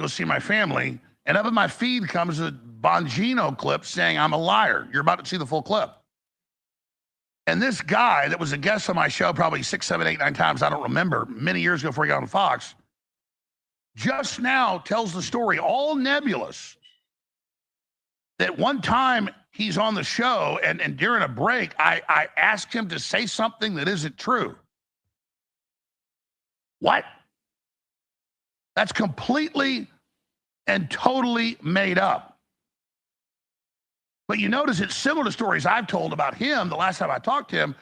go see my family, and up in my feed comes a Bongino clip saying I'm a liar. You're about to see the full clip. And this guy that was a guest on my show probably 6, 7, 8, 9 times, I don't remember, many years ago before he got on Fox, just now tells the story, all nebulous, that one time he's on the show and during a break, I asked him to say something that isn't true. What? That's completely and totally made up. But you notice it's similar to stories I've told about him the last time I talked to him,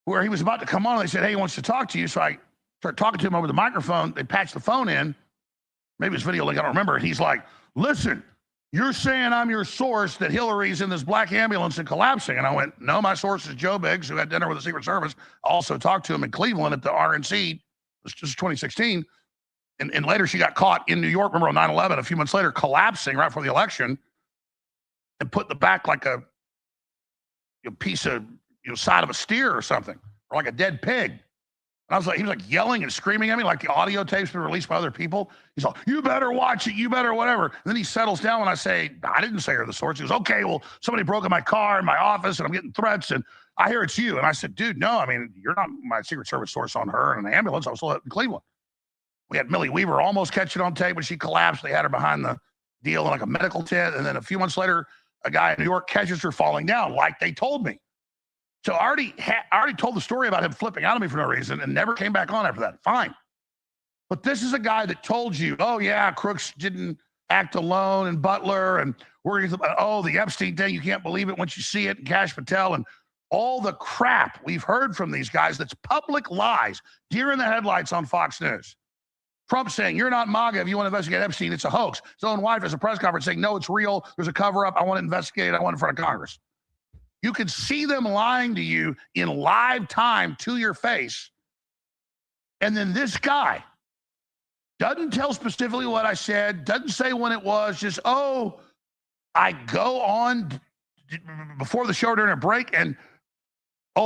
where he was about to come on and they said, hey, he wants to talk to you. So I started talking to him over the microphone. They patched the phone in. Maybe it's video link, I don't remember. And he's like, listen, you're saying I'm your source that Hillary's in this black ambulance and collapsing. And I went, no, my source is Joe Biggs, who had dinner with the Secret Service. I also talked to him in Cleveland at the RNC. This is 2016. And later she got caught in New York, remember on 9/11, a few months later, collapsing right before the election and put in the back like a piece of side of a steer or something, or like a dead pig. And he was like yelling and screaming at me like the audio tapes been released by other people. He's like, you better watch it, you better whatever. And then he settles down when I say, I didn't say you're the source. He goes, okay, well, somebody broke in my car in my office and I'm getting threats and I hear it's you. And I said, dude, no, I mean, you're not my Secret Service source on her in an ambulance. I was still in Cleveland. We had Millie Weaver almost catch it on tape when she collapsed. They had her behind the deal in like a medical tent. And then a few months later, a guy in New York catches her falling down like they told me. So I already told the story about him flipping out of me for no reason and never came back on after that. Fine. But this is a guy that told you, oh, yeah, Crooks didn't act alone and Butler and the Epstein thing. You can't believe it once you see it and Kash Patel and all the crap we've heard from these guys that's public lies, deer in the headlights on Fox News. Trump saying, you're not MAGA if you want to investigate Epstein. It's a hoax. His own wife has a press conference saying, no, it's real. There's a cover-up. I want to investigate it. I want it in front of Congress. You can see them lying to you in live time to your face. And then this guy doesn't tell specifically what I said, doesn't say when it was, just, I go on before the show during a break and,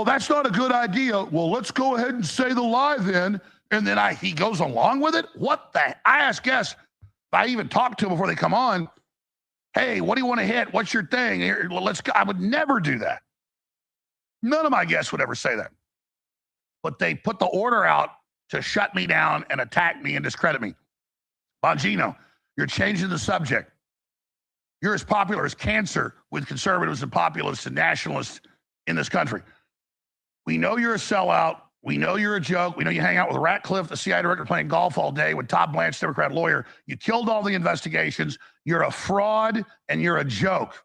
that's not a good idea. Well, let's go ahead and say the lie then. And then he goes along with it? What the? I ask guests, I even talk to them before they come on, hey, what do you want to hit? What's your thing? Here, let's go. I would never do that. None of my guests would ever say that. But they put the order out to shut me down and attack me and discredit me. Bongino, you're changing the subject. You're as popular as cancer with conservatives and populists and nationalists in this country. We know you're a sellout. We know you're a joke. We know you hang out with Ratcliffe, the CIA director, playing golf all day with Todd Blanche, Democrat lawyer. You killed all the investigations. You're a fraud and you're a joke.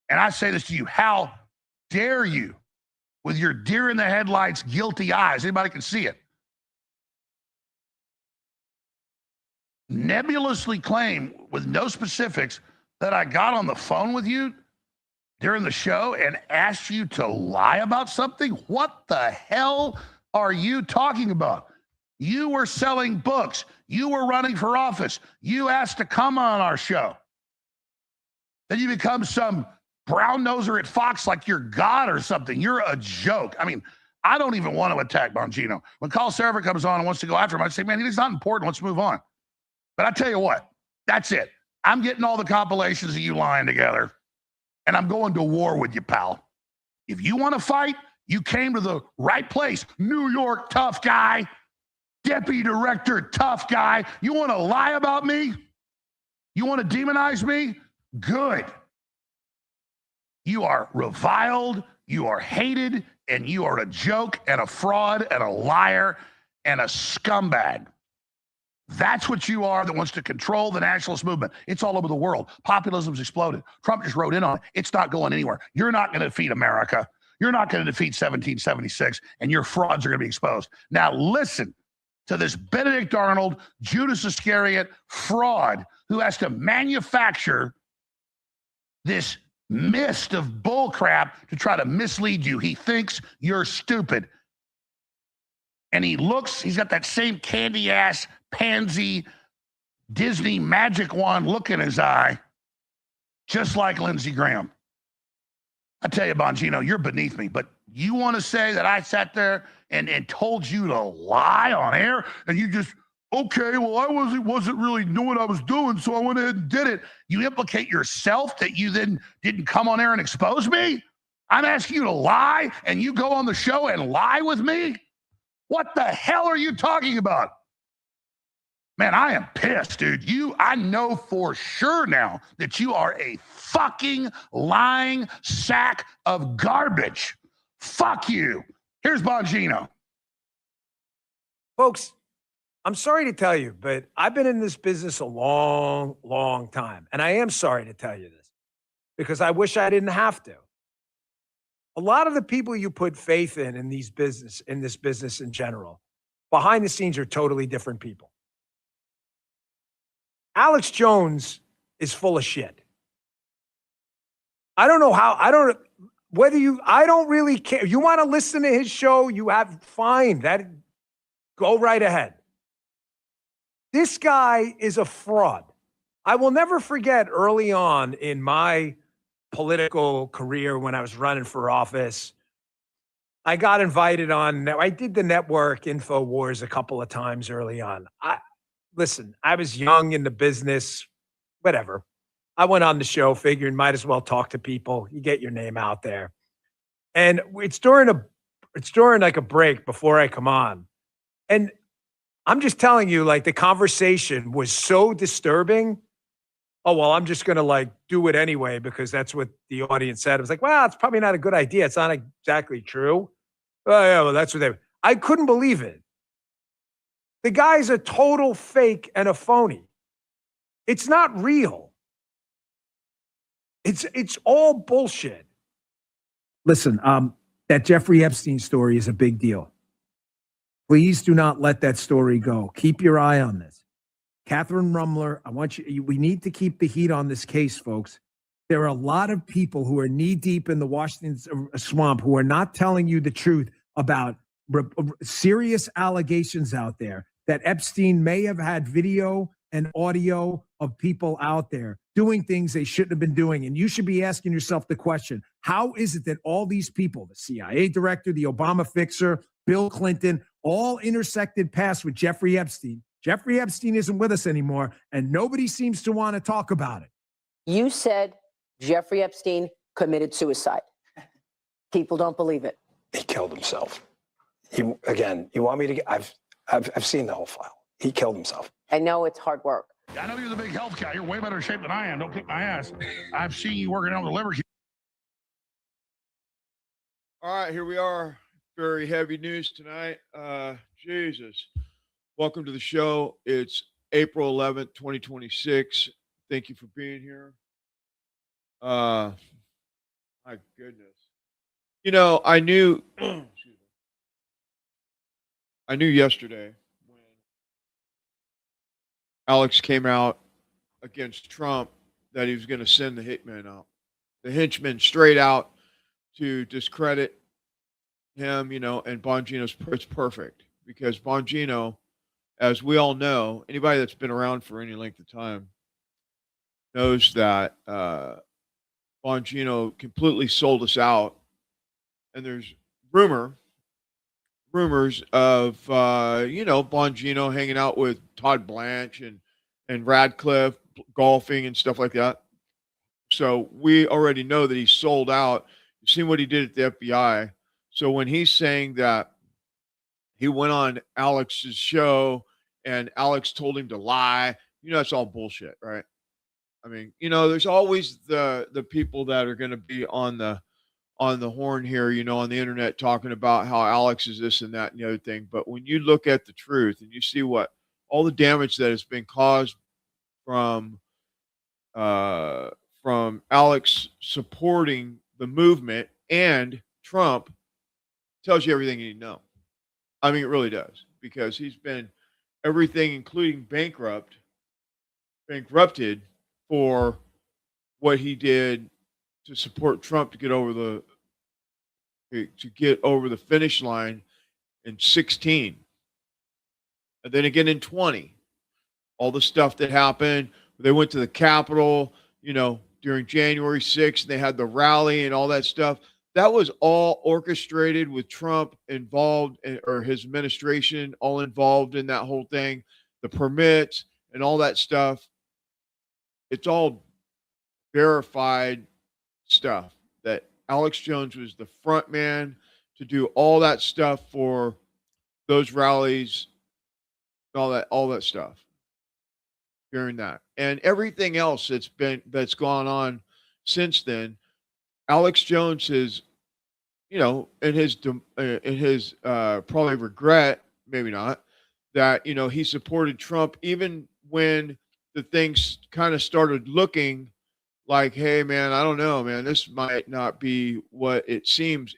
And I say this to you, how dare you, with your deer in the headlights, guilty eyes, anybody can see it, nebulously claim with no specifics that I got on the phone with you during the show and asked you to lie about something? What the hell are you talking about? You were selling books. You were running for office. You asked to come on our show. Then you become some brown noser at Fox like you're God or something. You're a joke. I mean, I don't even want to attack Bongino. When Carl Server comes on and wants to go after him, I say, man, he's not important. Let's move on. But I tell you what, that's it. I'm getting all the compilations of you lying together. And I'm going to war with you, pal. If you want to fight, you came to the right place. New York, tough guy. Deputy director, tough guy. You want to lie about me? You want to demonize me? Good. You are reviled, you are hated, and you are a joke and a fraud and a liar and a scumbag. That's what you are, that wants to control the nationalist movement. It's all over the world. Populism's exploded. Trump just wrote in on it. It's not going anywhere. You're not going to defeat America. You're not going to defeat 1776, and your frauds are going to be exposed. Now listen to this Benedict Arnold, Judas Iscariot fraud who has to manufacture this mist of bullcrap to try to mislead you. He thinks you're stupid. And he's got that same candy ass, pansy, Disney magic wand look in his eye, just like Lindsey Graham. I tell you, Bongino, you're beneath me, but you want to say that I sat there and told you to lie on air and you just okay, well, I wasn't really knowing what I was doing, so I went ahead and did it. You implicate yourself that you then didn't come on air and expose me? I'm asking you to lie, and you go on the show and lie with me? What the hell are you talking about? Man, I am pissed, dude. I know for sure now that you are a fucking lying sack of garbage. Fuck you. Here's Bongino. Folks, I'm sorry to tell you, but I've been in this business a long, long time. And I am sorry to tell you this because I wish I didn't have to. A lot of the people you put faith in this business in general, behind the scenes are totally different people. Alex Jones is full of shit. I don't know how, I don't really care. You want to listen to his show, fine. Go right ahead. This guy is a fraud. I will never forget early on in my political career when I was running for office, I got invited on, I did the network InfoWars a couple of times early on. Listen, I was young in the business, whatever. I went on the show figuring might as well talk to people. You get your name out there. And it's during like a break before I come on. And I'm just telling you, like, the conversation was so disturbing. Oh, well, I'm just going to like do it anyway because that's what the audience said. I was like, well, it's probably not a good idea. It's not exactly true. Oh, yeah, well, that's what I couldn't believe it. The guy's a total fake and a phony. It's not real. It's all bullshit. Listen, that Jeffrey Epstein story is a big deal. Please do not let that story go. Keep your eye on this. Catherine Rumler, we need to keep the heat on this case, folks. There are a lot of people who are knee deep in the Washington swamp who are not telling you the truth about serious allegations out there that Epstein may have had video and audio of people out there doing things they shouldn't have been doing. And you should be asking yourself the question, how is it that all these people, the CIA director, the Obama fixer, Bill Clinton, all intersected paths with Jeffrey Epstein? Jeffrey Epstein isn't with us anymore, and nobody seems to want to talk about it. You said Jeffrey Epstein committed suicide. People don't believe it. He killed himself. You want me to I've seen the whole file. He killed himself. I know it's hard work. I know you're the big health guy. You're way better shape than I am. Don't kick my ass. I've seen you working out with the liver. All right, here we are. Very heavy news tonight. Jesus. Welcome to the show. It's April 11th, 2026. Thank you for being here. My goodness. You know, I knew yesterday when Alex came out against Trump that he was going to send the hitmen out. The henchmen straight out to discredit him, and Bongino's it's perfect because Bongino, as we all know, anybody that's been around for any length of time knows that Bongino completely sold us out. And there's rumors of, Bongino hanging out with Todd Blanche and Radcliffe golfing and stuff like that. So we already know that he's sold out. You've seen what he did at the FBI. So when he's saying that he went on Alex's show and Alex told him to lie, that's all bullshit, right? I mean, there's always the people that are going to be on the horn here, on the internet talking about how Alex is this and that and the other thing. But when you look at the truth and you see what all the damage that has been caused from Alex supporting the movement and Trump, tells you everything you need to know. I mean, it really does, because he's been everything, including bankrupted for what he did to support Trump to get over the finish line in 16. And then again in 20. All the stuff that happened. They went to the Capitol, during January 6th, and they had the rally and all that stuff. That was all orchestrated with Trump involved, or his administration all involved in that whole thing. the permits and all that stuff. It's all verified stuff that Alex Jones was the front man to do all that stuff for those rallies, all that stuff during that, and everything else that's gone on since then. Alex Jones is, in his probably regret, maybe not, that he supported Trump even when the things kind of started looking like, hey man, I don't know, man, this might not be what it seems.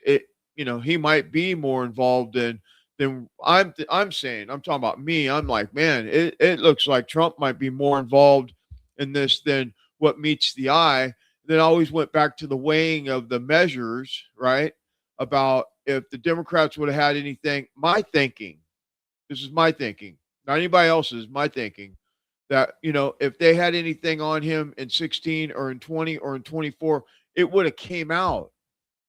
He might be more involved than I'm saying. I'm talking about me. I'm like, man, it looks like Trump might be more involved in this than what meets the eye. Then I always went back to the weighing of the measures, right? About if the Democrats would have had anything, this is my thinking, not anybody else's, my thinking, that, if they had anything on him in 16 or in 20 or in 24, it would have came out.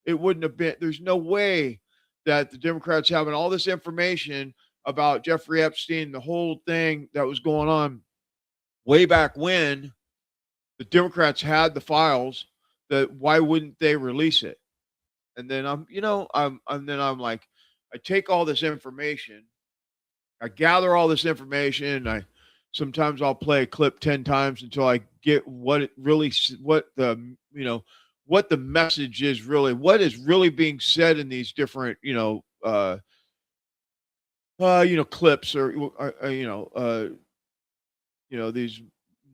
It wouldn't have been, there's no way that the Democrats having all this information about Jeffrey Epstein, the whole thing that was going on way back when the Democrats had the files, that why wouldn't they release it? And then I'm like, I take all this information, I gather all this information, sometimes I'll play a clip 10 times until I get what the message is really, what is really being said in these different, clips or these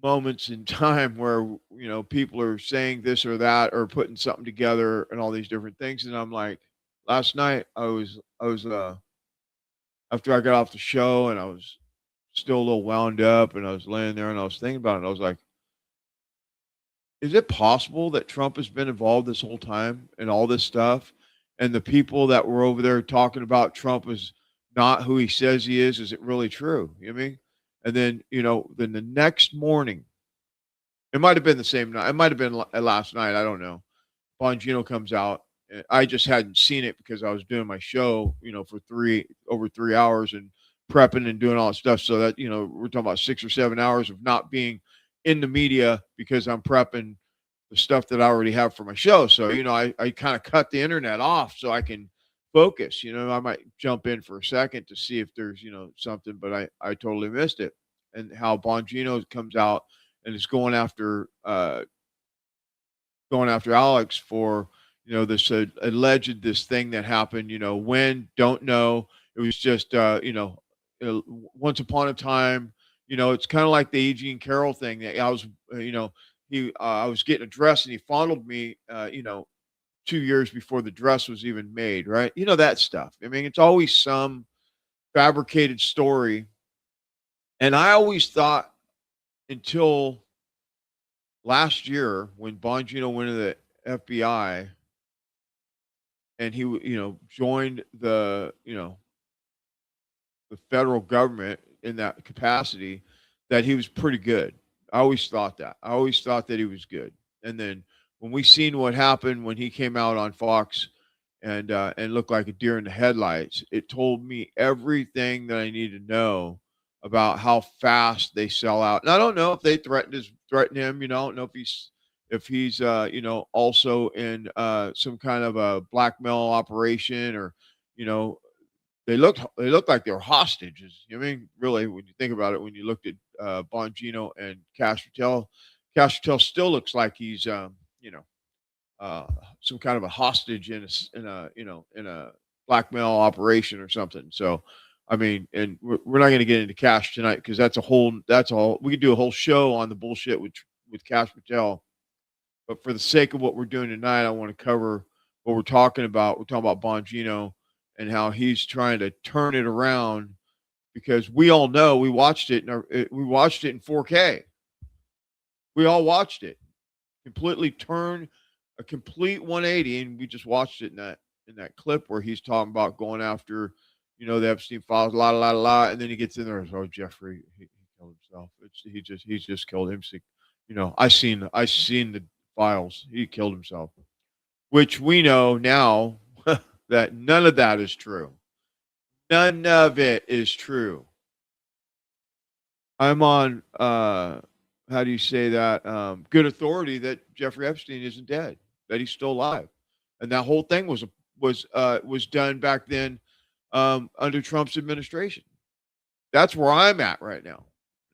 moments in time where, people are saying this or that or putting something together and all these different things. And I'm like, last night I was after I got off the show and I was still a little wound up and I was laying there and I was thinking about it. I was like, is it possible that Trump has been involved this whole time in all this stuff? And the people that were over there talking about Trump is not who he says he is it really true? You know what I mean? And then, then the next morning, it might have been the same night. It might have been last night. I don't know. Bongino comes out. I just hadn't seen it because I was doing my show, for over 3 hours and prepping and doing all that stuff. So that, we're talking about 6 or 7 hours of not being in the media because I'm prepping the stuff that I already have for my show. So, I kind of cut the internet off so I can focus. I might jump in for a second to see if there's, something, but I totally missed it. And how Bongino comes out and is going after Alex for, this alleged this thing that happened, when, don't know. It was just, once upon a time, it's kind of like the Eugene Carroll thing that I was, I was getting a dress and he fondled me, 2 years before the dress was even made, right? That stuff. I mean, it's always some fabricated story. And I always thought until last year when Bongino went to the FBI and he, joined the federal government in that capacity, that he was pretty good. I always thought that. I always thought that he was good. And then when we seen what happened when he came out on Fox and looked like a deer in the headlights, it told me everything that I needed to know about how fast they sell out. And I don't know if they threatened him. I don't know if he's also in some kind of a blackmail operation or they looked like they were hostages. I mean, really, when you think about it, when you looked at Bongino and Castrotel still looks like he's some kind of a hostage in a blackmail operation or something. So, I mean, and we're not going to get into Cash tonight because that's all. We could do a whole show on the bullshit with Cash Patel. But for the sake of what we're doing tonight, I want to cover what we're talking about. We're talking about Bongino and how he's trying to turn it around because we all know we watched it in 4K. We all watched it completely turn a complete 180, and we just watched it in that clip where he's talking about going after, the Epstein files, and then he gets in there and says, "Oh, Jeffrey, he killed himself. He's just killed himself. I seen the files. He killed himself," which we know now that none of that is true. None of it is true. I'm on how do you say that? Good authority that Jeffrey Epstein isn't dead, that he's still alive, and that whole thing was done back then under Trump's administration. That's where I'm at right now.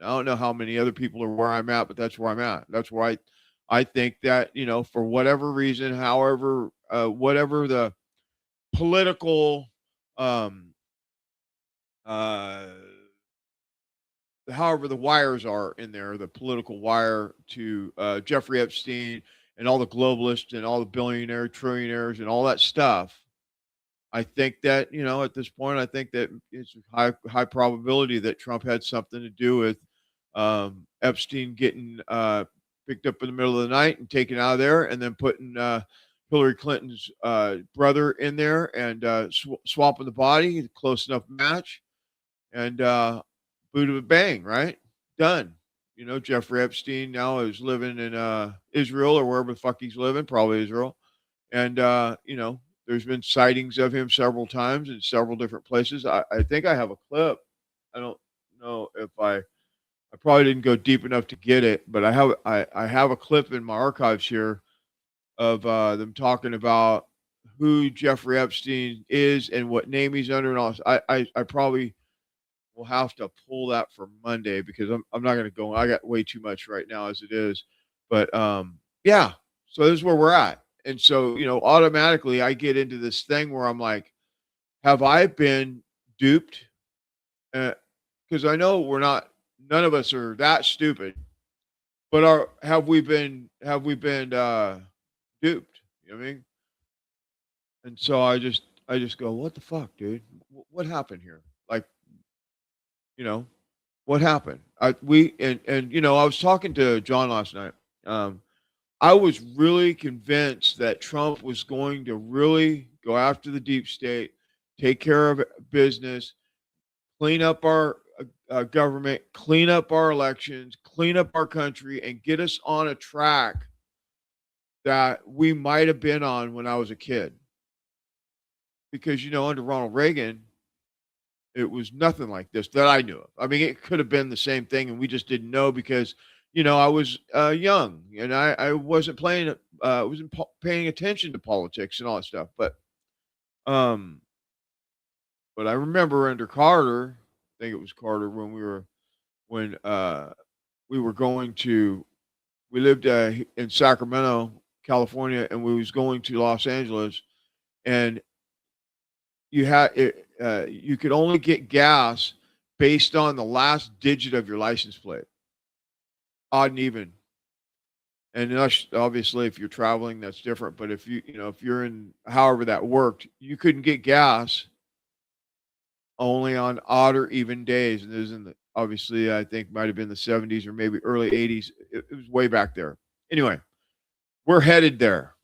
I don't know how many other people are where I'm at, but that's where I'm at. That's where I think that for whatever reason, however, whatever the political um, uh, however the wires are in there, the political wire to Jeffrey Epstein and all the globalists and all the billionaire trillionaires and all that stuff. I think that at this point, I think that it's high probability that Trump had something to do with Epstein getting picked up in the middle of the night and taken out of there, and then putting Hillary Clinton's brother in there and swapping the body, close enough match, and boot of a bang, right? Done. Jeffrey Epstein now is living in Israel or wherever the fuck he's living, probably Israel. And there's been sightings of him several times in several different places. I think I have a clip. I don't know if I probably didn't go deep enough to get it, but I have a clip in my archives here of them talking about who Jeffrey Epstein is and what name he's under and all this. I probably will have to pull that for Monday because I'm not going to go. I got way too much right now as it is. But yeah, so this is where we're at. And so, automatically I get into this thing where I'm like, have I been duped? Because I know none of us are that stupid, but have we been duped? You know what I mean? And so I just go, what the fuck, dude? What happened here? Like, what happened? I was talking to John last night. I was really convinced that Trump was going to really go after the deep state, take care of business, clean up our government, clean up our elections, clean up our country, and get us on a track that we might have been on when I was a kid. Because, under Ronald Reagan, it was nothing like this that I knew of. I mean, it could have been the same thing, and we just didn't know because, I was young and I wasn't paying attention to politics and all that stuff. But I remember under Carter, I think it was Carter when we lived in Sacramento, California, and we was going to Los Angeles, and you could only get gas based on the last digit of your license plate, odd and even. And obviously, if you're traveling, that's different. But if if you're in, however that worked, you couldn't get gas only on odd or even days. And this is obviously, I think might have been the 70s or maybe early 80s. It was way back there. Anyway, we're headed there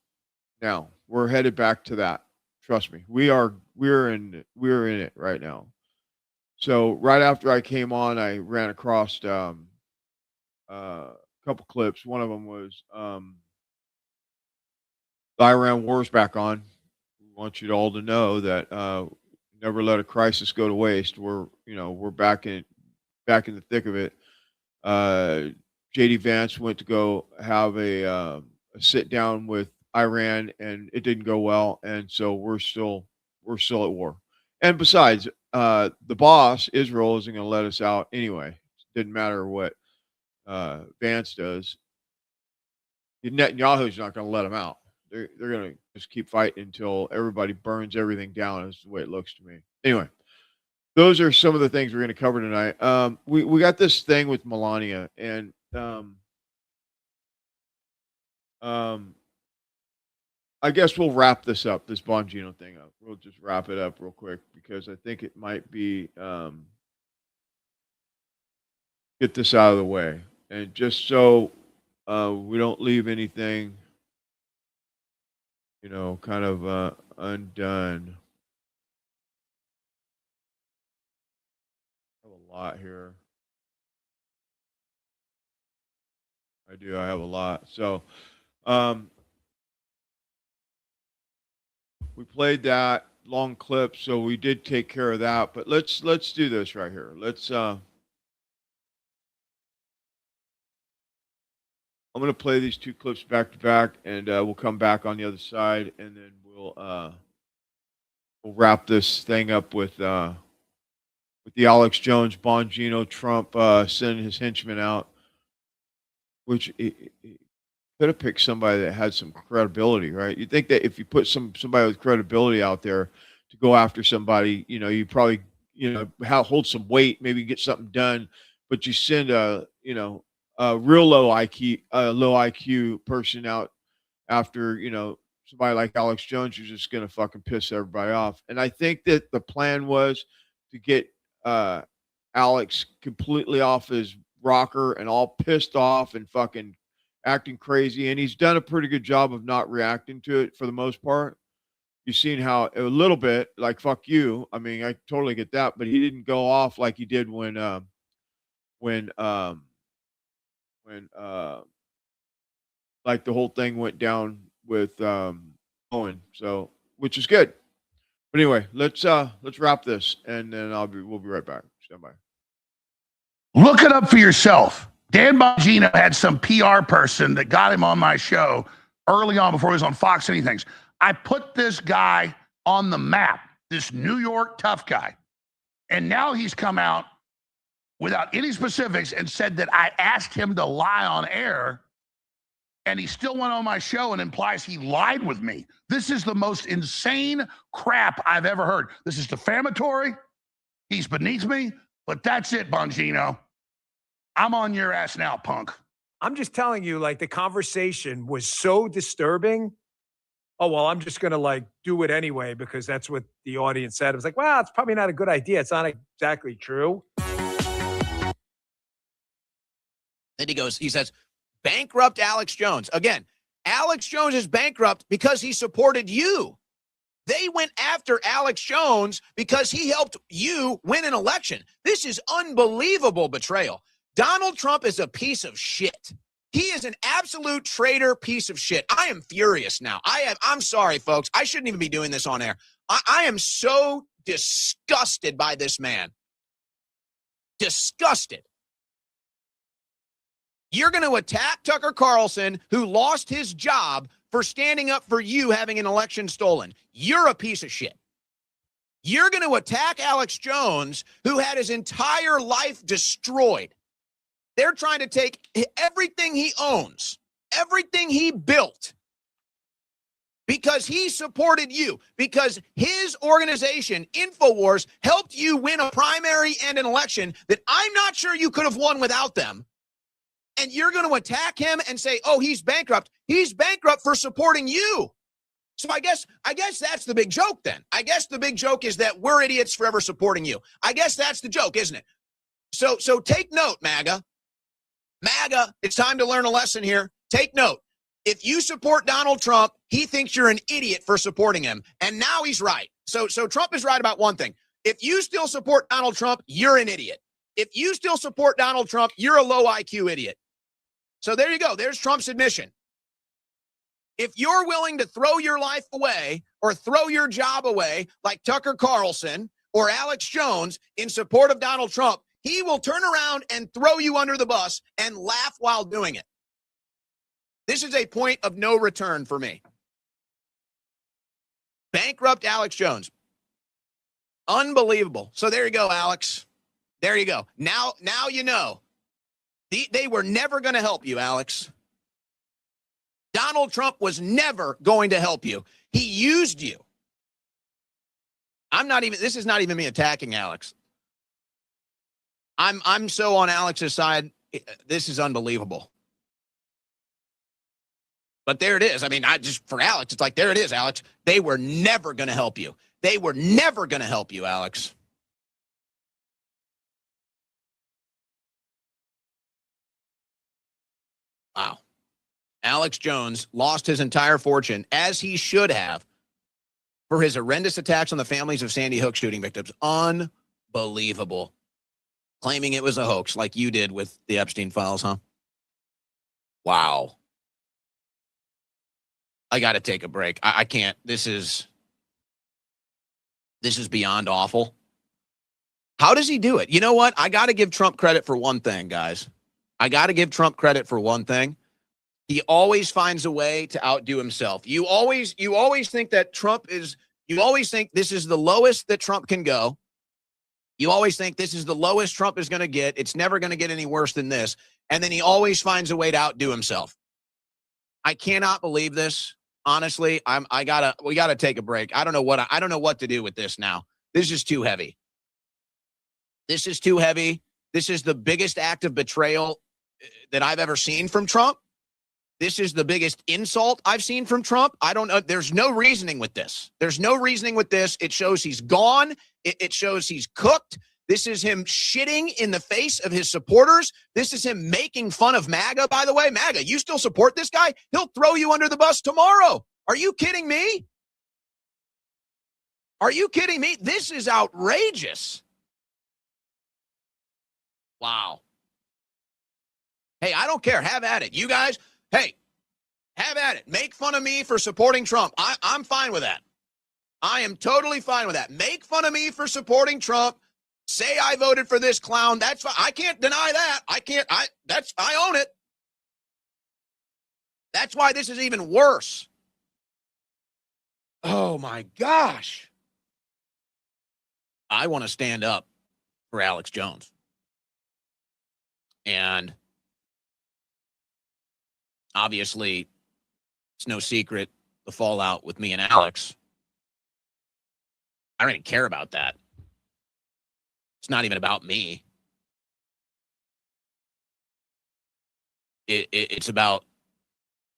now. We're headed back to that. Trust me, we're in it right now. So right after I came on, I ran across a couple clips. One of them was the Iran war's back on. We want you all to know that never let a crisis go to waste. We're back in the thick of it. JD Vance went to go have a sit down with Iran, and it didn't go well, and so we're still at war. And besides, the boss Israel isn't going to let us out anyway. It didn't matter what Vance does. Netanyahu's not going to let them out. They're going to just keep fighting until everybody burns everything down. Is the way it looks to me. Anyway, those are some of the things we're going to cover tonight. We got this thing with Melonia, and I guess we'll wrap this up, this Bongino thing up. We'll just wrap it up real quick because I think it might be get this out of the way, and just so we don't leave anything, kind of undone. I have a lot here. I do. I have a lot. So, we played that long clip, so we did take care of that. But let's do this right here. Let's I'm going to play these two clips back to back, and we'll come back on the other side, and then we'll wrap this thing up with the Alex Jones, Bongino, Trump sending his henchmen out, which it could have picked somebody that had some credibility, right? You'd think that if you put somebody with credibility out there to go after somebody, you probably, hold some weight, maybe get something done, but you send a real low IQ person out after, somebody like Alex Jones, who's just going to fucking piss everybody off. And I think that the plan was to get Alex completely off his rocker and all pissed off and fucking acting crazy. And he's done a pretty good job of not reacting to it for the most part. You've seen how a little bit like, fuck you. I mean, I totally get that, but he didn't go off like he did when like the whole thing went down with Owen. So, which is good. But anyway, let's wrap this, and then we'll be right back. Stand by. Look it up for yourself. Dan Bongino had some PR person that got him on my show early on before he was on Fox and things. I put this guy on the map, this New York tough guy. And now he's come out without any specifics and said that I asked him to lie on air, and he still went on my show and implies he lied with me. This is the most insane crap I've ever heard. This is defamatory. He's beneath me, but that's it, Bongino. I'm on your ass now, punk. I'm just telling you, like, the conversation was so disturbing. Oh, well, I'm just going to do it anyway because that's what the audience said. It was like, well, it's probably not a good idea. It's not exactly true. Then he says, bankrupt Alex Jones. Again, Alex Jones is bankrupt because he supported you. They went after Alex Jones because he helped you win an election. This is unbelievable betrayal. Donald Trump is a piece of shit. He is an absolute traitor piece of shit. I am furious now. I'm sorry, folks. I shouldn't even be doing this on air. I am so disgusted by this man. Disgusted. You're going to attack Tucker Carlson, who lost his job for standing up for you having an election stolen. You're a piece of shit. You're going to attack Alex Jones, who had his entire life destroyed. They're trying to take everything he owns, everything he built, because he supported you, because his organization, InfoWars, helped you win a primary and an election that I'm not sure you could have won without them. And you're going to attack him and say, oh, he's bankrupt. He's bankrupt for supporting you. So I guess that's the big joke then. I guess the big joke is that we're idiots forever supporting you. I guess that's the joke, isn't it? So take note, MAGA. MAGA, it's time to learn a lesson here. Take note. If you support Donald Trump, he thinks you're an idiot for supporting him. And now he's right. So Trump is right about one thing. If you still support Donald Trump, you're an idiot. If you still support Donald Trump, you're a low IQ idiot. So there you go. There's Trump's admission. If you're willing to throw your life away or throw your job away like Tucker Carlson or Alex Jones in support of Donald Trump, he will turn around and throw you under the bus and laugh while doing it. This is a point of no return for me. Bankrupt Alex Jones. Unbelievable. So there you go, Alex. There you go. Now you know. They were never going to help you, Alex. Donald Trump was never going to help you. He used you. This is not even me attacking Alex. I'm so on Alex's side. This is unbelievable. But there it is. I mean, for Alex, it's like, there it is, Alex. They were never going to help you. They were never going to help you, Alex. Wow. Alex Jones lost his entire fortune, as he should have, for his horrendous attacks on the families of Sandy Hook shooting victims. Unbelievable. Claiming it was a hoax like you did with the Epstein files, huh? Wow. I got to take a break. I can't. This is beyond awful. How does he do it? You know what? I got to give Trump credit for one thing, guys. I got to give Trump credit for one thing. He always finds a way to outdo himself. You always think that you always think this is the lowest that Trump can go. You always think this is the lowest Trump is going to get. It's never going to get any worse than this. And then he always finds a way to outdo himself. I cannot believe this. Honestly, we gotta take a break. I don't know what to do with this now. This is too heavy. This is too heavy. This is the biggest act of betrayal that I've ever seen from Trump. This is the biggest insult I've seen from Trump. I don't know. There's no reasoning with this. There's no reasoning with this. It shows he's gone. It shows he's cooked. This is him shitting in the face of his supporters. This is him making fun of MAGA, by the way. MAGA, you still support this guy? He'll throw you under the bus tomorrow. Are you kidding me? Are you kidding me? This is outrageous. Wow. Hey, I don't care. Have at it. You guys, hey, have at it. Make fun of me for supporting Trump. I'm fine with that. I am totally fine with that. Make fun of me for supporting Trump. Say I voted for this clown. That's fine. I can't deny that. I own it. That's why this is even worse. Oh my gosh. I want to stand up for Alex Jones. And obviously, it's no secret the fallout with me and Alex. I don't even care about that. It's not even about me. It's about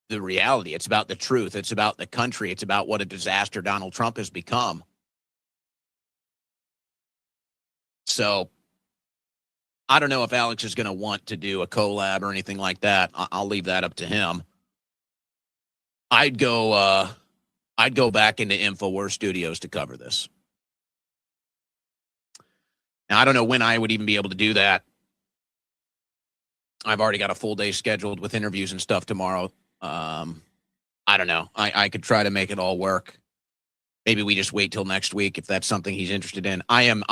the reality. It's about the truth. It's about the country. It's about what a disaster Donald Trump has become. So I don't know if Alex is going to want to do a collab or anything like that. I'll leave that up to him. I'd go back into InfoWars Studios to cover this. Now, I don't know when I would even be able to do that. I've already got a full day scheduled with interviews and stuff tomorrow. I don't know. I could try to make it all work. Maybe we just wait till next week if that's something he's interested in. I am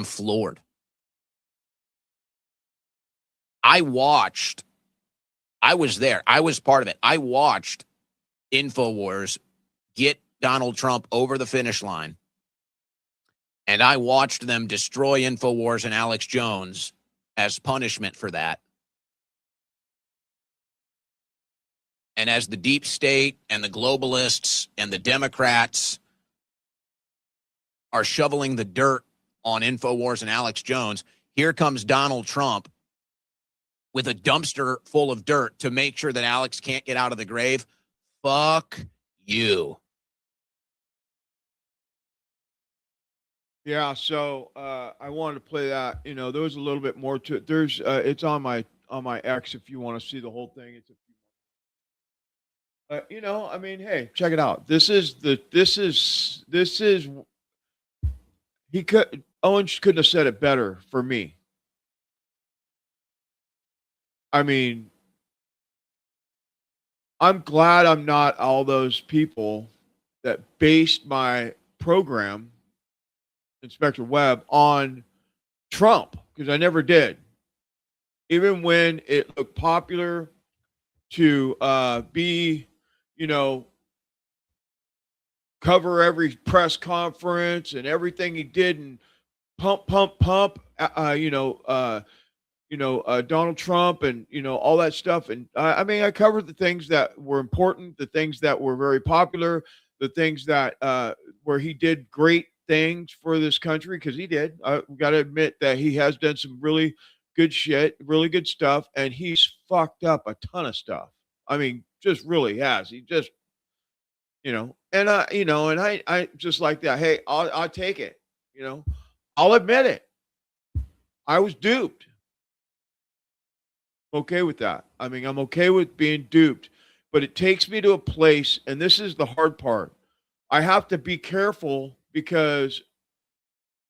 floored. I was there. I was part of it. I watched InfoWars get Donald Trump over the finish line. And I watched them destroy InfoWars and Alex Jones as punishment for that. And as the deep state and the globalists and the Democrats are shoveling the dirt on InfoWars and Alex Jones, here comes Donald Trump with a dumpster full of dirt to make sure that Alex can't get out of the grave. Fuck you. Yeah, so I wanted to play that. You know, there was a little bit more to it. There's it's on my X if you want to see the whole thing. It's a few. You know, I mean, hey, check it out. Owens couldn't have said it better for me. I mean, I'm glad I'm not all those people that based my program, Inspector Webb, on Trump, because I never did. Even when it looked popular to be, you know, cover every press conference and everything he did and pump, Donald Trump and, you know, all that stuff. And I mean, I covered the things that were important, the things that were very popular, the things that where he did great things for this country, because he did. We got to admit that he has done some really good shit, really good stuff, and he's fucked up a ton of stuff. I mean, just really has. He just, you know, and I just like that. Hey, I'll take it. You know, I'll admit it. I was duped. Okay with that. I mean, I'm okay with being duped, but it takes me to a place, and this is the hard part. I have to be careful because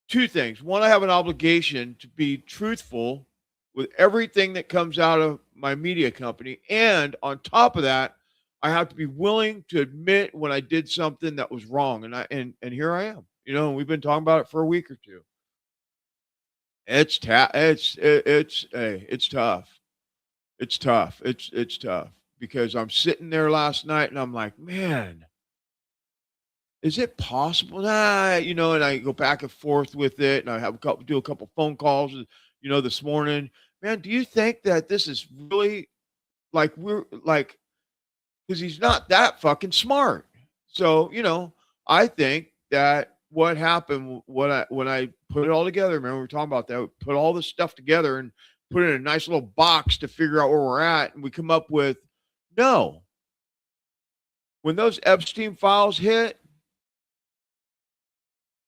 two things. One, I have an obligation to be truthful with everything that comes out of my media company. And on top of that, I have to be willing to admit when I did something that was wrong. And here I am. You know, we've been talking about it for a week or two. It's tough. It's tough. It's tough because I'm sitting there last night and I'm like, man, is it possible? Nah, and I go back and forth with it, and I do a couple phone calls, this morning. Man, do you think that this is really like we're like because he's not that fucking smart. So, I think that what happened when I put it all together, remember we were talking about that, we put all this stuff together and put it in a nice little box to figure out where we're at, and we come up with no. When those Epstein files hit,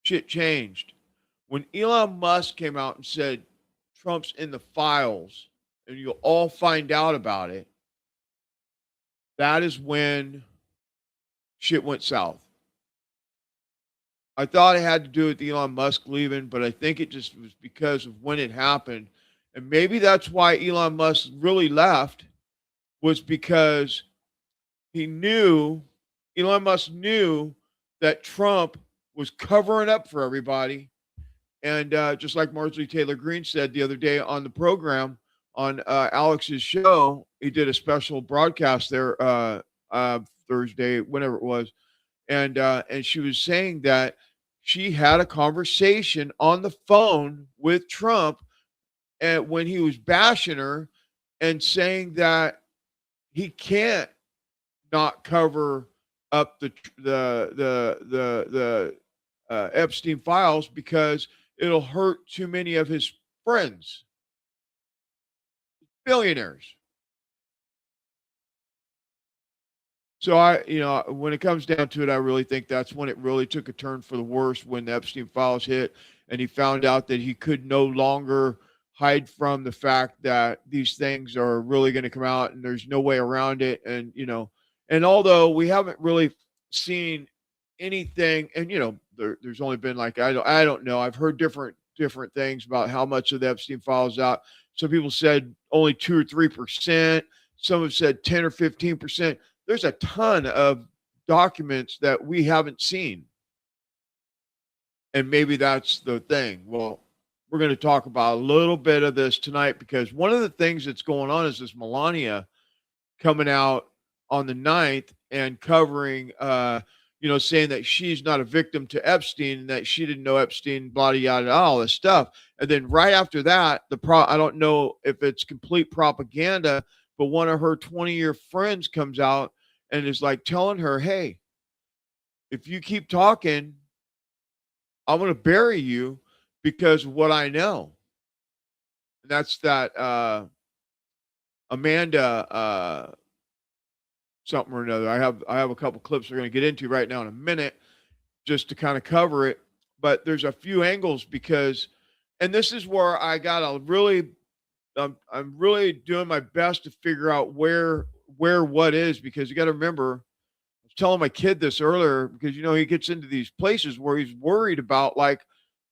shit changed. When Elon Musk came out and said Trump's in the files and you'll all find out about it, that is when shit went south. I thought it had to do with Elon Musk leaving, but I think it just was because of when it happened. And maybe that's why Elon Musk really left, was because Elon Musk knew that Trump was covering up for everybody. And just like Marjorie Taylor Greene said the other day on the program, on Alex's show, he did a special broadcast there Thursday, whenever it was. And she was saying that she had a conversation on the phone with Trump and when he was bashing her and saying that he can't not cover up the Epstein files because it'll hurt too many of his friends, billionaires. So when it comes down to it, I really think that's when it really took a turn for the worse, when the Epstein files hit and he found out that he could no longer hide from the fact that these things are really going to come out and there's no way around it. And, and although we haven't really seen anything, and, there's only been like, I don't know. I've heard different things about how much of the Epstein files out. Some people said only 2 or 3%. Some have said 10 or 15%. There's a ton of documents that we haven't seen. And maybe that's the thing. Well, we're going to talk about a little bit of this tonight because one of the things that's going on is this Melonia coming out on the 9th and covering, saying that she's not a victim to Epstein and that she didn't know Epstein, blah, yada, all this stuff. And then right after that, I don't know if it's complete propaganda, but one of her 20-year friends comes out and is like telling her, hey, if you keep talking, I'm going to bury you because of what I know. And that's that Amanda something or another. I have a couple clips we're going to get into right now in a minute just to kind of cover it. But there's a few angles because, and this is where I got to really, I'm really doing my best to figure out where what is, because you got to remember, I was telling my kid this earlier because, he gets into these places where he's worried about like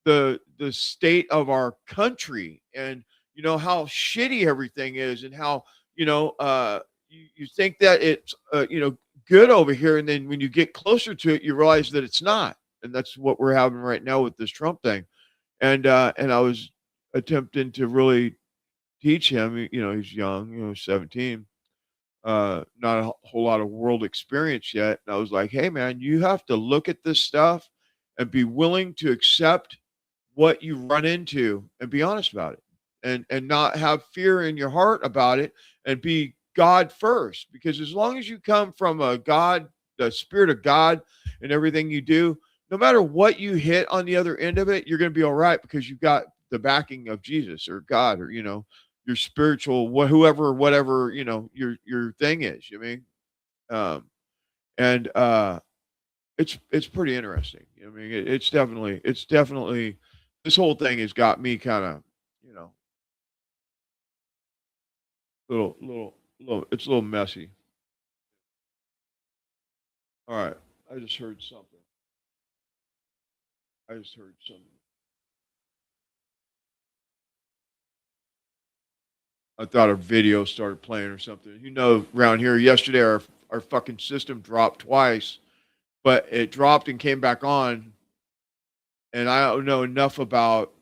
the state of our country and, how shitty everything is and how, you think that it's, good over here. And then when you get closer to it, you realize that it's not. And that's what we're having right now with this Trump thing. And I was attempting to really teach him, he's young, 17, not a whole lot of world experience yet. And I was like, hey man, you have to look at this stuff and be willing to accept what you run into and be honest about it and not have fear in your heart about it and be God first. Because as long as you come from a God, the spirit of God in everything you do, no matter what you hit on the other end of it, you're going to be all right because you've got the backing of Jesus or God or, your spiritual, whatever, your thing is, it's pretty interesting. It's definitely, this whole thing has got me kind of, it's a little messy. All right. I just heard something. I thought a video started playing or something. Around here yesterday, our fucking system dropped twice, but it dropped and came back on. And I don't know enough about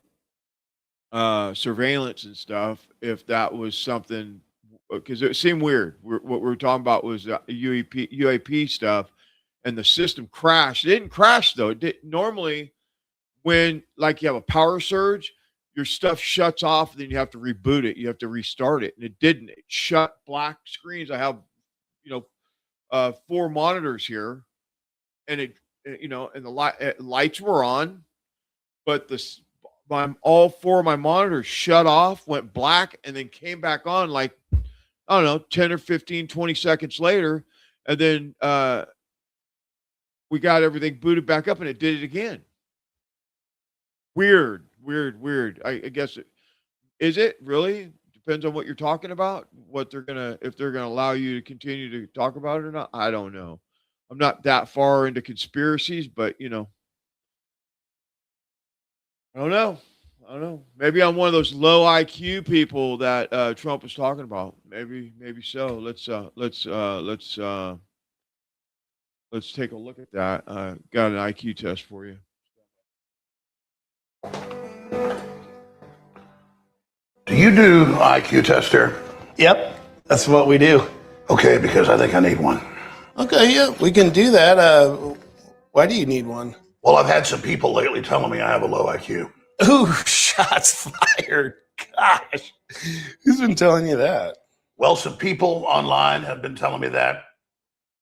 surveillance and stuff if that was something because it seemed weird. What we were talking about was UAP stuff, and the system crashed. It didn't crash though. Normally, when like you have a power surge, your stuff shuts off, then you have to reboot it. You have to restart it, and it didn't. It shut black screens. I have, 4 monitors here, and and the lights were on, but all 4 of my monitors shut off, went black, and then came back on like, I don't know, 10 or 15, 20 seconds later. And then we got everything booted back up and it did it again. Weird. I guess is it really? Depends on what you're talking about, if they're gonna allow you to continue to talk about it or not. I don't know. I'm not that far into conspiracies, but I don't know. Maybe I'm one of those low IQ people that Trump was talking about. Maybe so. Let's take a look at that. Got an IQ test for you. Do you do IQ test here? Yep, that's what we do. Okay, because I think I need one. Okay, yeah, we can do that. Why do you need one? Well, I've had some people lately telling me I have a low IQ. Ooh, shots fired. Gosh, who's been telling you that? Well, some people online have been telling me that,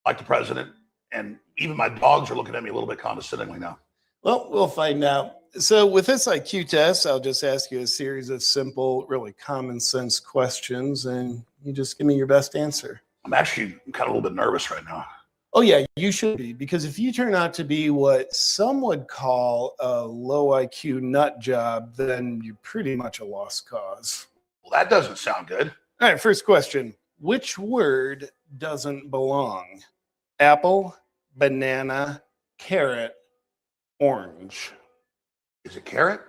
like the president, and even my dogs are looking at me a little bit condescendingly now. Well, we'll find out. So with this IQ test, I'll just ask you a series of simple, really common sense questions, and you just give me your best answer. I'm actually kind of a little bit nervous right now. Oh, yeah, you should be, because if you turn out to be what some would call a low IQ nut job, then you're pretty much a lost cause. Well, that doesn't sound good. All right, first question. Which word doesn't belong? Apple, banana, carrot, orange. Is it carrot?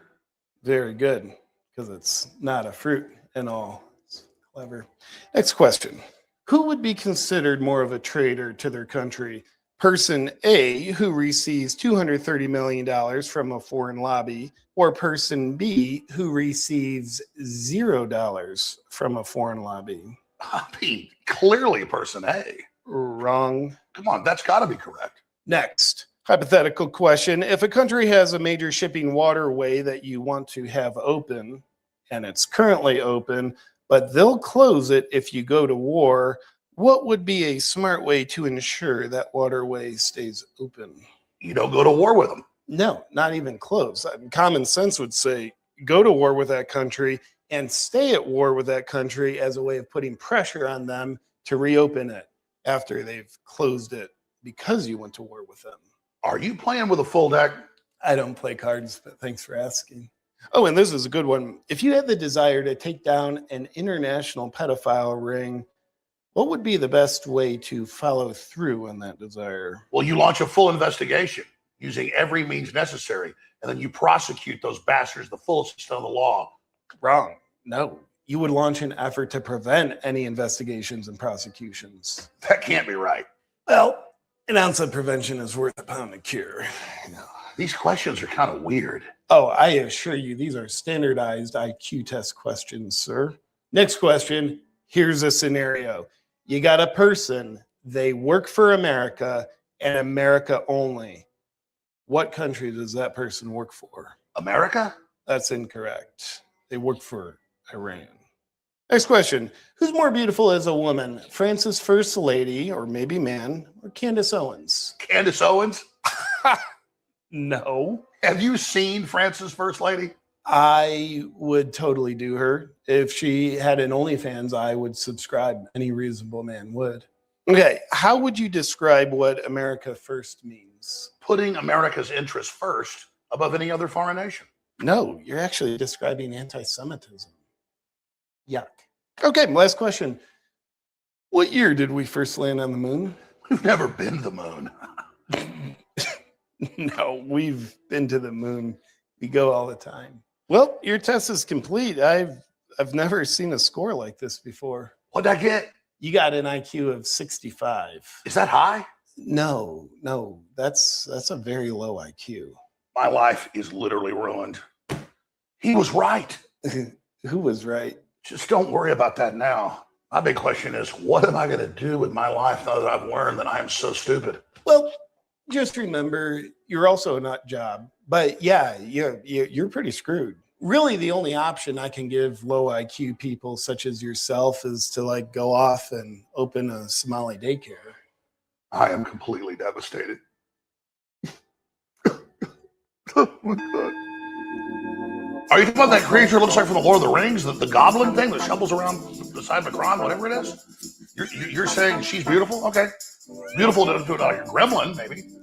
Very good, because it's not a fruit and all. It's clever. Next question. Who would be considered more of a traitor to their country? Person A, who receives $230 million from a foreign lobby, or person B, who receives $0 from a foreign lobby? I mean, clearly person A. Wrong. Come on, that's got to be correct. Next, hypothetical question. If a country has a major shipping waterway that you want to have open, and it's currently open, but they'll close it if you go to war, what would be a smart way to ensure that waterway stays open? You don't go to war with them. No, not even close. Common sense would say go to war with that country and stay at war with that country as a way of putting pressure on them to reopen it after they've closed it because you went to war with them. Are you playing with a full deck? I don't play cards, but thanks for asking. Oh, and this is a good one. If you had the desire to take down an international pedophile ring, what would be the best way to follow through on that desire? Well, you launch a full investigation using every means necessary, and then you prosecute those bastards the fullest extent of the law. Wrong. No. You would launch an effort to prevent any investigations and prosecutions. That can't be right. Well, an ounce of prevention is worth a pound of cure. These questions are kind of weird. Oh, I assure you, these are standardized IQ test questions, sir. Next question. Here's a scenario. You got a person, they work for America and America only. What country does that person work for? America? That's incorrect. They work for Iran. Next question. Who's more beautiful as a woman? France's First Lady, or maybe man, or Candace Owens? Candace Owens? No. Have you seen France's First Lady? I would totally do her. If she had an OnlyFans, I would subscribe. Any reasonable man would. Okay, how would you describe what America First means? Putting America's interests first above any other foreign nation. No, you're actually describing anti-Semitism. Yuck. Okay, last question. What year did we first land on the moon? We've never been to the moon. No, we've been to the moon. We go all the time. Well, your test is complete. I've never seen a score like this before. What'd I get? You got an IQ of 65. Is that high? No, that's a very low IQ. My life is literally ruined. He was right. Who was right? Just don't worry about that now. My big question is, what am I going to do with my life now that I've learned that I am so stupid? Well, just remember, you're also a nut job. But yeah, you're pretty screwed. Really, the only option I can give low IQ people such as yourself is to like go off and open a Somali daycare. I am completely devastated. Oh my God. Are you talking about that creature looks like from the Lord of the Rings, the goblin thing that shuffles around beside Macron, whatever it is? You're saying she's beautiful? Okay. Beautiful to do it like a gremlin, maybe. Good.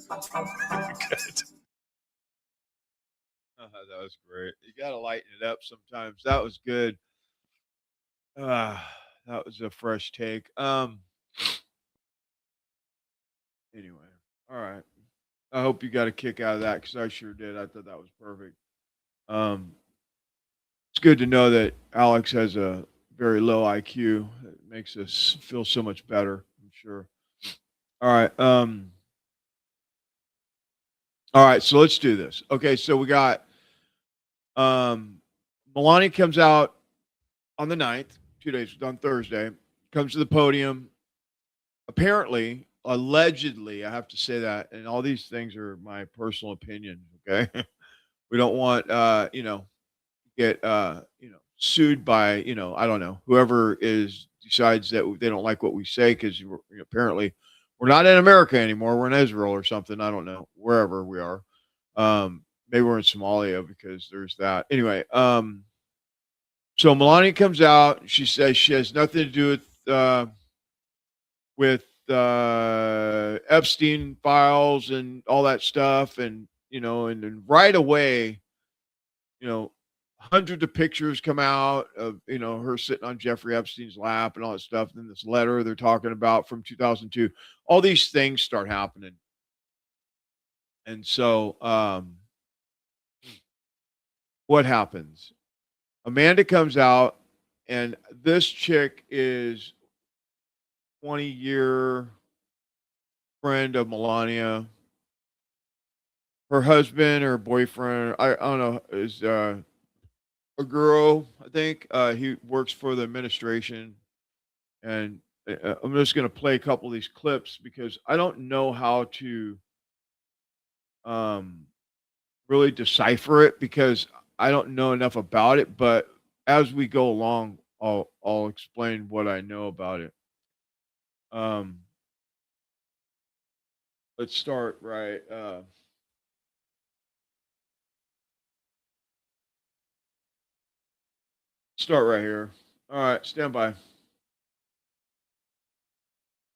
That was great. You got to lighten it up sometimes. That was good. That was a fresh take. Anyway, all right. I hope you got a kick out of that because I sure did. I thought that was perfect. It's good to know that Alex has a very low IQ. It makes us feel so much better, I'm sure. All right. All right, so let's do this. Okay, so we got Melonia comes out on the 9th, 2 days, on Thursday, comes to the podium. Apparently, allegedly, I have to say that, and all these things are my personal opinion, okay? We don't want, get, sued by, I don't know, whoever decides that they don't like what we say because apparently we're not in America anymore. We're in Israel or something. I don't know, wherever we are. Maybe we're in Somalia because there's that. Anyway, so Melonia comes out. She says she has nothing to do with Epstein files and all that stuff, and and then right away, hundreds of pictures come out of her sitting on Jeffrey Epstein's lap and all that stuff. And then this letter they're talking about from 2002. All these things start happening, and so what happens? Amanda comes out, and this chick is 20-year friend of Melonia. Her husband or boyfriend, I don't know, is a girl, I think. He works for the administration. And I'm just going to play a couple of these clips because I don't know how to really decipher it because I don't know enough about it. But as we go along, I'll explain what I know about it. Let's start right. Start right here. All right, stand by.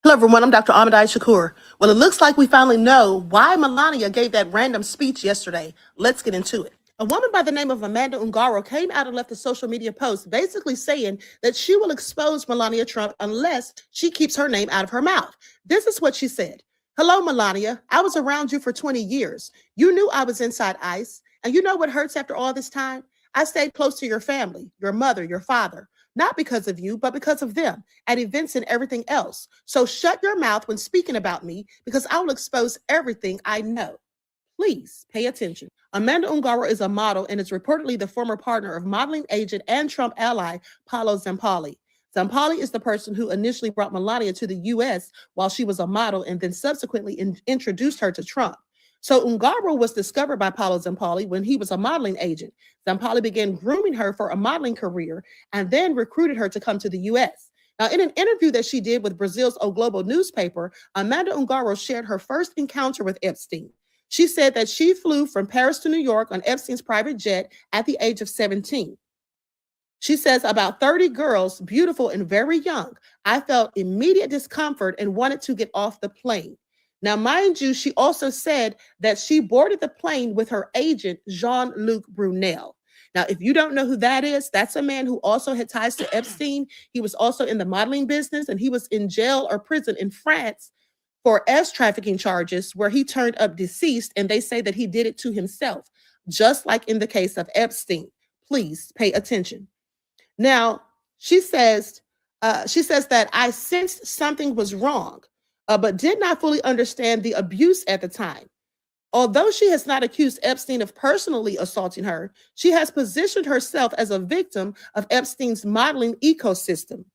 Hello, everyone. I'm Dr. Ahmadai Shakur. Well, it looks like we finally know why Melania gave that random speech yesterday. Let's get into it. A woman by the name of Amanda Ungaro came out and left a social media post basically saying that she will expose Melania Trump unless she keeps her name out of her mouth. This is what she said. Hello, Melania. I was around you for 20 years. You knew I was inside ICE. And you know what hurts after all this time? I stayed close to your family, your mother, your father. Not because of you, but because of them, at events and everything else. So shut your mouth when speaking about me because I will expose everything I know. Please pay attention. Amanda Ungaro is a model and is reportedly the former partner of modeling agent and Trump ally Paolo Zampalli. Zampalli is the person who initially brought Melania to the U.S. while she was a model and then subsequently introduced her to Trump. So Ungaro was discovered by Paolo Zampalli when he was a modeling agent. Zampalli began grooming her for a modeling career and then recruited her to come to the U.S. Now, in an interview that she did with Brazil's O Globo newspaper, Amanda Ungaro shared her first encounter with Epstein. She said that she flew from Paris to New York on Epstein's private jet at the age of 17. She says, about 30 girls, beautiful and very young. I felt immediate discomfort and wanted to get off the plane. Now, mind you, she also said that she boarded the plane with her agent, Jean-Luc Brunel. Now, if you don't know who that is, that's a man who also had ties to Epstein. He was also in the modeling business, and he was in jail or prison in France for trafficking charges where he turned up deceased, and they say that he did it to himself, just like in the case of Epstein. Please pay attention. Now, she says that I sensed something was wrong, but did not fully understand the abuse at the time. Although she has not accused Epstein of personally assaulting her, she has positioned herself as a victim of Epstein's modeling ecosystem.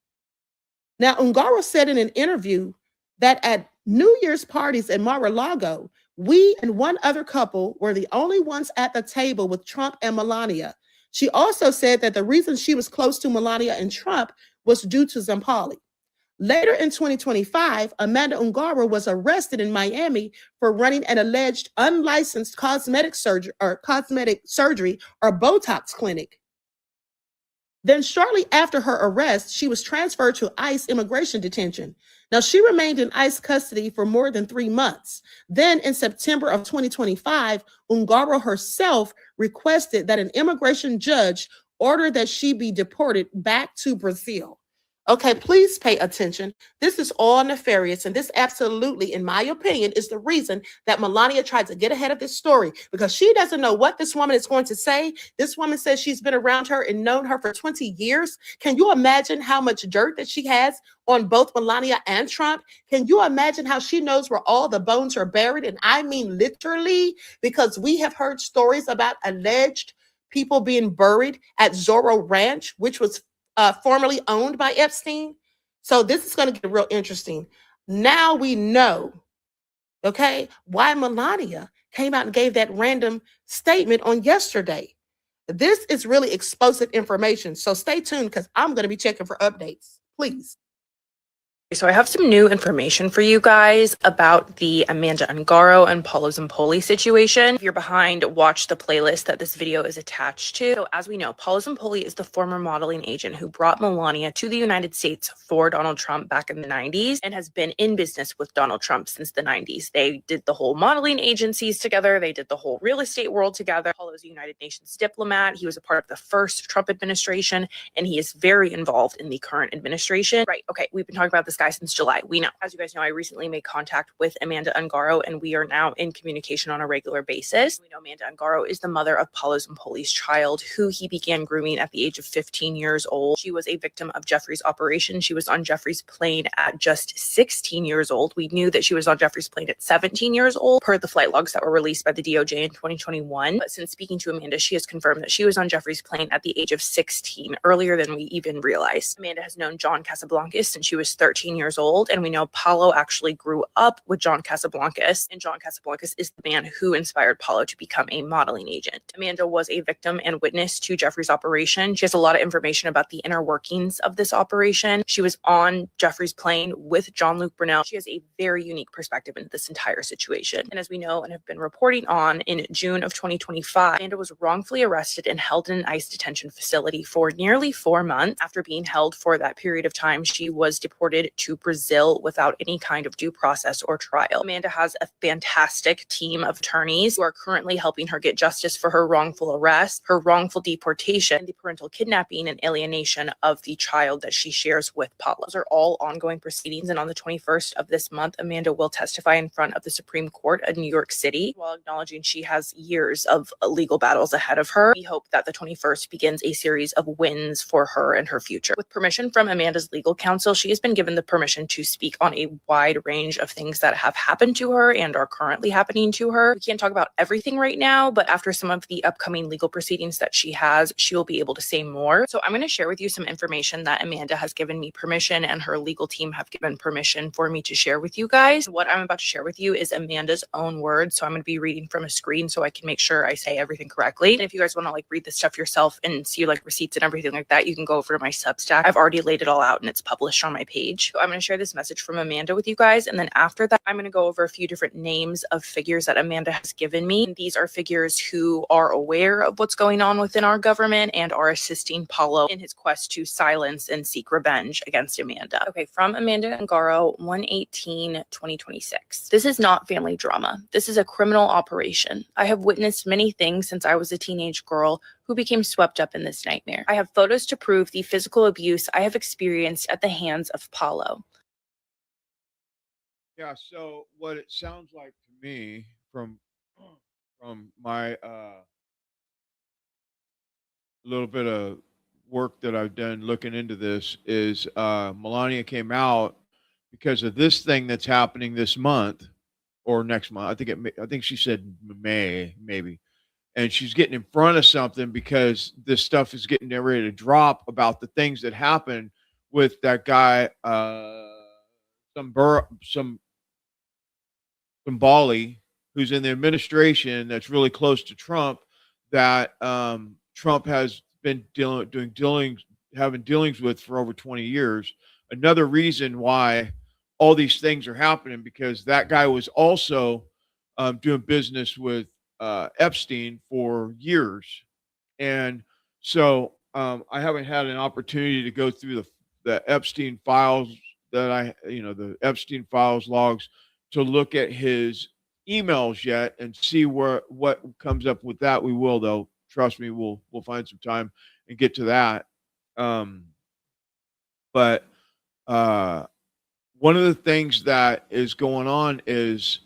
Now, Ungaro said in an interview that at New Year's parties in Mar-a-Lago, we and one other couple were the only ones at the table with Trump and Melania. She also said that the reason she was close to Melania and Trump was due to Zampali. Later in 2025, Amanda Ungaro was arrested in Miami for running an alleged unlicensed cosmetic surgery or Botox clinic. Then shortly after her arrest, she was transferred to ICE immigration detention. Now, she remained in ICE custody for more than 3 months. Then in September of 2025, Ungaro herself requested that an immigration judge order that she be deported back to Brazil. Okay, please pay attention. This is all nefarious, and this absolutely, in my opinion, is the reason that Melania tried to get ahead of this story, because she doesn't know what this woman is going to say. This woman says she's been around her and known her for 20 years. Can you imagine how much dirt that she has on both Melania and Trump? Can you imagine how she knows where all the bones are buried? And I mean literally, because we have heard stories about alleged people being buried at Zorro Ranch, which was formerly owned by Epstein. So this is going to get real interesting. Now we know, okay, why Melania came out and gave that random statement on yesterday. This is really explosive information. So stay tuned, because I'm going to be checking for updates. Please. So I have some new information for you guys about the Amanda Ungaro and Paulo Zampoli situation. If you're behind, watch the playlist that this video is attached to. So as we know, Paulo Zampoli is the former modeling agent who brought Melania to the United States for Donald Trump back in the 90s and has been in business with Donald Trump since the 90s. They did the whole modeling agencies together. They did the whole real estate world together. Paulo's a United Nations diplomat. He was a part of the first Trump administration, and he is very involved in the current administration. Right, okay, we've been talking about this guy since July. We know. As you guys know, I recently made contact with Amanda Ungaro, and we are now in communication on a regular basis. We know Amanda Ungaro is the mother of Paulo Zampoli's child, who he began grooming at the age of 15 years old. She was a victim of Jeffrey's operation. She was on Jeffrey's plane at just 16 years old. We knew that she was on Jeffrey's plane at 17 years old, per the flight logs that were released by the DOJ in 2021. But since speaking to Amanda, she has confirmed that she was on Jeffrey's plane at the age of 16, earlier than we even realized. Amanda has known John Casablancas since she was 13 years old. And we know Paulo actually grew up with John Casablancas, and John Casablancas is the man who inspired Paulo to become a modeling agent. Amanda was a victim and witness to Jeffrey's operation. She has a lot of information about the inner workings of this operation. She was on Jeffrey's plane with Jean-Luc Brunel. She has a very unique perspective into this entire situation. And as we know and have been reporting on, in June of 2025, Amanda was wrongfully arrested and held in an ICE detention facility for nearly 4 months. After being held for that period of time, she was deported to Brazil without any kind of due process or trial. Amanda has a fantastic team of attorneys who are currently helping her get justice for her wrongful arrest, her wrongful deportation, and the parental kidnapping and alienation of the child that she shares with Paulo. Those are all ongoing proceedings, and on the 21st of this month, Amanda will testify in front of the Supreme Court of New York City. While acknowledging she has years of legal battles ahead of her, we hope that the 21st begins a series of wins for her and her future. With permission from Amanda's legal counsel, she has been given the permission to speak on a wide range of things that have happened to her and are currently happening to her. We can't talk about everything right now, but after some of the upcoming legal proceedings that she has, she will be able to say more. So I'm going to share with you some information that Amanda has given me permission and her legal team have given permission for me to share with you guys. What I'm about to share with you is Amanda's own words. So I'm going to be reading from a screen so I can make sure I say everything correctly. And if you guys want to read this stuff yourself and see receipts and everything like that, you can go over to my Substack. I've already laid it all out and it's published on my page. So I'm going to share this message from Amanda with you guys. And then after that, I'm going to go over a few different names of figures that Amanda has given me. And these are figures who are aware of what's going on within our government and are assisting Paulo in his quest to silence and seek revenge against Amanda. Okay, from Amanda Ungaro, 1/18/2026. This is not family drama. This is a criminal operation. I have witnessed many things since I was a teenage girl who became swept up in this nightmare. I have photos to prove the physical abuse I have experienced at the hands of Paulo. Yeah, so what it sounds like to me from my little bit of work that I've done looking into this is Melania came out because of this thing that's happening this month or next month. I think she said May maybe, and she's getting in front of something because this stuff is getting ready to drop about the things that happened with that guy, some Bali, who's in the administration that's really close to Trump, that Trump has been having dealings with for over 20 years. Another reason why all these things are happening, because that guy was also doing business with Epstein for years. And so I haven't had an opportunity to go through the Epstein files the Epstein files logs to look at his emails yet and see what comes up with that. We will, though. Trust me, we'll find some time and get to that. But one of the things that is going on is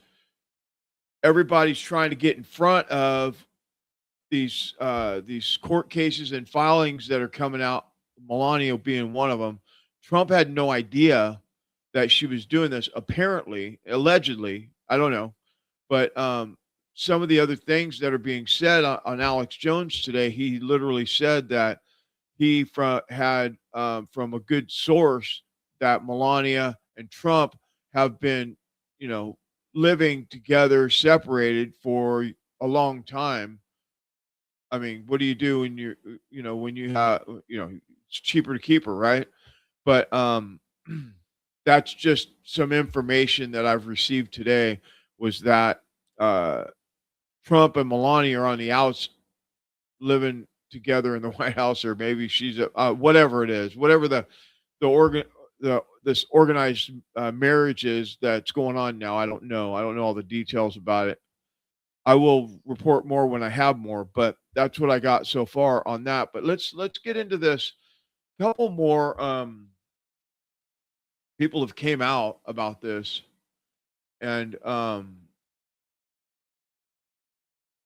everybody's trying to get in front of these court cases and filings that are coming out, Melonia being one of them. Trump had no idea that she was doing this, apparently, allegedly. I don't know. But some of the other things that are being said on Alex Jones today, he literally said that he had from a good source that Melonia and Trump have been, living together, separated for a long time. I mean, what do you do when it's cheaper to keep her, right? But that's just some information that I've received today, was that Trump and Melonia are on the outs, living together in the White House, or maybe she's whatever it is, whatever this organized marriage is that's going on now. I don't know all the details about it. I will report more when I have more, but that's what I got so far on that. But let's get into this. A couple more people have came out about this, and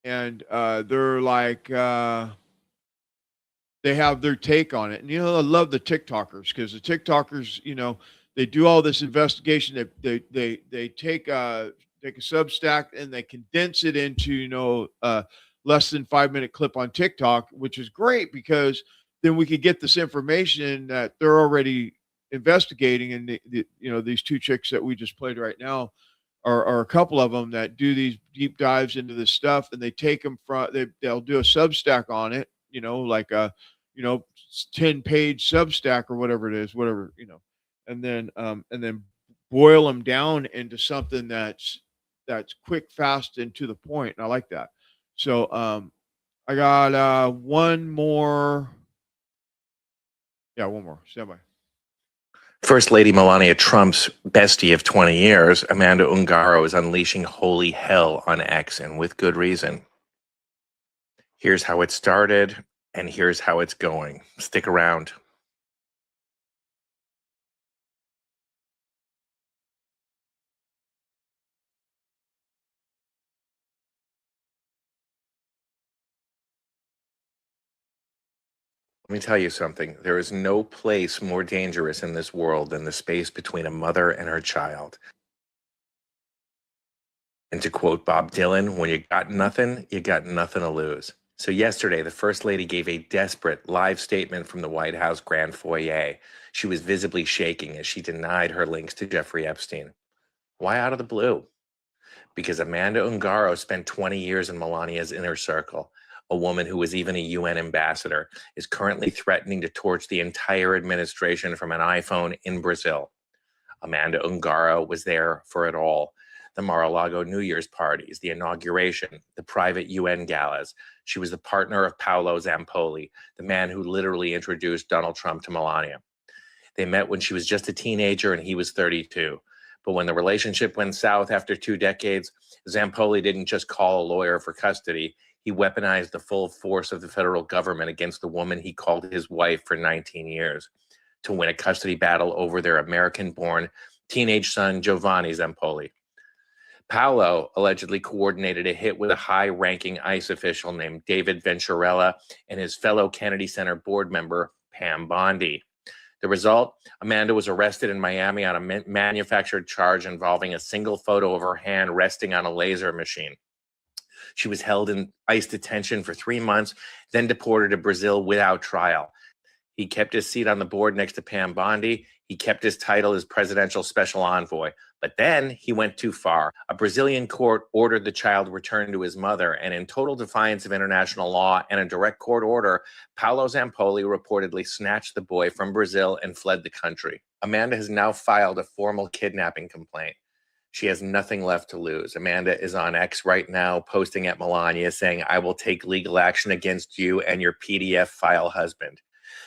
they're like they have their take on it. And I love the TikTokers, because the TikTokers, they do all this investigation. They take a Substack and they condense it into less than 5-minute clip on TikTok, which is great, because then we could get this information that they're already investigating. And these two chicks that we just played right now are a couple of them that do these deep dives into this stuff, and they take them they'll do a Substack on it, like a 10-page Substack or whatever it is, and then boil them down into something that's quick, fast, and to the point. And I like that. So I got one more. Yeah, one more. Stand by. First Lady Melania Trump's bestie of 20 years, Amanda Ungaro, is unleashing holy hell on X, and with good reason. Here's how it started, and here's how it's going. Stick around. Let me tell you something. There is no place more dangerous in this world than the space between a mother and her child. And to quote Bob Dylan, when you got nothing to lose. So yesterday, the First Lady gave a desperate live statement from the White House Grand Foyer. She was visibly shaking as she denied her links to Jeffrey Epstein. Why out of the blue? Because Amanda Ungaro spent 20 years in Melania's inner circle. A woman who was even a UN ambassador is currently threatening to torch the entire administration from an iPhone in Brazil. Amanda Ungaro was there for it all. The Mar-a-Lago New Year's parties, the inauguration, the private UN galas. She was the partner of Paolo Zampoli, the man who literally introduced Donald Trump to Melania. They met when she was just a teenager and he was 32. But when the relationship went south after 2 decades, Zampoli didn't just call a lawyer for custody. He weaponized the full force of the federal government against the woman he called his wife for 19 years to win a custody battle over their American-born teenage son, Giovanni Zampoli. Paolo allegedly coordinated a hit with a high-ranking ICE official named David Venturella and his fellow Kennedy Center board member, Pam Bondi. The result, Amanda was arrested in Miami on a manufactured charge involving a single photo of her hand resting on a laser machine. She was held in ICE detention for 3 months, then deported to Brazil without trial. He kept his seat on the board next to Pam Bondi. He kept his title as presidential special envoy. But then he went too far. A Brazilian court ordered the child returned to his mother, and in total defiance of international law and a direct court order, Paulo Zampoli reportedly snatched the boy from Brazil and fled the country. Amanda has now filed a formal kidnapping complaint. She has nothing left to lose. Amanda is on X right now, posting at Melonia saying, "I will take legal action against you and your PDF file husband."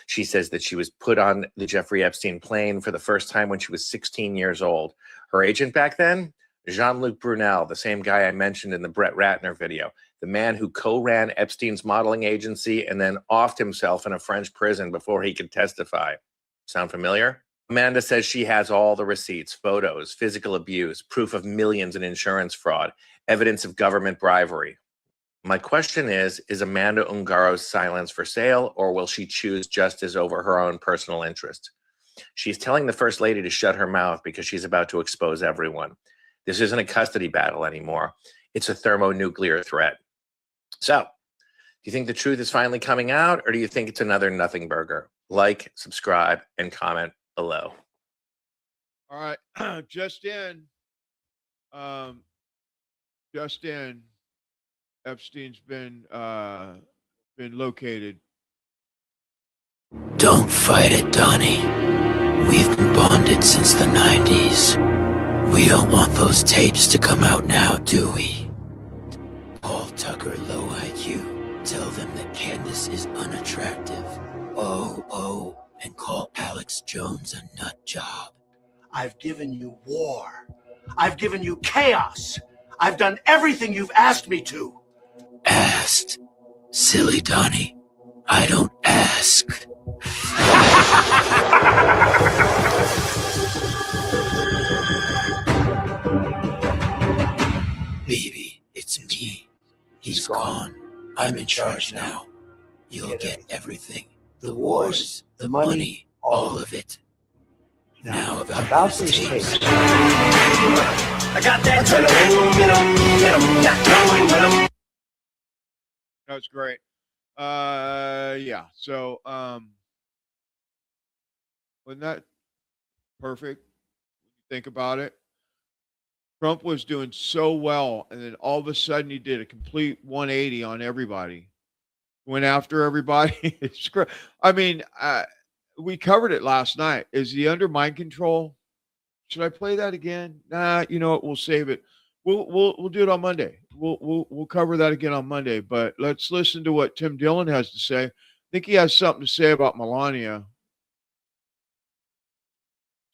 She says that she was put on the Jeffrey Epstein plane for the first time when she was 16 years old. Her agent back then, Jean-Luc Brunel, the same guy I mentioned in the Brett Ratner video, the man who co-ran Epstein's modeling agency and then offed himself in a French prison before he could testify. Sound familiar? Amanda says she has all the receipts, photos, physical abuse, proof of millions in insurance fraud, evidence of government bribery. My question is Amanda Ungaro's silence for sale, or will she choose justice over her own personal interest? She's telling the First Lady to shut her mouth because she's about to expose everyone. This isn't a custody battle anymore. It's a thermonuclear threat. So, do you think the truth is finally coming out, or do you think it's another nothing burger? Like, subscribe, and comment below. All right. Just in, Epstein's been located. Don't fight it, Donnie. We've been bonded since the 90s. We don't want those tapes to come out now, do we? Paul Tucker, low IQ. Tell them that Candace is unattractive. Oh, and call Alex Jones a nut job. I've given you war. I've given you chaos. I've done everything you've asked me to. Asked? Silly Donnie. I don't ask. Baby, it's me. He's gone. I'm in charge now. You'll get everything. The wars, the money, all of it. Now about these tapes. I got that. That's great. Yeah. So, wasn't that perfect? Think about it. Trump was doing so well, and then all of a sudden he did a complete 180 on everybody. Went after everybody. I mean, we covered it last night. Is he under mind control? Should I play that again? Nah, you know what? We'll save it. We'll do it on Monday. We'll cover that again on Monday. But let's listen to what Tim Dillon has to say. I think he has something to say about Melonia.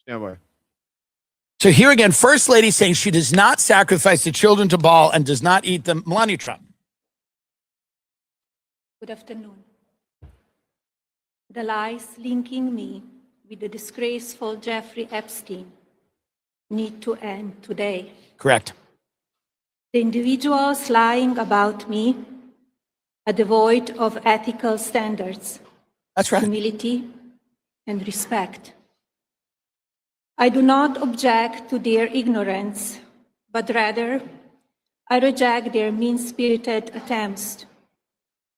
Stand by. So here again, First Lady saying she does not sacrifice the children to Baal and does not eat them. Melania Trump. Good afternoon. The lies linking me with the disgraceful Jeffrey Epstein need to end today. Correct. The individuals lying about me are devoid of ethical standards, that's right, humility, and respect. I do not object to their ignorance, but rather I reject their mean-spirited attempts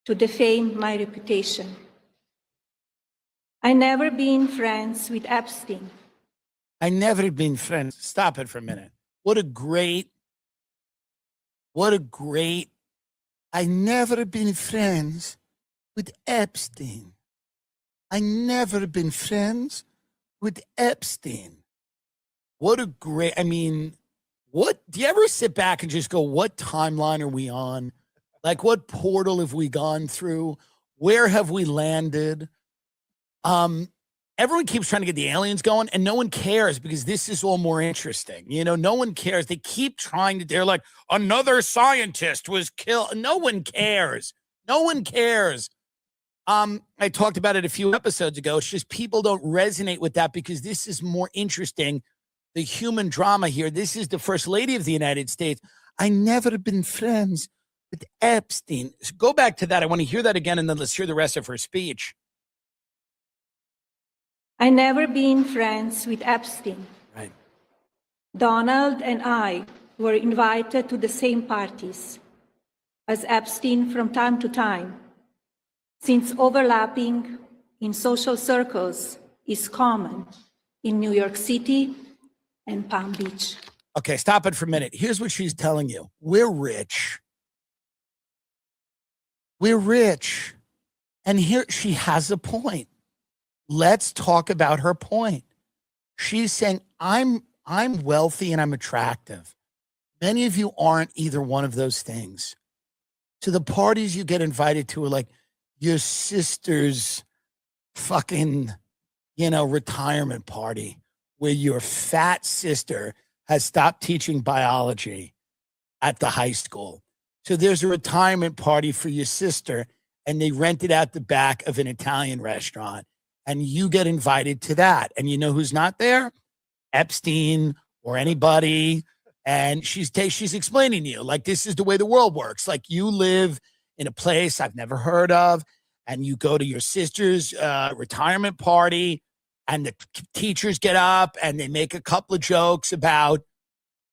to defame my reputation. I never been friends with Epstein. I never been friends. Stop it for a minute. What a great, I never been friends with Epstein. I never been friends with Epstein. What a great, I mean, what, do you ever sit back and just go, what timeline are we on? Like, what portal have we gone through? Where have we landed? Everyone keeps trying to get the aliens going, and no one cares because this is all more interesting. You know, no one cares. They keep trying to, they're like, another scientist was killed. No one cares. No one cares. I talked about it a few episodes ago. It's just people don't resonate with that because this is more interesting. The human drama here. This is the First Lady of the United States. I never been friends with Epstein. So go back to that. I want to hear that again, and then let's hear the rest of her speech. I never been friends with Epstein. Right. Donald and I were invited to the same parties as Epstein from time to time, since overlapping in social circles is common in New York City and Palm Beach. Okay, stop it for a minute. Here's what she's telling you. We're rich. We're rich. And here she has a point. Let's talk about her point. She's saying, I'm wealthy and I'm attractive. Many of you aren't either one of those things. To the parties you get invited to are like your sister's fucking, retirement party where your fat sister has stopped teaching biology at the high school. So there's a retirement party for your sister and they rented out the back of an Italian restaurant and you get invited to that. And you know who's not there? Epstein or anybody. And she's explaining to you, like, this is the way the world works. Like, you live in a place I've never heard of, and you go to your sister's retirement party, and the teachers get up, and they make a couple of jokes about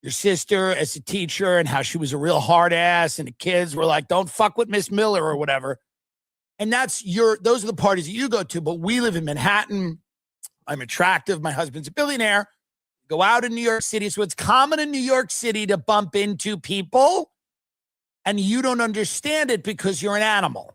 your sister as a teacher and how she was a real hard ass, and the kids were like, don't fuck with Miss Miller or whatever. And those are the parties that you go to, but we live in Manhattan. I'm attractive. My husband's a billionaire. Go out in New York City. So it's common in New York City to bump into people and you don't understand it because you're an animal.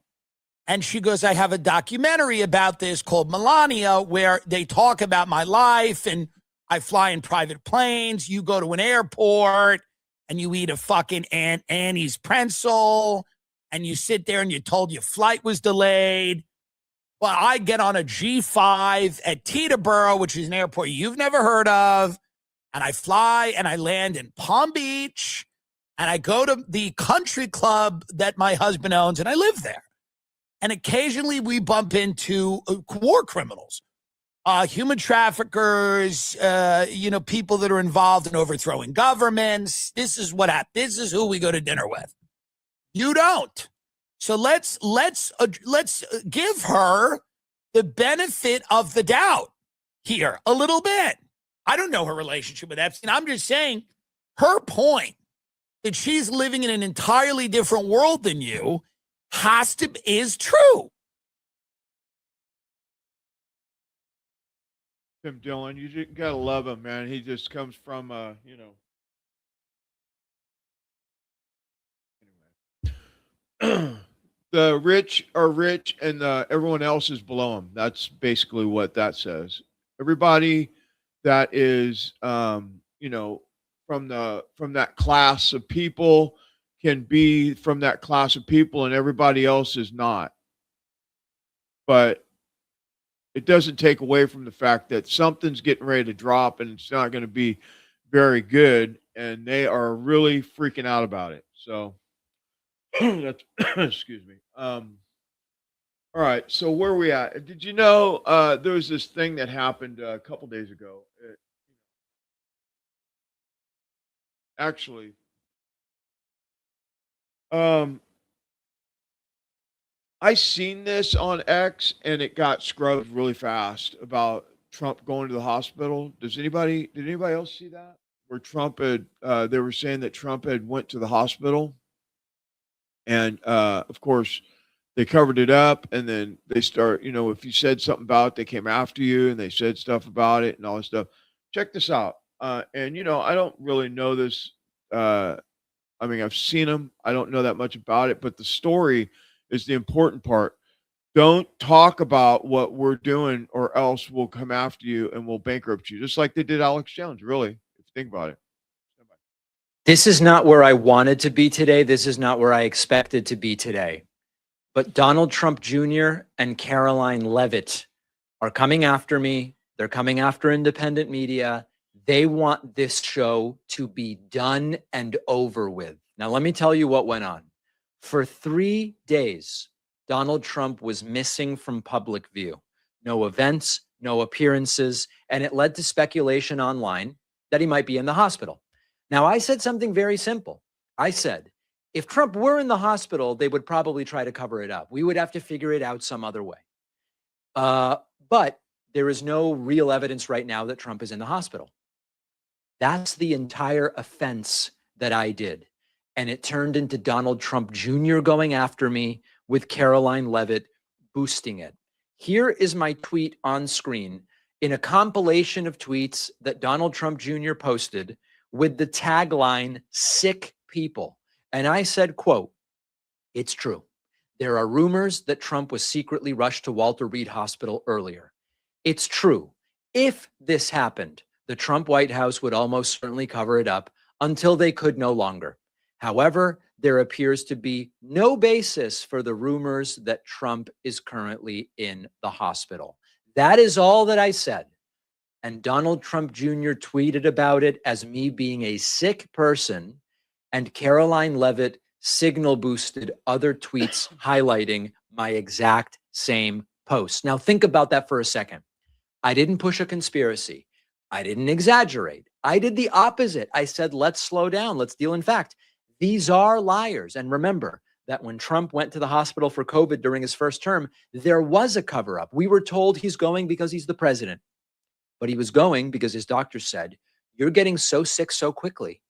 And she goes, I have a documentary about this called Melonia where they talk about my life and I fly in private planes. You go to an airport and you eat a fucking Aunt Annie's pretzel and you sit there and you're told your flight was delayed. Well, I get on a G5 at Teterboro, which is an airport you've never heard of, and I fly and I land in Palm Beach, and I go to the country club that my husband owns, and I live there. And occasionally we bump into war criminals, human traffickers, people that are involved in overthrowing governments. This is what happens. This is who we go to dinner with. You don't. So let's give her the benefit of the doubt here a little bit. I don't know her relationship with Epstein. I'm just saying her point that she's living in an entirely different world than you is true. Tim Dillon, you just gotta love him, man. He just comes from Anyway. The rich are rich and everyone else is below them. That's basically what that says. Everybody that is, from that class of people can be from that class of people and everybody else is not. But it doesn't take away from the fact that something's getting ready to drop and it's not going to be very good. And they are really freaking out about it. So that's, excuse me. All right. So where are we at? Did you know there was this thing that happened a couple days ago? Actually, I seen this on X and it got scrubbed really fast about Trump going to the hospital. Did anybody else see that? Where Trump had, they were saying that Trump had went to the hospital. And of course, they covered it up and then they start, if you said something about it, they came after you and they said stuff about it and all this stuff. Check this out. And, I don't really know this. I've seen them. I don't know that much about it, but the story is the important part. Don't talk about what we're doing or else we'll come after you and we'll bankrupt you, just like they did Alex Jones, really, if you think about it. This is not where I wanted to be today. This is not where I expected to be today. But Donald Trump Jr. and Caroline Leavitt are coming after me. They're coming after independent media. They want this show to be done and over with. Now, let me tell you what went on. For 3 days, Donald Trump was missing from public view. No events, no appearances, and it led to speculation online that he might be in the hospital. Now, I said something very simple. I said, if Trump were in the hospital, they would probably try to cover it up. We would have to figure it out some other way. But there is no real evidence right now that Trump is in the hospital. That's the entire offense that I did. And it turned into Donald Trump Jr. going after me with Caroline Leavitt boosting it. Here is my tweet on screen in a compilation of tweets that Donald Trump Jr. posted with the tagline, "Sick people." And I said, quote, "It's true. There are rumors that Trump was secretly rushed to Walter Reed Hospital earlier. It's true. If this happened, the Trump White House would almost certainly cover it up until they could no longer. However, there appears to be no basis for the rumors that Trump is currently in the hospital." That is all that I said. And Donald Trump Jr. tweeted about it as me being a sick person, and Caroline Levitt signal boosted other tweets highlighting my exact same post. Now think about that for a second. I didn't push a conspiracy. I didn't exaggerate. I did the opposite. I said, let's slow down. Let's deal in fact. These are liars. And remember that when Trump went to the hospital for COVID during his first term, there was a cover-up. We were told he's going because he's the president. But he was going because his doctor said, "You're getting so sick so quickly.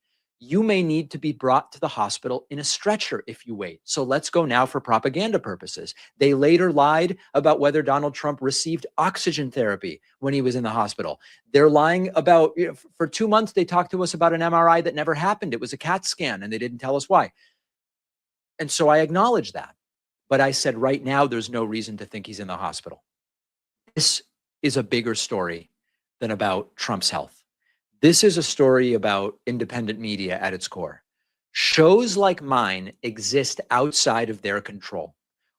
You may need to be brought to the hospital in a stretcher if you wait. So let's go now for propaganda purposes." They later lied about whether Donald Trump received oxygen therapy when he was in the hospital. They're lying about, for 2 months, they talked to us about an MRI that never happened. It was a CAT scan and they didn't tell us why. And so I acknowledge that. But I said, right now, there's no reason to think he's in the hospital. This is a bigger story than about Trump's health. This is a story about independent media at its core. Shows like mine exist outside of their control.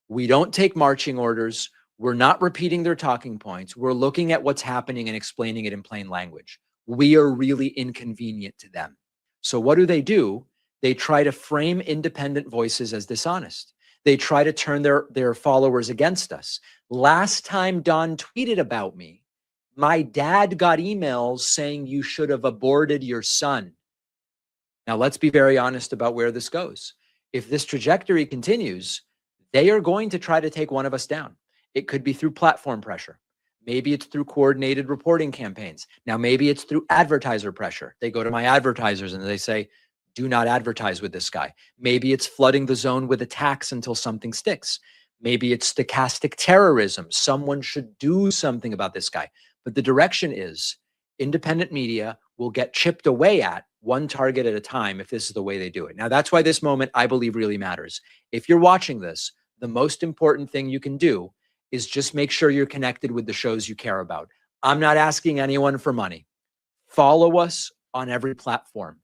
We don't take marching orders. We're not repeating their talking points. We're looking at what's happening and explaining it in plain language. We are really inconvenient to them. So what do? They try to frame independent voices as dishonest. They try to turn their followers against us. Last time Don tweeted about me, my dad got emails saying you should have aborted your son. Now, let's be very honest about where this goes. If this trajectory continues, they are going to try to take one of us down. It could be through platform pressure. Maybe it's through coordinated reporting campaigns. Now, maybe it's through advertiser pressure. They go to my advertisers and they say, do not advertise with this guy. Maybe it's flooding the zone with attacks until something sticks. Maybe it's stochastic terrorism. Someone should do something about this guy. But the direction is independent media will get chipped away at one target at a time if this is the way they do it. Now, that's why this moment, I believe, really matters. If you're watching this, the most important thing you can do is just make sure you're connected with the shows you care about. I'm not asking anyone for money. Follow us on every platform.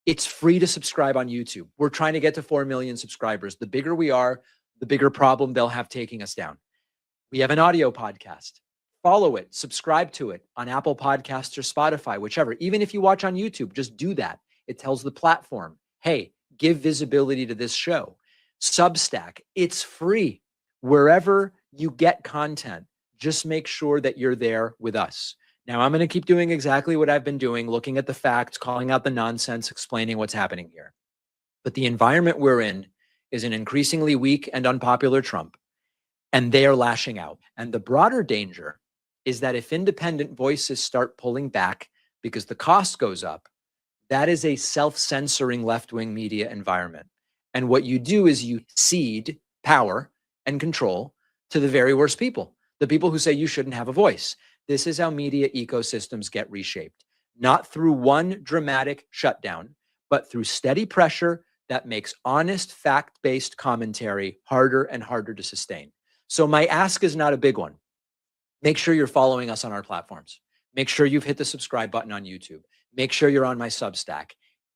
It's free to subscribe on YouTube. We're trying to get to 4 million subscribers. The bigger we are, the bigger problem they'll have taking us down. We have an audio podcast. Follow it, subscribe to it on Apple Podcasts or Spotify, whichever. Even if you watch on YouTube, just do that. It tells the platform, hey, give visibility to this show. Substack, it's free. Wherever you get content, just make sure that you're there with us. Now, I'm going to keep doing exactly what I've been doing, looking at the facts, calling out the nonsense, explaining what's happening here. But the environment we're in is an increasingly weak and unpopular Trump, and they are lashing out. And the broader danger is that if independent voices start pulling back because the cost goes up, that is a self-censoring left-wing media environment. And what you do is you cede power and control to the very worst people, the people who say you shouldn't have a voice. This is how media ecosystems get reshaped, not through one dramatic shutdown, but through steady pressure that makes honest, fact-based commentary harder and harder to sustain. So my ask is not a big one. Make sure you're following us on our platforms. Make sure you've hit the subscribe button on YouTube. Make sure you're on my Substack.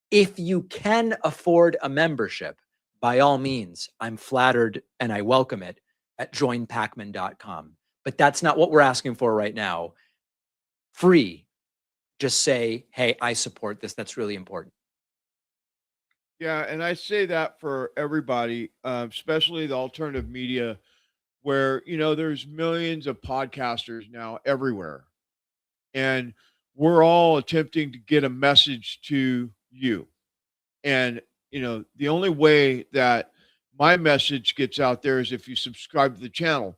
If you can afford a membership, by all means, I'm flattered and I welcome it at joinpacman.com. But that's not what we're asking for right now. Free. Just say, hey, I support this. That's really important. Yeah, and I say that for everybody, especially the alternative media, where, there's millions of podcasters now everywhere. And we're all attempting to get a message to you. And, the only way that my message gets out there is if you subscribe to the channel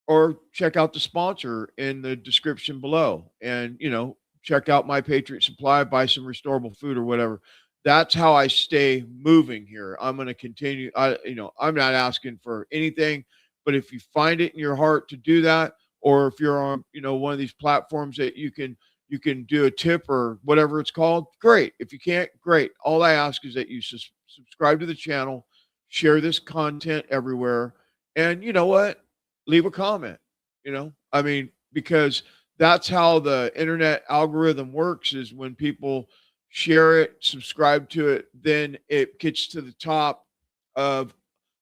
or check out the sponsor in the description below and, check out My Patriot Supply, buy some restorable food or whatever. That's how I stay moving here. I'm going to continue. I'm not asking for anything, but if you find it in your heart to do that, or if you're on, one of these platforms that you can do a tip or whatever it's called, great. If you can't, great. All I ask is that you subscribe to the channel, share this content everywhere, and you know what? Leave a comment. Because that's how the internet algorithm works, is when people share it, subscribe to it, then it gets to the top of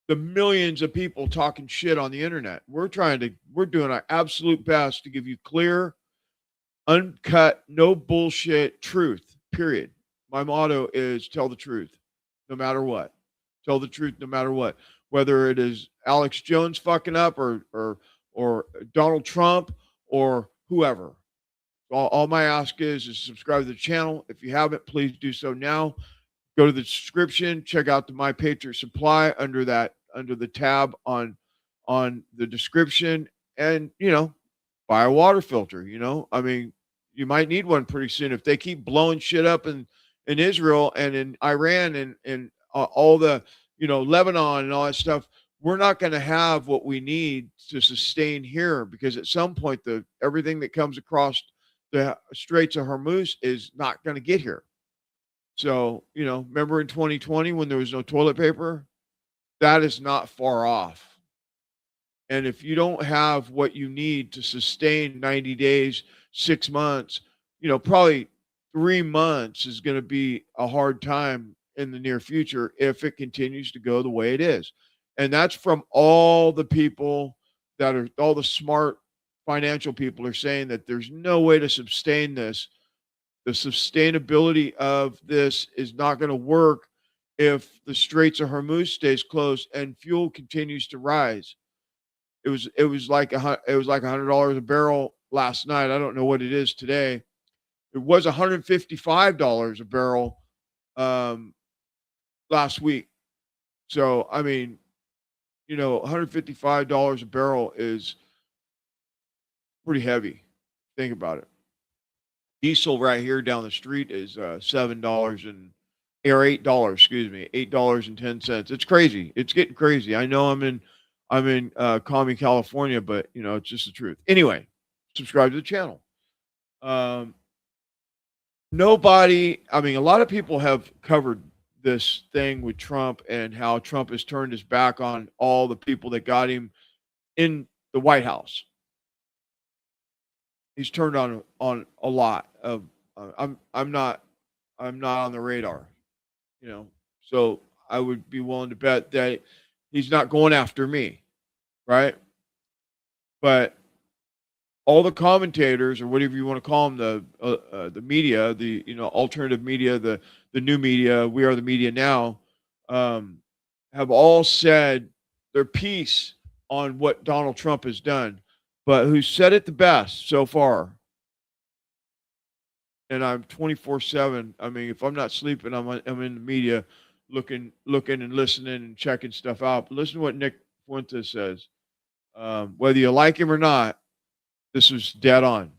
the millions of people talking shit on the internet. We're doing our absolute best to give you clear, uncut, no bullshit truth, period. My motto is tell the truth, no matter what. Tell the truth, no matter what. Whether it is Alex Jones fucking up or Donald Trump or whoever. All my ask is subscribe to the channel. If you haven't, please do so now. Go to the description, check out the My Patriot Supply under the tab on the description, and buy a water filter. You might need one pretty soon if they keep blowing shit up in Israel and in Iran and all the Lebanon and all that stuff. We're not going to have what we need to sustain here, because at some point everything that comes across the Straits of Hormuz is not going to get here. So, remember in 2020 when there was no toilet paper? That is not far off. And if you don't have what you need to sustain 90 days, 6 months, probably 3 months is going to be a hard time in the near future if it continues to go the way it is. And that's from all the people all the smart financial people are saying that there's no way to sustain this. The sustainability of this is not going to work if the Straits of Hormuz stays closed and fuel continues to rise. It was like $100 a barrel last night. I don't know what it is today. It was $155 a barrel last week. So $155 a barrel is pretty heavy. Think about it. Diesel right here down the street is $8, $8.10. It's crazy. It's getting crazy. I know I'm in Commie, California, but it's just the truth. Anyway, subscribe to the channel. A lot of people have covered this thing with Trump and how Trump has turned his back on all the people that got him in the White House. He's turned on a lot of. I'm not on the radar, So I would be willing to bet that he's not going after me, right? But all the commentators, or whatever you want to call them, the media, the alternative media, the new media, We Are the Media Now, have all said their piece on what Donald Trump has done. But who said it the best so far? And I'm 24/7. If I'm not sleeping, I'm in the media, looking and listening and checking stuff out. But listen to what Nick Fuentes says. Whether you like him or not, this is dead on.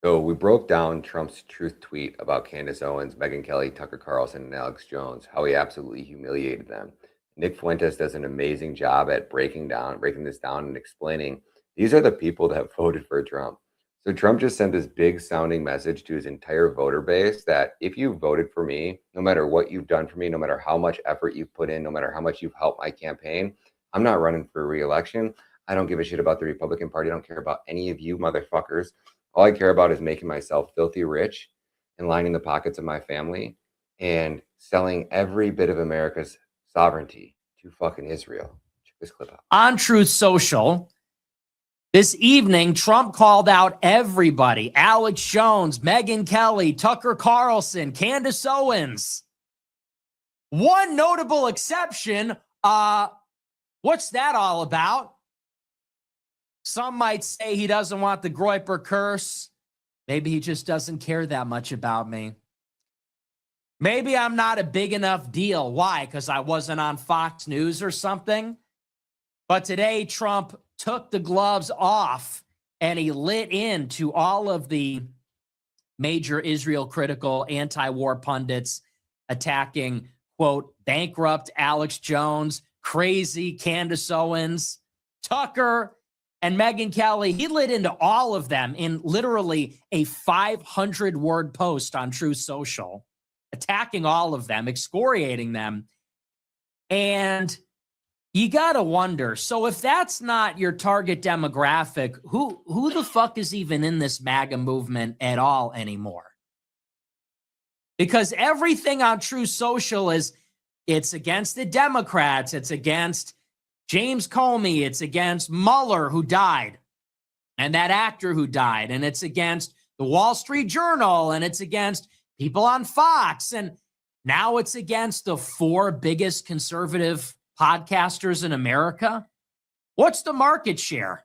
So we broke down Trump's truth tweet about Candace Owens, Megyn Kelly, Tucker Carlson, and Alex Jones, how he absolutely humiliated them. Nick Fuentes does an amazing job at breaking this down and explaining these are the people that voted for Trump. So Trump just sent this big sounding message to his entire voter base that if you voted for me, no matter what you've done for me, no matter how much effort you've put in, no matter how much you've helped my campaign, I'm not running for re-election. I don't give a shit about the Republican Party. I don't care about any of you motherfuckers. All I care about is making myself filthy rich and lining the pockets of my family and selling every bit of America's sovereignty to fucking Israel. Check this clip out. On Truth Social, this evening, Trump called out everybody: Alex Jones, Megyn Kelly, Tucker Carlson, Candace Owens. One notable exception, what's that all about? Some might say he doesn't want the Groyper curse. Maybe he just doesn't care that much about me. Maybe I'm not a big enough deal. Why? Because I wasn't on Fox News or something? But today, Trump took the gloves off and he lit into all of the major Israel-critical anti-war pundits attacking, quote, bankrupt Alex Jones, crazy Candace Owens, Tucker, and Megyn Kelly, he lit into all of them in literally a 500-word post on Truth Social, attacking all of them, excoriating them. And you got to wonder, so if that's not your target demographic, who the fuck is even in this MAGA movement at all anymore? Because everything on Truth Social is, it's against the Democrats, it's against James Comey, it's against Mueller, who died, and that actor who died, and it's against the Wall Street Journal, and it's against people on Fox, and now it's against the 4 biggest conservative podcasters in America. What's the market share?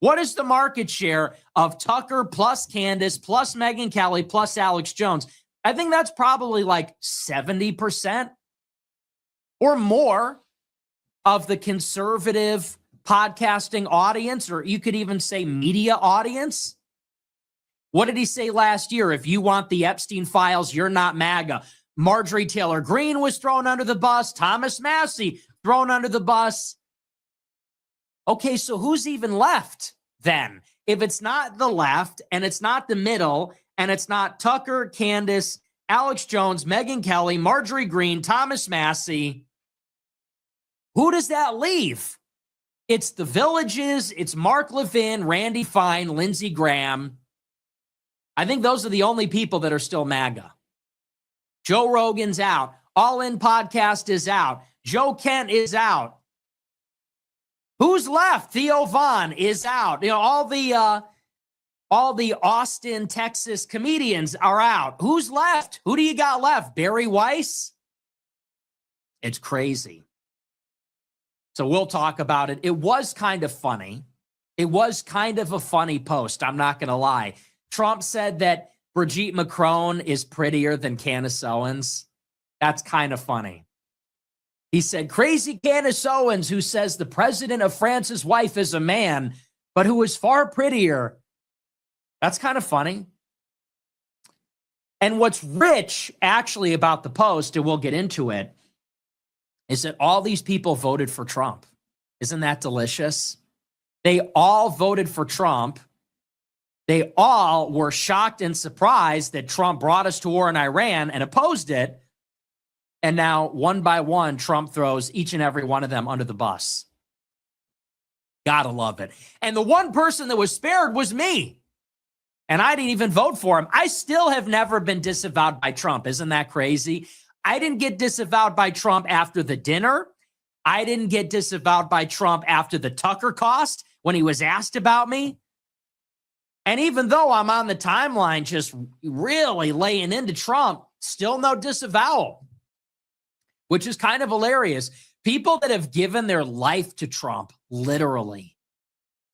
What is the market share of Tucker plus Candace plus Megyn Kelly plus Alex Jones? I think that's probably like 70% or more of the conservative podcasting audience, or you could even say media audience. What did he say last year? If you want the Epstein files, you're not MAGA. Marjorie Taylor Greene was thrown under the bus. Thomas Massey thrown under the bus. Okay, so who's even left then? If it's not the left, and it's not the middle, and it's not Tucker, Candace, Alex Jones, Megyn Kelly, Marjorie Greene, Thomas Massey, who does that leave? It's the Villages, it's Mark Levin, Randy Fine, Lindsey Graham. I think those are the only people that are still MAGA. Joe Rogan's out. All In Podcast is out. Joe Kent is out. Who's left? Theo Vaughn is out. You know, all the Austin, Texas comedians are out. Who's left? Who do you got left? Barry Weiss? It's crazy. So we'll talk about it. It was kind of funny. It was kind of a funny post. I'm not going to lie. Trump said that Brigitte Macron is prettier than Candace Owens. That's kind of funny. He said, crazy Candace Owens, who says the president of France's wife is a man, but who is far prettier. That's kind of funny. And what's rich, actually, about the post, and we'll get into it, is that all these people voted for Trump. Isn't that delicious? They all voted for Trump. They all were shocked and surprised that Trump brought us to war in Iran and opposed it. And now, one by one, Trump throws each and every one of them under the bus. Gotta love it. And the one person that was spared was me. And I didn't even vote for him. I still have never been disavowed by Trump. Isn't that crazy? I didn't get disavowed by Trump after the dinner. I didn't get disavowed by Trump after the Tucker cost when he was asked about me. And even though I'm on the timeline just really laying into Trump, still no disavowal, which is kind of hilarious. People that have given their life to Trump, literally.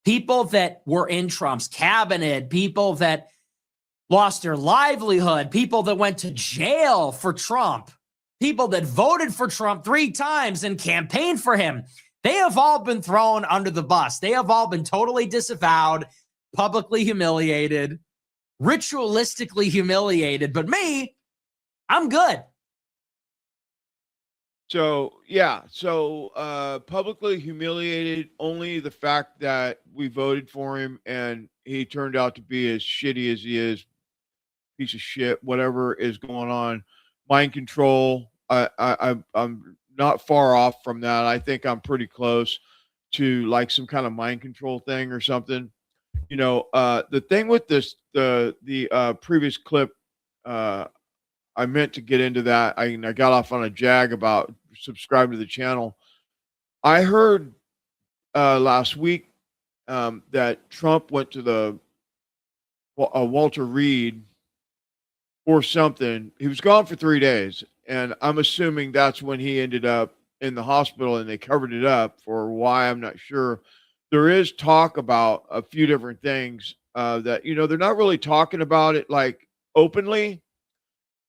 People that were in Trump's cabinet, people that lost their livelihood, people that went to jail for Trump, people that voted for Trump 3 times and campaigned for him. They have all been thrown under the bus. They have all been totally disavowed, publicly humiliated, ritualistically humiliated. But me, I'm good. So, yeah. So, publicly humiliated, only the fact that we voted for him and he turned out to be as shitty as he is, piece of shit, whatever is going on. Mind control. I'm not far off from that. I think I'm pretty close to like some kind of mind control thing or something. You know, the thing with this, the previous clip, I meant to get into that. I got off on a jag about subscribe to the channel. I heard last week that Trump went to the Walter Reed or something. He was gone for 3 days, and I'm assuming that's when he ended up in the hospital, and they covered it up for why, I'm not sure. There is talk about a few different things that, you know, they're not really talking about it like openly,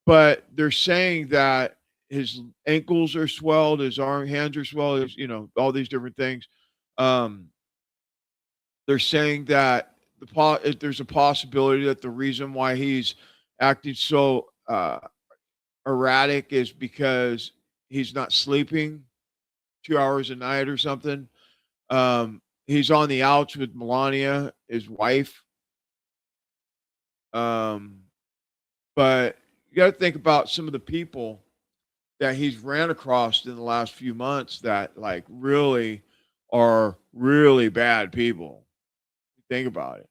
but they're saying that his ankles are swelled, his hands are swelled, you know, all these different things. They're saying that there's a possibility that the reason why he's acting so erratic is because he's not sleeping 2 hours a night or something. he's on the outs with Melonia, his wife. But you got to think about some of the people that he's ran across in the last few months that like really are really bad people. Think about it.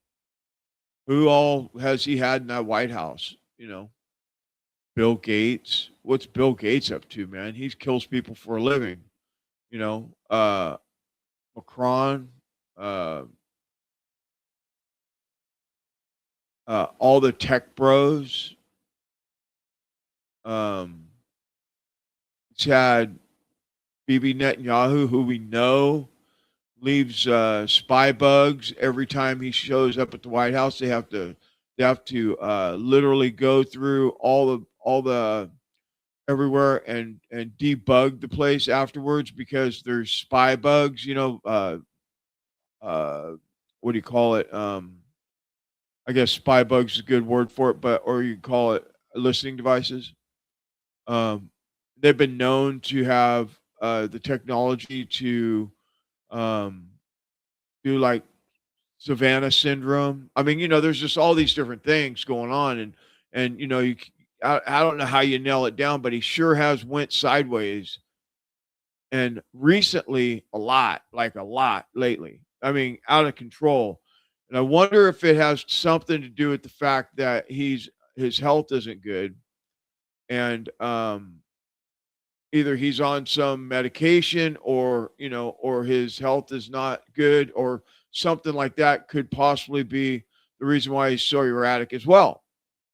Who all has he had in that White House? You know, Bill Gates. What's Bill Gates up to, man? He kills people for a living. You know, Macron, all the tech bros. He's had Bibi Netanyahu, who we know leaves spy bugs every time he shows up at the White House. They have to literally go through all the everywhere and debug the place afterwards because there's spy bugs. You know, what do you call it? I guess spy bugs is a good word for it, but or you call it listening devices. They've been known to have the technology to do like Savannah syndrome. I mean, you know, there's just all these different things going on, and you know, I don't know how you nail it down, but he sure has went sideways, and recently a lot lately. I mean, out of control, and I wonder if it has something to do with the fact that his health isn't good, and either he's on some medication or, you know, or his health is not good or something like that could possibly be the reason why he's so erratic as well.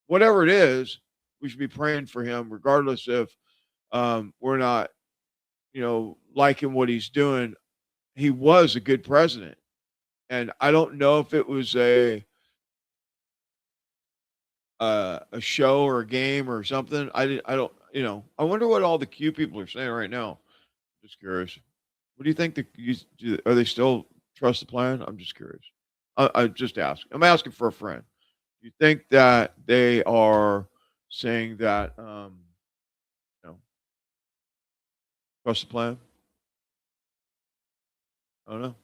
Whatever it is, we should be praying for him, regardless if we're not, you know, liking what he's doing. He was a good president. And I don't know if it was a show or a game or something. I don't, you know, I wonder what all the Q people are saying right now. Just curious. What do you think? Are they still trust the plan? I'm just curious. I just ask. I'm asking for a friend. You think that they are saying that, you know, trust the plan? I don't know.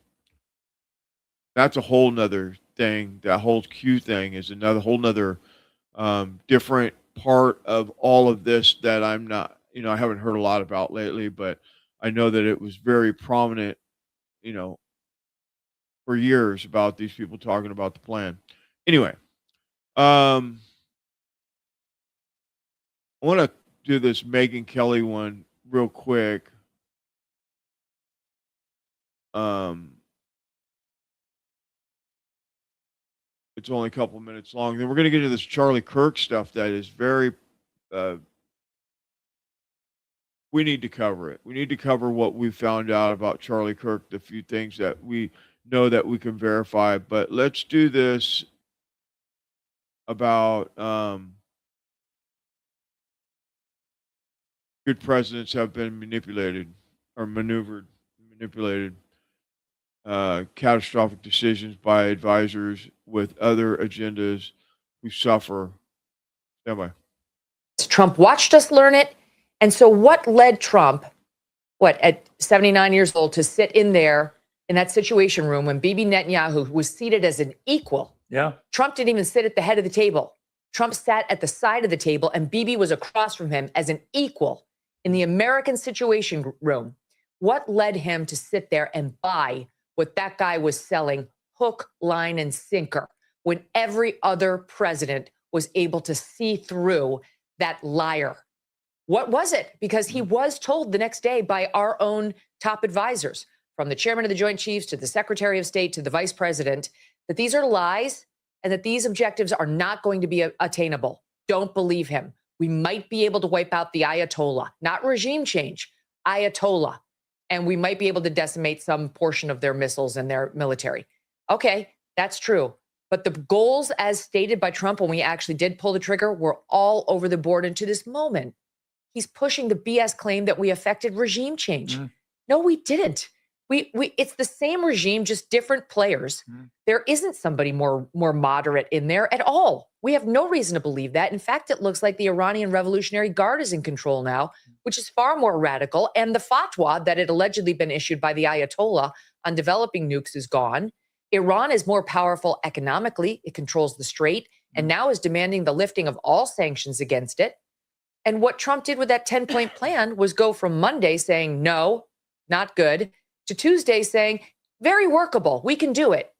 That's a whole nother thing. That whole Q thing is another whole nother different part of all of this that I'm not, you know, I haven't heard a lot about lately, but I know that it was very prominent, you know, for years about these people talking about the plan. Anyway, I want to do this Megyn Kelly one real quick. It's only a couple minutes long. Then we're going to get to this Charlie Kirk stuff that is very, we need to cover it. We need to cover what we found out about Charlie Kirk, the few things that we know that we can verify. But let's do this about good presidents have been manipulated or manipulated. Catastrophic decisions by advisors with other agendas who suffer. Stand by. Trump watched us learn it. And so what led Trump, at 79 years old, to sit in there in that situation room when Bibi Netanyahu was seated as an equal? Yeah. Trump didn't even sit at the head of the table. Trump sat at the side of the table and Bibi was across from him as an equal in the American situation room. What led him to sit there and buy what that guy was selling hook, line, and sinker when every other president was able to see through that liar? What was it? Because he was told the next day by our own top advisors, from the chairman of the Joint Chiefs to the Secretary of State to the vice president, that these are lies and that these objectives are not going to be attainable. Don't believe him. We might be able to wipe out the Ayatollah, not regime change, Ayatollah. And we might be able to decimate some portion of their missiles and their military. Okay, that's true. But the goals as stated by Trump when we actually did pull the trigger were all over the board. And to this moment, he's pushing the BS claim that we affected regime change. No, we didn't. It's the same regime, just different players. There isn't somebody more moderate in there at all. We have no reason to believe that. In fact, it looks like the Iranian Revolutionary Guard is in control now, which is far more radical. And the fatwa that had allegedly been issued by the Ayatollah on developing nukes is gone. Iran is more powerful economically. It controls the strait and now is demanding the lifting of all sanctions against it. And what Trump did with that 10-point plan was go from Monday saying, no, not good, to Tuesday saying, very workable, we can do it,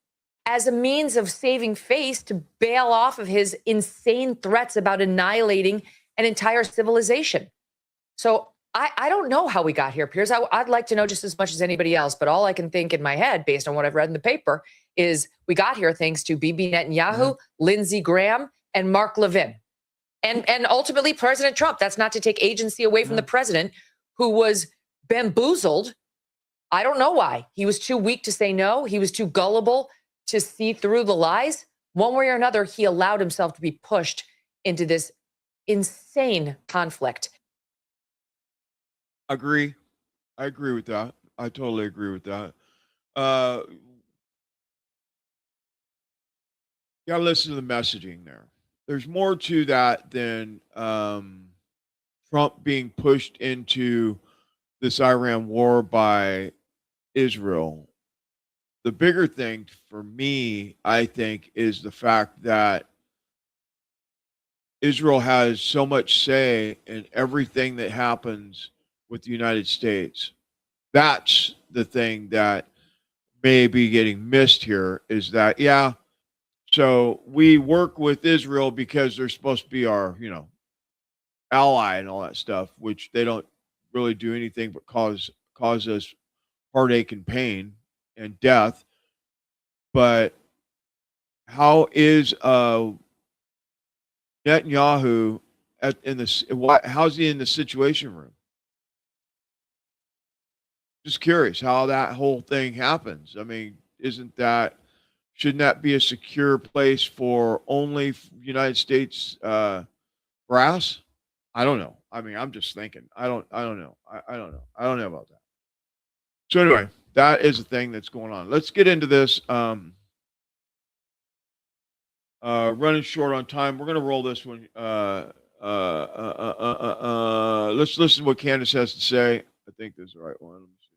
as a means of saving face to bail off of his insane threats about annihilating an entire civilization. So I don't know how we got here, Piers. I'd like to know just as much as anybody else, but all I can think in my head, based on what I've read in the paper, is we got here thanks to Bibi Netanyahu, Lindsey Graham, and Mark Levin. And ultimately President Trump. That's not to take agency away from the president, who was bamboozled. I don't know why. He was too weak to say no. He was too gullible to see through the lies. One way or another, he allowed himself to be pushed into this insane conflict. Agree. I agree with that. I totally agree with that. You gotta listen to the messaging there. There's more to that than Trump being pushed into this Iran war by Israel. The bigger thing for me, I think, is the fact that Israel has so much say in everything that happens with the United States. That's the thing that may be getting missed here, is that, yeah, so we work with Israel because they're supposed to be our, ally and all that stuff, which they don't really do anything but cause us heartache and pain and death. But how is Netanyahu how's he in the Situation Room? Just curious how that whole thing happens. I mean, shouldn't that be a secure place for only United States brass? I don't know. I mean, I'm just thinking. I don't know. I don't know. I don't know about that. So anyway, that is a thing that's going on. Let's get into this. Running short on time. We're going to roll this one. Let's listen to what Candace has to say. I think this is the right one. Let me see.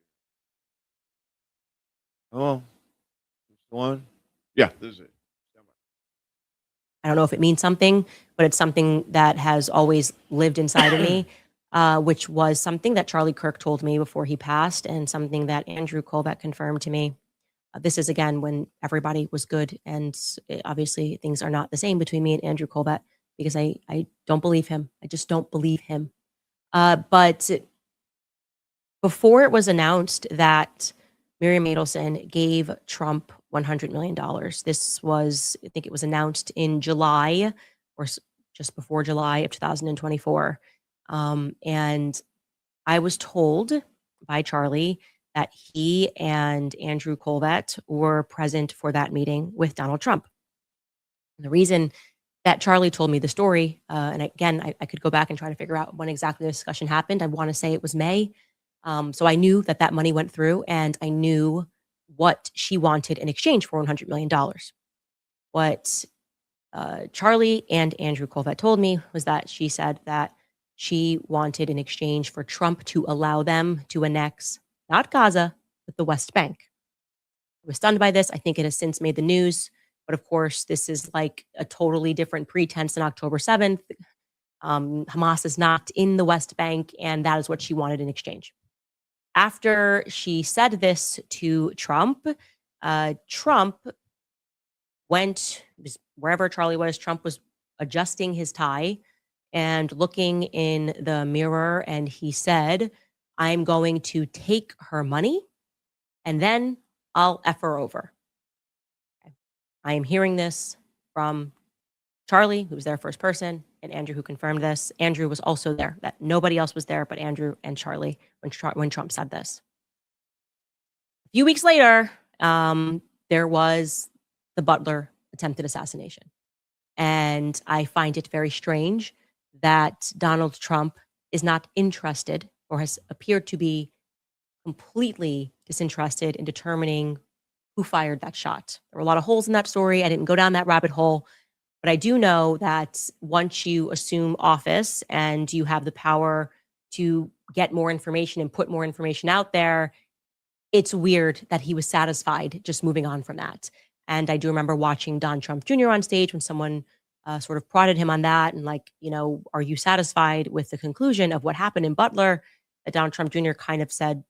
Oh, this one. Yeah, this is it. I don't know if it means something, but it's something that has always lived inside of me, which was something that Charlie Kirk told me before he passed, and something that Andrew Colbert confirmed to me. This is, again, when everybody was good, and obviously things are not the same between me and Andrew Colbert, because I don't believe him. I just don't believe him. But before it was announced that Miriam Adelson gave Trump $100 million. This was, I think it was announced in July or just before July of 2024. And I was told by Charlie that he and Andrew Colbert were present for that meeting with Donald Trump. And the reason that Charlie told me the story, and again, I could go back and try to figure out when exactly the discussion happened. I want to say it was May. So I knew that money went through, and I knew what she wanted in exchange for $100 million. What Charlie and Andrew Colbert told me was that she said that she wanted in exchange for Trump to allow them to annex not Gaza, but the West Bank. I was stunned by this. I think it has since made the news. But of course, this is like a totally different pretense than October 7th. Hamas is not in the West Bank, and that is what she wanted in exchange. After she said this to Trump, Trump went wherever Charlie was. Trump was adjusting his tie and looking in the mirror, and he said, I'm going to take her money, and then I'll F her over. Okay. I am hearing this from Charlie, who was there first person, and Andrew, who confirmed this. Andrew was also there. That nobody else was there but Andrew and Charlie when Trump said this. A few weeks later, there was the Butler attempted assassination. And I find it very strange that Donald Trump is not interested, or has appeared to be completely disinterested in determining who fired that shot. There were a lot of holes in that story. I didn't go down that rabbit hole, but I do know that once you assume office and you have the power to get more information and put more information out there, it's weird that he was satisfied just moving on from that. And I do remember watching Don Trump Jr. on stage when someone sort of prodded him on that and like, are you satisfied with the conclusion of what happened in Butler? That Donald Trump Jr. kind of said,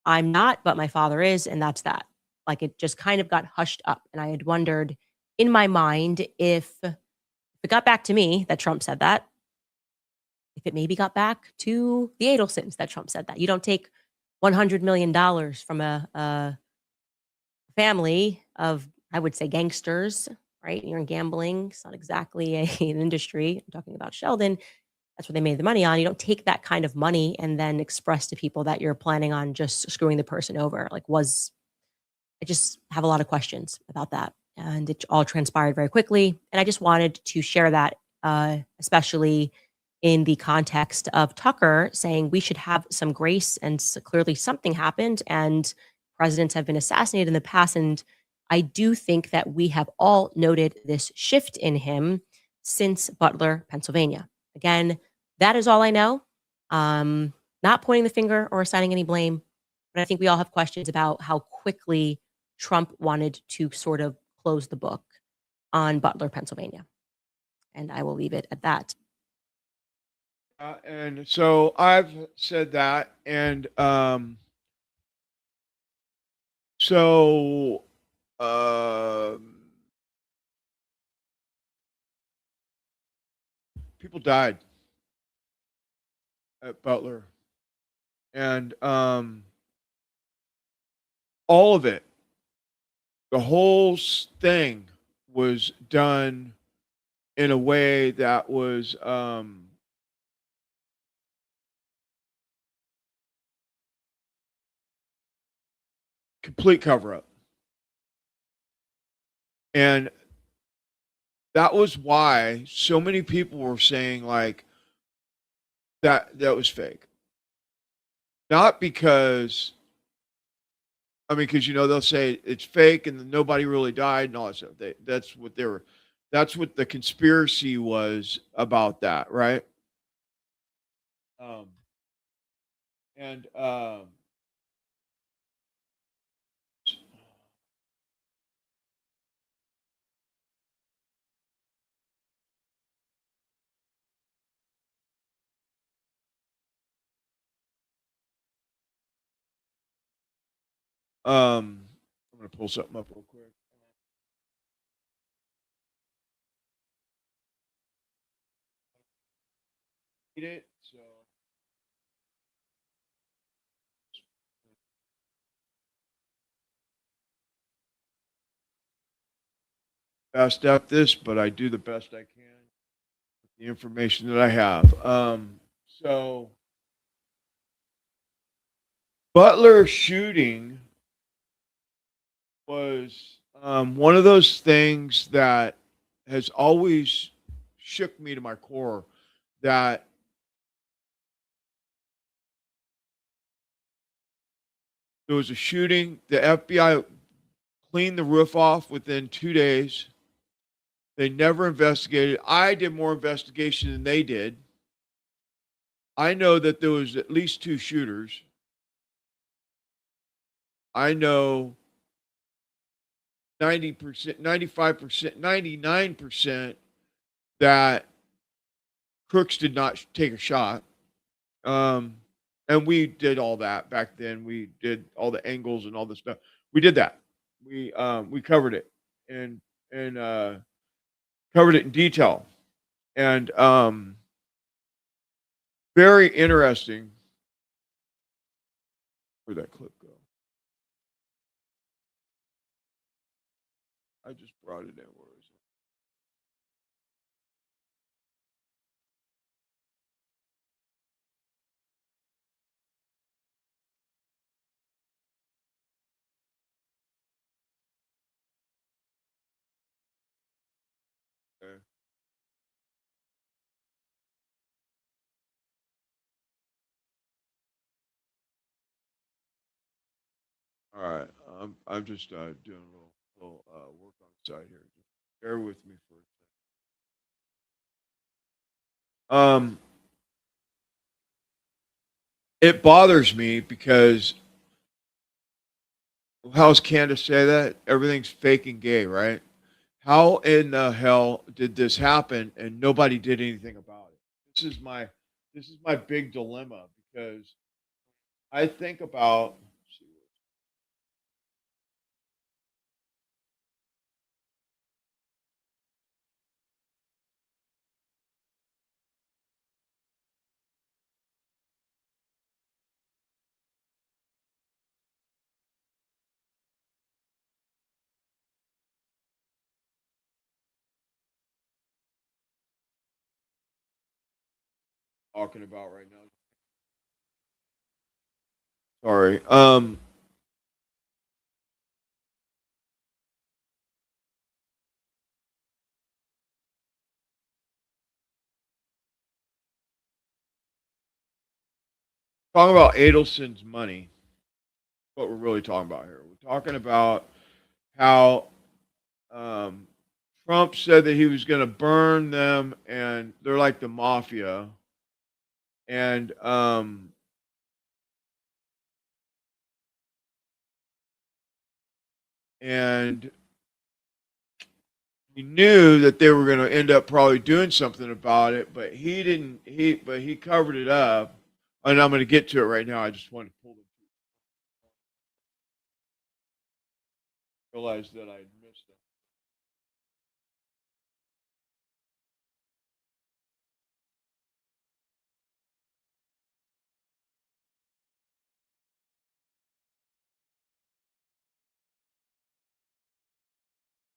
I'm not, but my father is, and that's that. Like it just kind of got hushed up. And I had wondered in my mind if it got back to me that Trump said that, if it maybe got back to the Adelsons that Trump said that. You don't take $100 million from a family of, I would say, gangsters, right? You're in gambling. It's not exactly an industry. I'm talking about Sheldon. That's what they made the money on. You don't take that kind of money and then express to people that you're planning on just screwing the person over. I just have a lot of questions about that. And it all transpired very quickly. And I just wanted to share that, especially in the context of Tucker saying we should have some grace, and clearly something happened and presidents have been assassinated in the past. And I do think that we have all noted this shift in him since Butler, Pennsylvania. Again, that is all I know. Not pointing the finger or assigning any blame, but I think we all have questions about how quickly Trump wanted to sort of close the book on Butler, Pennsylvania. And I will leave it at that. And so I've said that, and so people died at Butler, and all of it, the whole thing was done in a way that was complete cover up. And that was why so many people were saying like that was fake. Not because because they'll say it's fake and then nobody really died and all that stuff. That's what the conspiracy was about that, right? And I'm gonna pull something up real quick. Read it. So fast at this, but I do the best I can with the information that I have. So Butler shooting was one of those things that has always shook me to my core, that there was a shooting. The FBI cleaned the roof off within 2 days. They never investigated. I did more investigation than they did. I know that there was at least 2 shooters. I know 90%, 95%, 99% that Crooks did not take a shot. And we did all that back then. We did all the angles and all the stuff. We did that. We covered it and covered it in detail. And very interesting. Where'd that clip go? I just brought it in. Where is it? Okay. All right. I'm just doing a little work on the side here. Just bear with me for a second. It bothers me because how's Candace say that? Everything's fake and gay, right? How in the hell did this happen and nobody did anything about it? This is my big dilemma because I think about talking about right now. Sorry. Talking about Adelson's money. What we're really talking about here. We're talking about how Trump said that he was going to burn them, and they're like the mafia. And he knew that they were going to end up probably doing something about it, but he didn't. He covered it up. And I'm going to get to it right now. I just wanted to pull them. Realized that I missed it.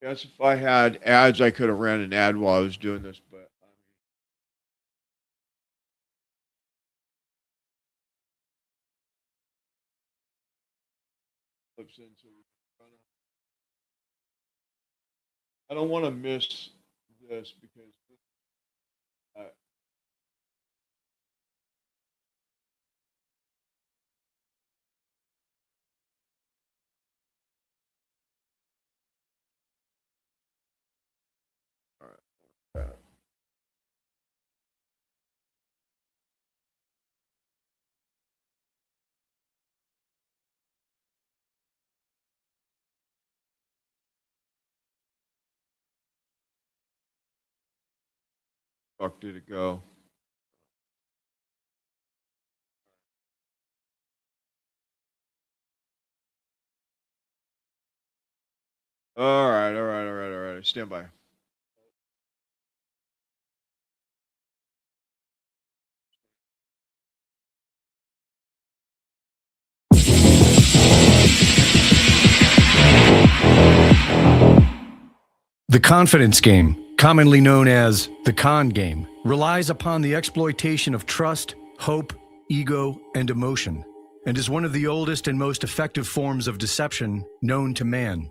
Yes, if I had ads, I could have ran an ad while I was doing this, but flips in so we can run it. I don't want to miss this because all right. Fuck did it go? All right. Stand by. The confidence game, commonly known as the con game, relies upon the exploitation of trust, hope, ego, and emotion, and is one of the oldest and most effective forms of deception known to man.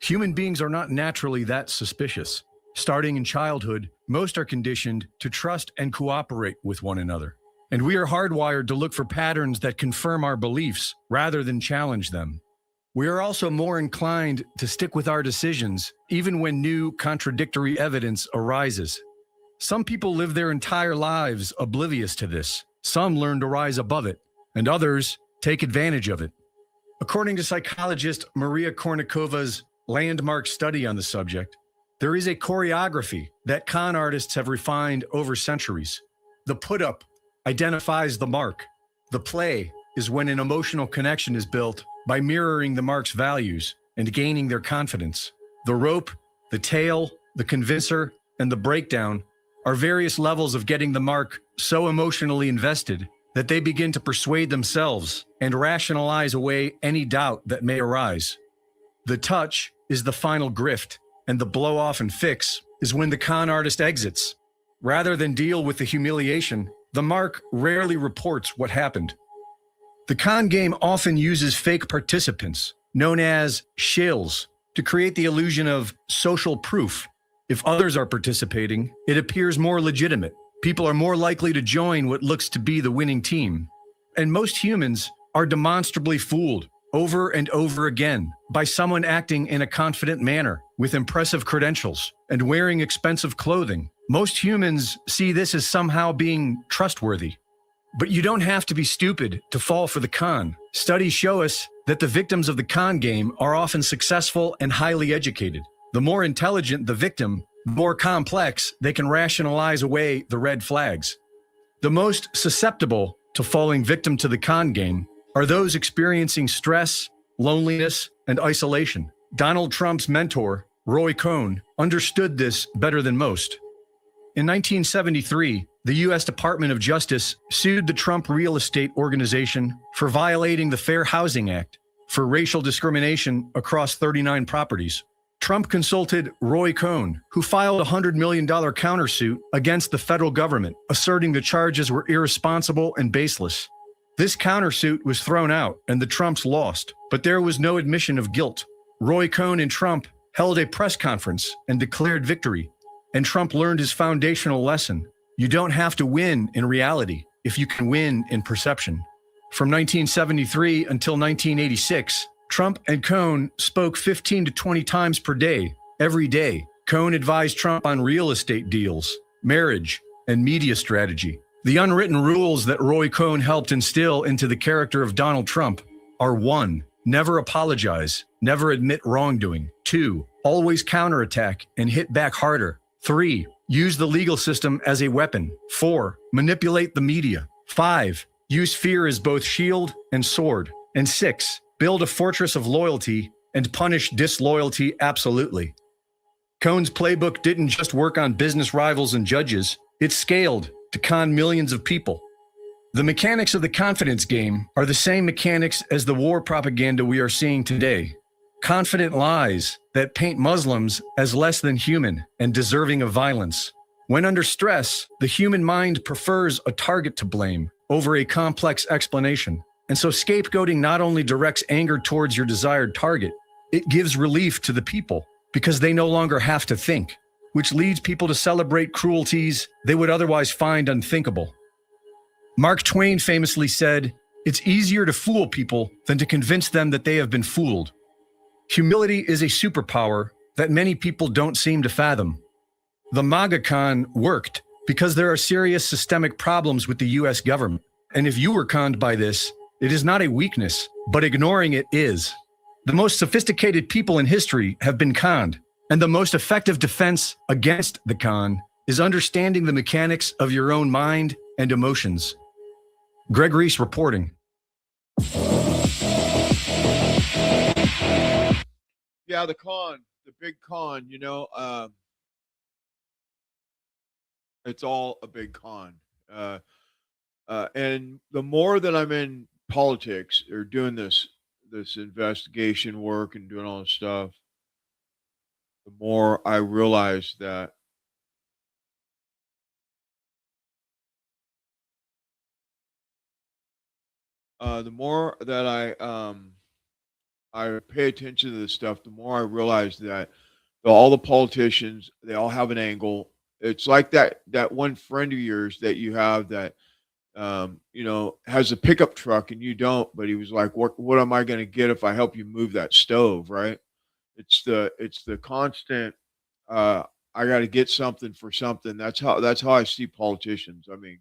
Human beings are not naturally that suspicious. Starting in childhood, most are conditioned to trust and cooperate with one another. And we are hardwired to look for patterns that confirm our beliefs rather than challenge them. We are also more inclined to stick with our decisions, even when new, contradictory evidence arises. Some people live their entire lives oblivious to this. Some learn to rise above it, and others take advantage of it. According to psychologist Maria Kornikova's landmark study on the subject, there is a choreography that con artists have refined over centuries. The put-up identifies the mark. The play is when an emotional connection is built by mirroring the mark's values and gaining their confidence. The rope, the tail, the convincer, and the breakdown are various levels of getting the mark so emotionally invested that they begin to persuade themselves and rationalize away any doubt that may arise. The touch is the final grift, and the blow off and fix is when the con artist exits. Rather than deal with the humiliation, the mark rarely reports what happened. The con game often uses fake participants, known as shills, to create the illusion of social proof. If others are participating, it appears more legitimate. People are more likely to join what looks to be the winning team. And most humans are demonstrably fooled over and over again by someone acting in a confident manner with impressive credentials and wearing expensive clothing. Most humans see this as somehow being trustworthy. But you don't have to be stupid to fall for the con. Studies show us that the victims of the con game are often successful and highly educated. The more intelligent the victim, the more complex they can rationalize away the red flags. The most susceptible to falling victim to the con game are those experiencing stress, loneliness, and isolation. Donald Trump's mentor, Roy Cohn, understood this better than most. In 1973, the U.S. Department of Justice sued the Trump Real Estate Organization for violating the Fair Housing Act for racial discrimination across 39 properties. Trump consulted Roy Cohn, who filed a $100 million countersuit against the federal government, asserting the charges were irresponsible and baseless. This countersuit was thrown out and the Trumps lost, but there was no admission of guilt. Roy Cohn and Trump held a press conference and declared victory. And Trump learned his foundational lesson. You don't have to win in reality if you can win in perception. From 1973 until 1986, Trump and Cohn spoke 15 to 20 times per day, every day. Cohn advised Trump on real estate deals, marriage, and media strategy. The unwritten rules that Roy Cohn helped instill into the character of Donald Trump are 1. Never apologize, never admit wrongdoing. 2. Always counterattack and hit back harder. 3. Use the legal system as a weapon. 4. Manipulate the media. 5. Use fear as both shield and sword. And 6. Build a fortress of loyalty and punish disloyalty absolutely. Cohn's playbook didn't just work on business rivals and judges, it scaled to con millions of people. The mechanics of the confidence game are the same mechanics as the war propaganda we are seeing today. Confident lies that paint Muslims as less than human and deserving of violence. When under stress, the human mind prefers a target to blame over a complex explanation. And so scapegoating not only directs anger towards your desired target, it gives relief to the people because they no longer have to think, which leads people to celebrate cruelties they would otherwise find unthinkable. Mark Twain famously said, "It's easier to fool people than to convince them that they have been fooled." Humility is a superpower that many people don't seem to fathom. The MAGA con worked because there are serious systemic problems with the US government. And if you were conned by this, it is not a weakness, but ignoring it is. The most sophisticated people in history have been conned, and the most effective defense against the con is understanding the mechanics of your own mind and emotions. Greg Reese reporting. Yeah, the big con, it's all a big con. And the more that I'm in politics or doing this investigation work and doing all this stuff, the more I realize that the more that I pay attention to this stuff, the more I realize that all the politicians, they all have an angle. It's like that one friend of yours that you have that has a pickup truck and you don't, but he was like, what am I going to get if I help you move that stove, right? It's the constant I got to get something for something. That's how I see politicians. I mean,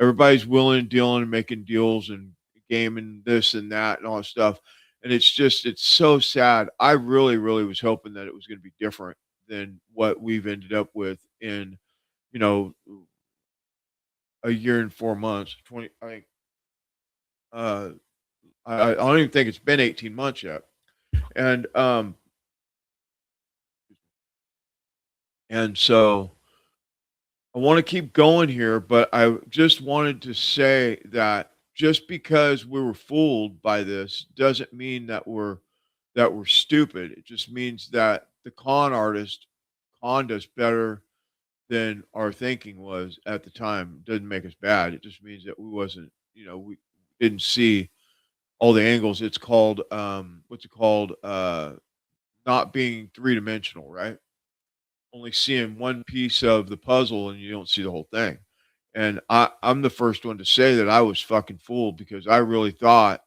everybody's willing and dealing and making deals and gaming this and that and all that stuff. And it's so sad. I really, really was hoping that it was going to be different than what we've ended up with in, a year and 4 months, 20, I think, I don't even think it's been 18 months yet. And so I want to keep going here, but I just wanted to say that just because we were fooled by this doesn't mean that we're stupid. It just means that the con artist conned us better than our thinking was at the time. It doesn't make us bad. It just means that we wasn't, we didn't see all the angles. It's called what's it called? Not being three-dimensional, right? Only seeing one piece of the puzzle and you don't see the whole thing. And I'm the first one to say that I was fucking fooled because I really thought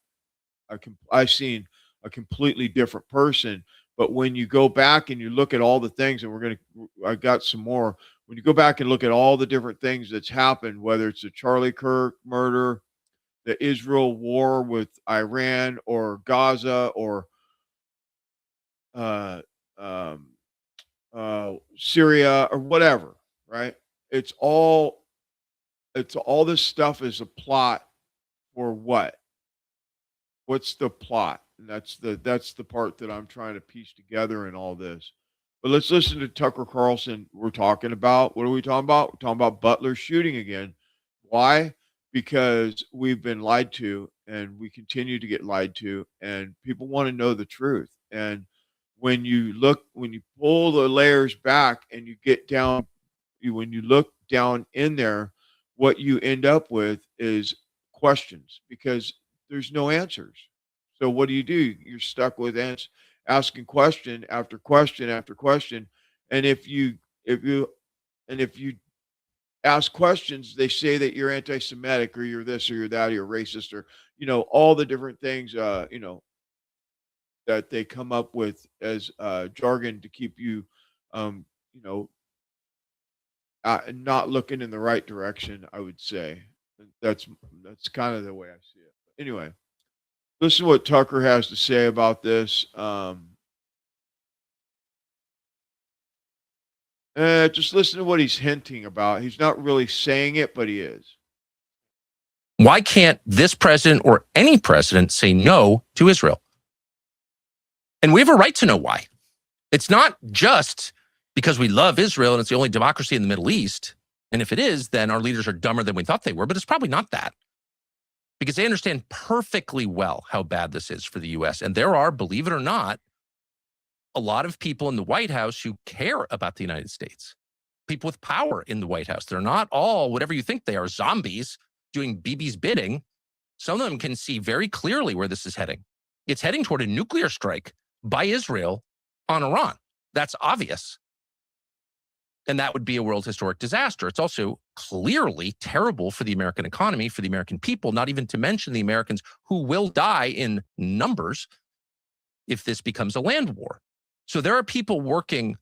I seen a completely different person. But when you go back and you look at all the things, and I got some more. When you go back and look at all the different things that's happened, whether it's the Charlie Kirk murder, the Israel war with Iran or Gaza or Syria or whatever, right? It's all this stuff is a plot for what? What's the plot? And that's the part that I'm trying to piece together in all this. But let's listen to Tucker Carlson. We're talking about, what are we talking about? We're talking about Butler shooting again. Why? Because we've been lied to, and we continue to get lied to, and people want to know the truth. And when you pull the layers back and you get down, when you look down in there, what you end up with is questions, because there's no answers. So what do? You're stuck with asking question after question after question. And if you ask questions, they say that you're anti-Semitic, or you're this, or you're that, or you're racist, or all the different things that they come up with as jargon to keep you not looking in the right direction, I would say. That's kind of the way I see it. But anyway, listen to what Tucker has to say about this. Just listen to what he's hinting about. He's not really saying it, but he is. Why can't this president or any president say no to Israel? And we have a right to know why. It's not just because we love Israel and it's the only democracy in the Middle East. And if it is, then our leaders are dumber than we thought they were. But it's probably not that, because they understand perfectly well how bad this is for the U.S. And there are, believe it or not, a lot of people in the White House who care about the United States. People with power in the White House. They're not all whatever you think they are, zombies doing Bibi's bidding. Some of them can see very clearly where this is heading. It's heading toward a nuclear strike by Israel on Iran. That's obvious. And that would be a world historic disaster. It's also clearly terrible for the American economy, for the American people, not even to mention the Americans who will die in numbers if this becomes a land war. So there are people working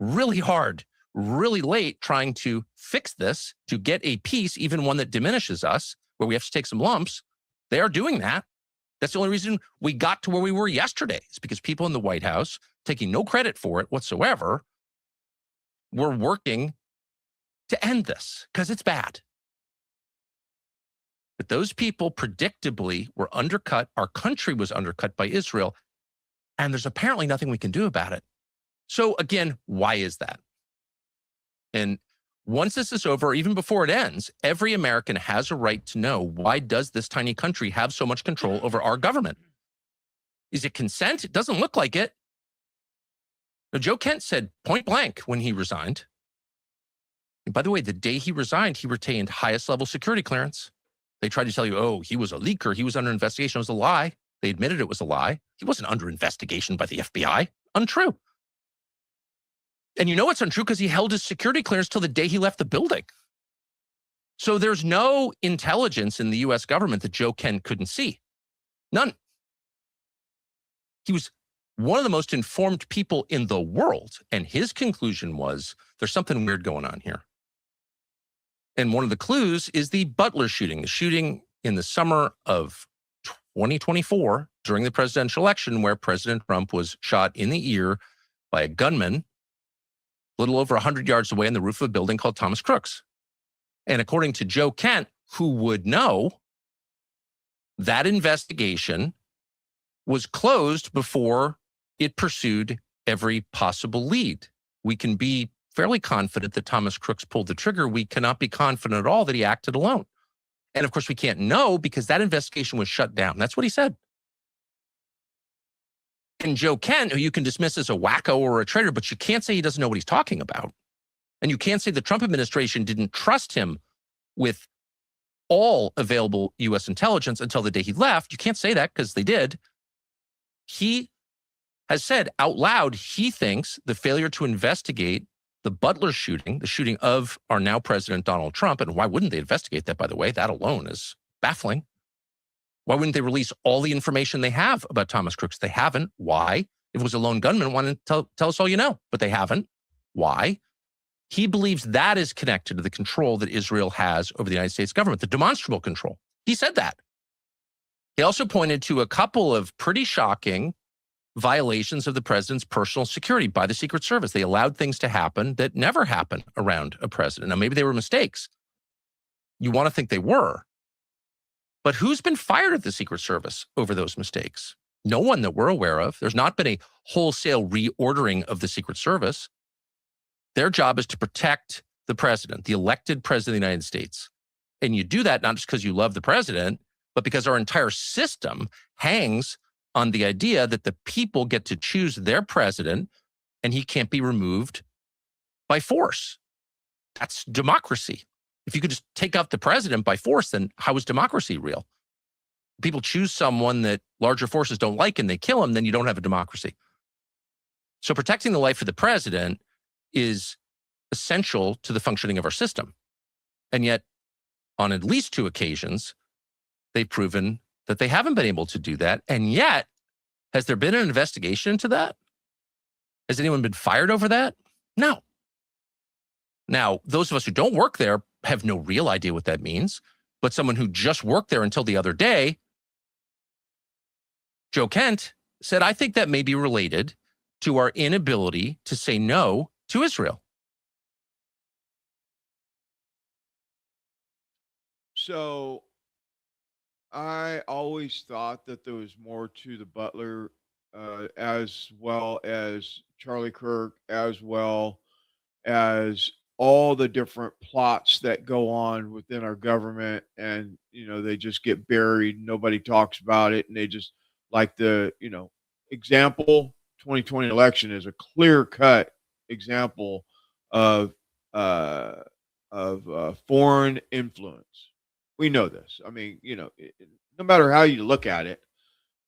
really hard, really late, trying to fix this, to get a peace, even one that diminishes us, where we have to take some lumps. They are doing that. That's the only reason we got to where we were yesterday, is because people in the White House, taking no credit for it whatsoever, were working to end this because it's bad. But those people predictably were undercut. Our country was undercut by Israel, and there's apparently nothing we can do about it. So again, why is that? And once this is over, even before it ends, every American has a right to know, why does this tiny country have so much control over our government? Is it consent? It doesn't look like it. Now, Joe Kent said point blank when he resigned. And by the way, the day he resigned, he retained highest level security clearance. They tried to tell you, oh, he was a leaker, he was under investigation. It was a lie. They admitted it was a lie. He wasn't under investigation by the FBI. Untrue. And you know it's untrue because he held his security clearance till the day he left the building. So there's no intelligence in the U.S. government that Joe Kent couldn't see. None. He was one of the most informed people in the world. And his conclusion was, there's something weird going on here. And one of the clues is the Butler shooting, the shooting in the summer of 2024 during the presidential election, where President Trump was shot in the ear by a gunman a little over 100 yards away on the roof of a building called Thomas Crook's. And according to Joe Kent, who would know, that investigation was closed before it pursued every possible lead. We can be fairly confident that Thomas Crook's pulled the trigger. We cannot be confident at all that he acted alone. And of course, we can't know because that investigation was shut down. That's what he said. And Joe Kent, who you can dismiss as a wacko or a traitor, but you can't say he doesn't know what he's talking about. And you can't say the Trump administration didn't trust him with all available U.S. intelligence until the day he left. You can't say that because they did. He has said out loud he thinks the failure to investigate the Butler shooting, the shooting of our now president Donald Trump, and why wouldn't they investigate that, by the way? That alone is baffling. Why wouldn't they release all the information they have about Thomas Crooks? They haven't. Why? If it was a lone gunman, why didn't tell us all you know? But they haven't. Why? He believes that is connected to the control that Israel has over the United States government, the demonstrable control. He said that. He also pointed to a couple of pretty shocking violations of the president's personal security by the Secret Service. They allowed things to happen that never happen around a president. Now, maybe they were mistakes. You want to think they were. But who's been fired at the Secret Service over those mistakes? No one that we're aware of. There's not been a wholesale reordering of the Secret Service. Their job is to protect the president, the elected president of the United States. And you do that not just because you love the president, but because our entire system hangs on the idea that the people get to choose their president and he can't be removed by force. That's democracy. If you could just take out the president by force, then how is democracy real? People choose someone that larger forces don't like and they kill him, then you don't have a democracy. So protecting the life of the president is essential to the functioning of our system. And yet, on at least 2 occasions, they've proven that they haven't been able to do that. And yet, has there been an investigation into that? Has anyone been fired over that? No. Now, those of us who don't work there have no real idea what that means. But someone who just worked there until the other day, Joe Kent, said, I think that may be related to our inability to say no to Israel. So I always thought that there was more to the Butler, as well as Charlie Kirk, as well as all the different plots that go on within our government. And, they just get buried. Nobody talks about it. And they just like the, example, 2020 election is a clear cut example of foreign influence. We know this. I mean, no matter how you look at it,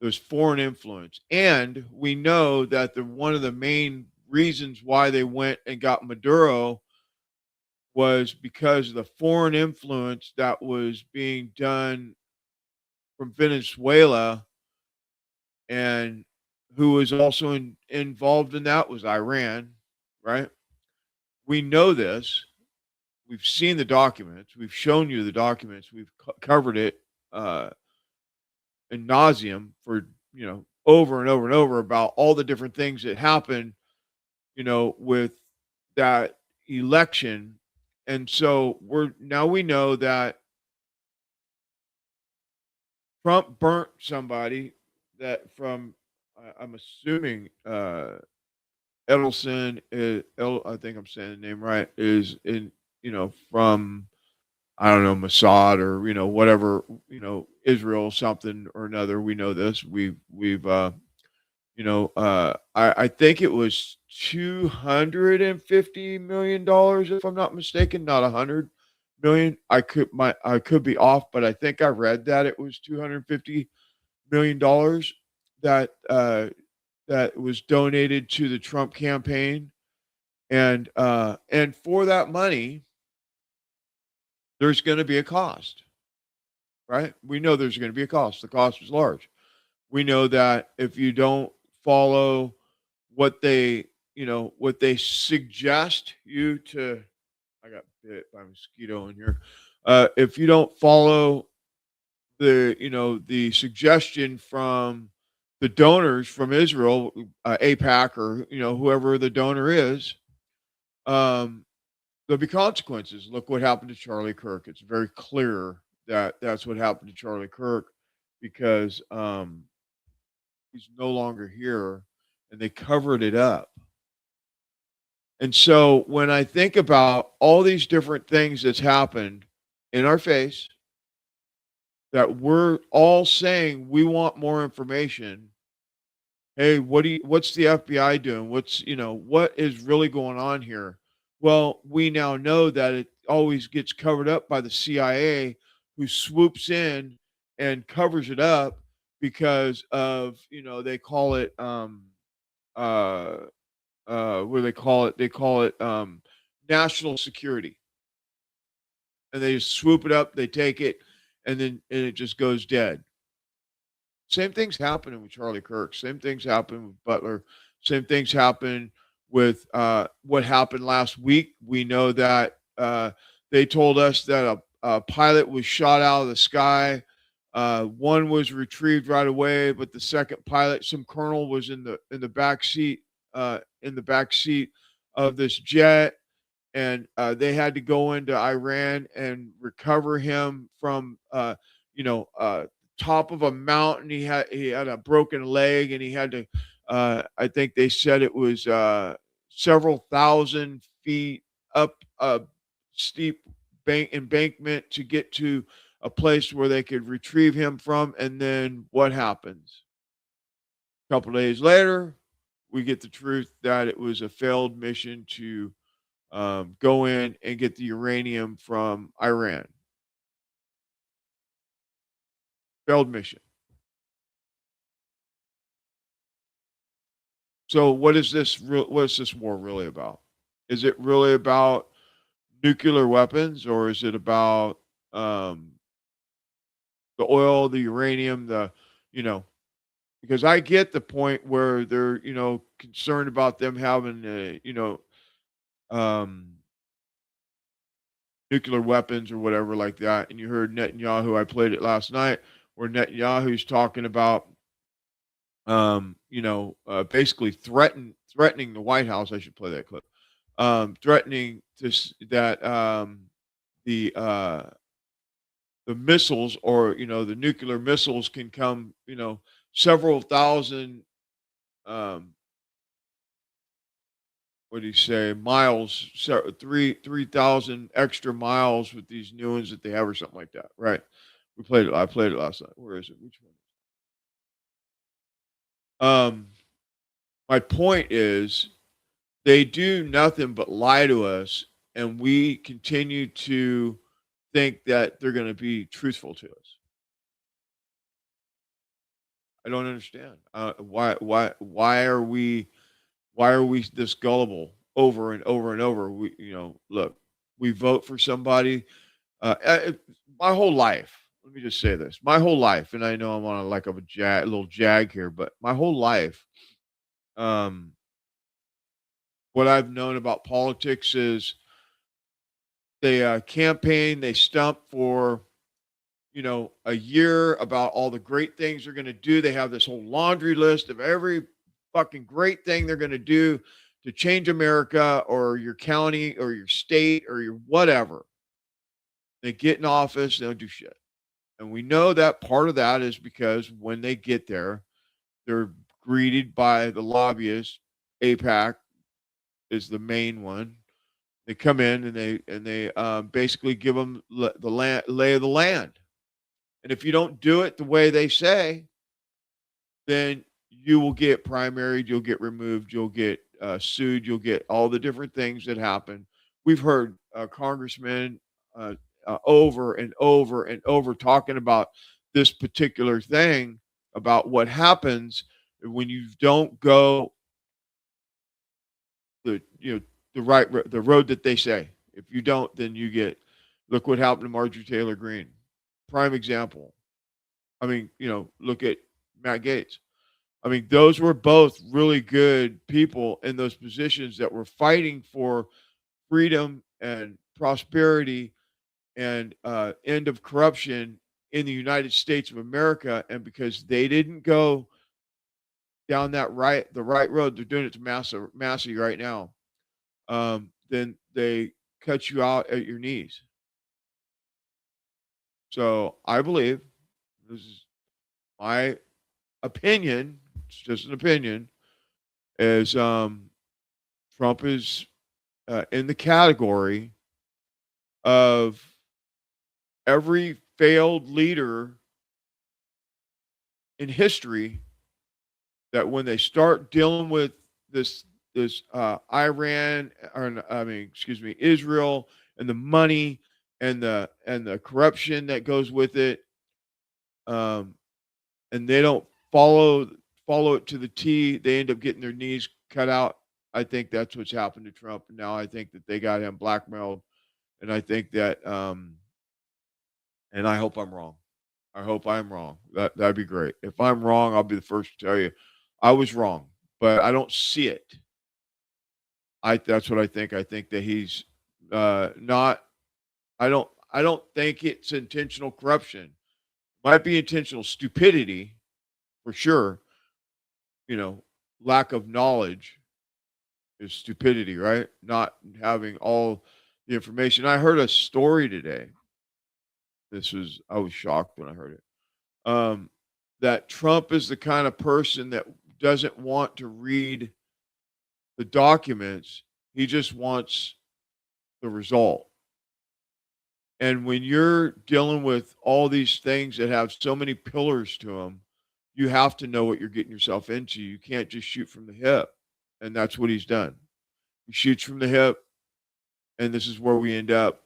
there's foreign influence. And we know that one of the main reasons why they went and got Maduro was because of the foreign influence that was being done from Venezuela, and who was also involved in that was Iran, right? We know this. We've seen the documents. We've shown you the documents. We've covered it in nauseum for, over and over and over about all the different things that happened, with that election. And so we know that Trump burnt somebody that from, I'm assuming, Edelson, I think I'm saying the name right, is in, from, I don't know, Mossad or, whatever, Israel, something or another. We know this. I think it was $250 million, if I'm not mistaken, not $100 million. I could be off, but I think I read that it was $250 million that was donated to the Trump campaign. And for that money, there's going to be a cost, right? We know there's going to be a cost. The cost is large. We know that if you don't follow what they suggest you to, I got bit by a mosquito in here. If you don't follow the suggestion from the donors from Israel, AIPAC, or, whoever the donor is, there'll be consequences. Look what happened to Charlie Kirk. It's very clear that that's what happened to Charlie Kirk, because he's no longer here, and they covered it up. And so when I think about all these different things that's happened in our face, that we're all saying we want more information. Hey, what's the FBI doing? What is really going on here? Well, we now know that it always gets covered up by the CIA, who swoops in and covers it up because of, they call it, what do they call it? They call it national security. And they just swoop it up, they take it, and then it just goes dead. Same things happening with Charlie Kirk. Same things happen with Butler. Same things happen with what happened last week. We know that they told us that a pilot was shot out of the sky. One was retrieved right away, but the second pilot, some colonel, was in the back seat of this jet, and they had to go into Iran and recover him from top of a mountain. He had a broken leg, and he had to. I think they said it was several thousand feet up a steep embankment to get to a place where they could retrieve him from. And then what happens? A couple days later, we get the truth that it was a failed mission to go in and get the uranium from Iran. Failed mission. So what is this war really about? Is it really about nuclear weapons, or is it about the oil, the uranium, because I get the point where they're, concerned about them having, nuclear weapons or whatever like that. And you heard Netanyahu, I played it last night, where Netanyahu's talking about, basically threatening the White House. I should play that clip. Threatening that the missiles, or the nuclear missiles, can come, several thousand, what do you say, miles, 3,000 extra miles with these new ones that they have, or something like that, right? I played it last night. Where is it? Which one? My point is, they do nothing but lie to us, and we continue to think that they're going to be truthful to us. I don't understand. Why are we this gullible over and over and over? Look, we vote for somebody. My whole life, let me just say this: my whole life, and I know I'm on a little jag here, but my whole life, what I've known about politics is they campaign, they stump for a year about all the great things they're going to do. They have this whole laundry list of every fucking great thing they're going to do to change America, or your county, or your state, or your whatever. They get in office, they don't do shit. And we know that part of that is because when they get there, they're greeted by the lobbyists. AIPAC is the main one. They come in and they basically give them the lay of the land. And if you don't do it the way they say, then you will get primaried, you'll get removed, you'll get sued, you'll get all the different things that happen. We've heard congressmen over and over and over talking about this particular thing, about what happens when you don't go the road that they say. If you don't, then you get. Look what happened to Marjorie Taylor Greene. Prime example. I mean, look at Matt Gaetz. I mean, those were both really good people in those positions that were fighting for freedom and prosperity and end of corruption in the United States of America. And because they didn't go down the right road, they're doing it to Massey right now. Then they cut you out at your knees. So I believe, this is my opinion, it's just an opinion, is Trump is in the category of every failed leader in history, that when they start dealing with this Iran, Israel, and the money and the corruption that goes with it, and they don't follow it to the T, they end up getting their knees cut out. I think that's what's happened to Trump. And now I think that they got him blackmailed, and I think that, and I hope I'm wrong. I hope I'm wrong. That'd be great. If I'm wrong, I'll be the first to tell you I was wrong, but I don't see it. That's what I think. I think that he's not. I don't think it's intentional corruption. Might be intentional stupidity, for sure. Lack of knowledge is stupidity, right? Not having all the information. I heard a story today. I was shocked when I heard it. That Trump is the kind of person that doesn't want to read the documents. He just wants the result. And when you're dealing with all these things that have so many pillars to them, you have to know what you're getting yourself into. You can't just shoot from the hip. And that's what he's done. He shoots from the hip, and this is where we end up.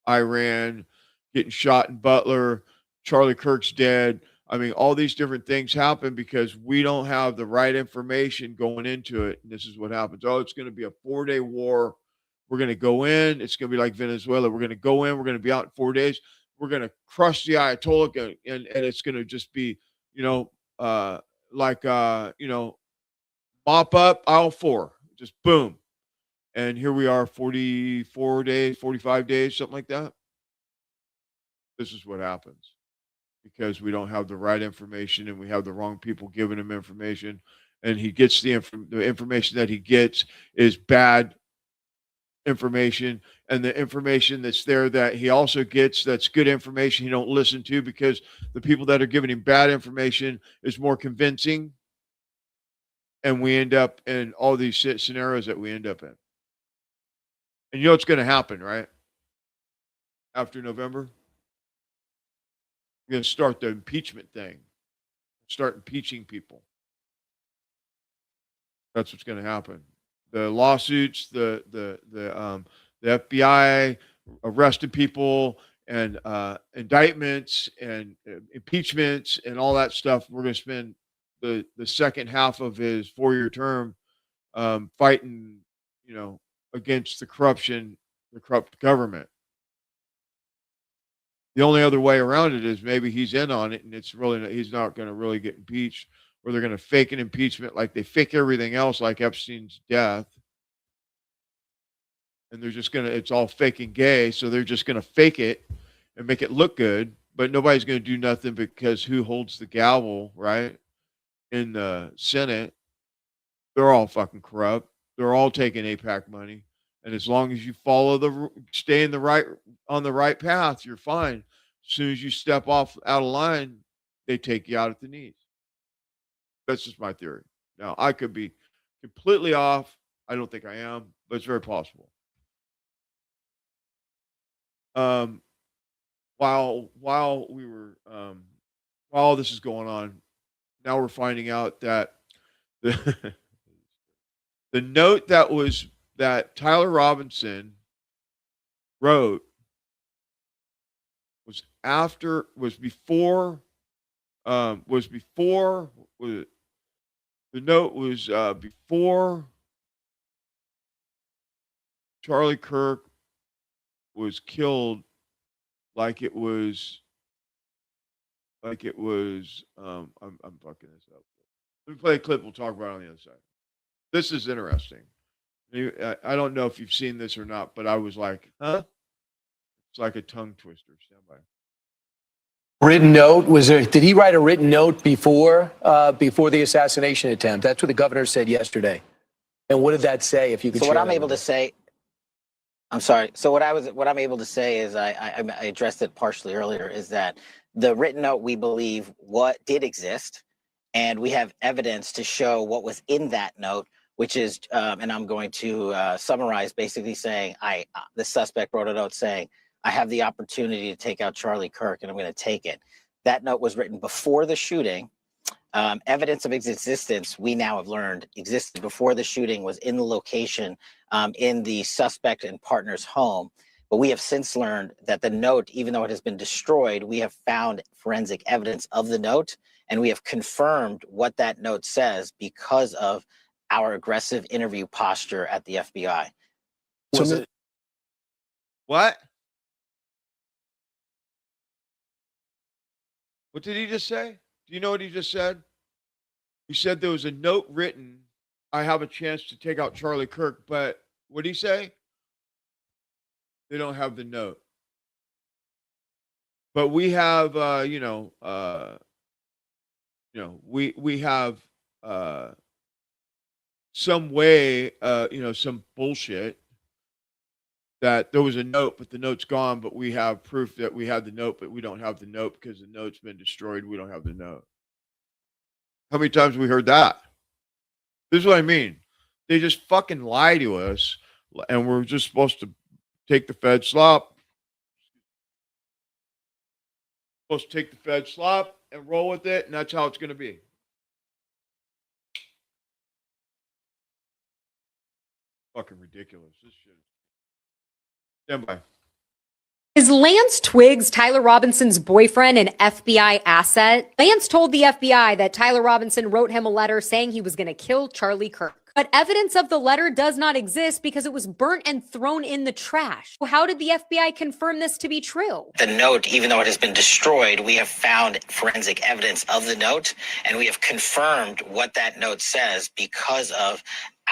Iran, getting shot in Butler, Charlie Kirk's dead. I mean, all these different things happen because we don't have the right information going into it. And this is what happens. Oh, it's going to be a 4-day war. We're going to go in. It's going to be like Venezuela. We're going to go in. We're going to be out in 4 days. We're going to crush the Ayatollah, and it's going to just be, mop up aisle 4. Just boom. And here we are, 44 days, 45 days, something like that. This is what happens because we don't have the right information and we have the wrong people giving him information. And he gets the information that he gets is bad information. And the information that's there that he also gets that's good information he don't listen to because the people that are giving him bad information is more convincing. And we end up in all these scenarios that we end up in. And you know what's going to happen, right? After November? We're going to start the impeachment thing. Start impeaching people. That's what's going to happen. The lawsuits, the FBI arresting people and indictments and impeachments and all that stuff. We're going to spend the second half of his 4-year term fighting, against the corruption, the corrupt government. The only other way around it is maybe he's in on it and he's not going to really get impeached, or they're going to fake an impeachment like they fake everything else, like Epstein's death. And they're just it's all fake and gay. So they're just going to fake it and make it look good, but nobody's going to do nothing because who holds the gavel, right? In the Senate, they're all fucking corrupt. They're all taking AIPAC money. And as long as you stay on the right path, you're fine. As soon as you step off out of line, they take you out at the knees. That's just my theory. Now, I could be completely off. I don't think I am, but it's very possible. While this is going on, now we're finding out that the note that Tyler Robinson wrote was before Charlie Kirk was killed. I'm fucking this up. Let me play a clip. We'll talk about it on the other side. This is interesting. I don't know if you've seen this or not, but I was like, huh? It's like a tongue twister. Stand by. Written note, did he write a written note before the assassination attempt? That's what the governor said yesterday. And what did that say, if you could So what share I'm that able with to us? say, I'm sorry. So what I'm able to say is I addressed it partially earlier, is that the written note, we believe what did exist, and we have evidence to show what was in that note, which is, and I'm going to summarize, basically saying the suspect wrote a note saying, I have the opportunity to take out Charlie Kirk and I'm going to take it. That note was written before the shooting. Evidence of its existence, we now have learned, existed before the shooting, was in the location in the suspect and partner's home. But we have since learned that the note, even though it has been destroyed, we have found forensic evidence of the note, and we have confirmed what that note says because of our aggressive interview posture at the FBI. What? What did he just say? Do you know what he just said? He said there was a note written. I have a chance to take out Charlie Kirk, but what did he say? They don't have the note. But we have, we have some way, some bullshit that there was a note, but the note's gone. But we have proof that we had the note, but we don't have the note because the note's been destroyed. We don't have the note. How many times have we heard that? This is what I mean. They just fucking lie to us, and we're just supposed to take the Fed slop. Supposed to take the Fed slop and roll with it, and that's how it's going to be. Fucking ridiculous. This shit. Stand by. Is Lance Twiggs, Tyler Robinson's boyfriend, an FBI asset? Lance told the FBI that Tyler Robinson wrote him a letter saying he was going to kill Charlie Kirk. But evidence of the letter does not exist because it was burnt and thrown in the trash. How did the FBI confirm this to be true? The note, even though it has been destroyed, we have found forensic evidence of the note, and we have confirmed what that note says because of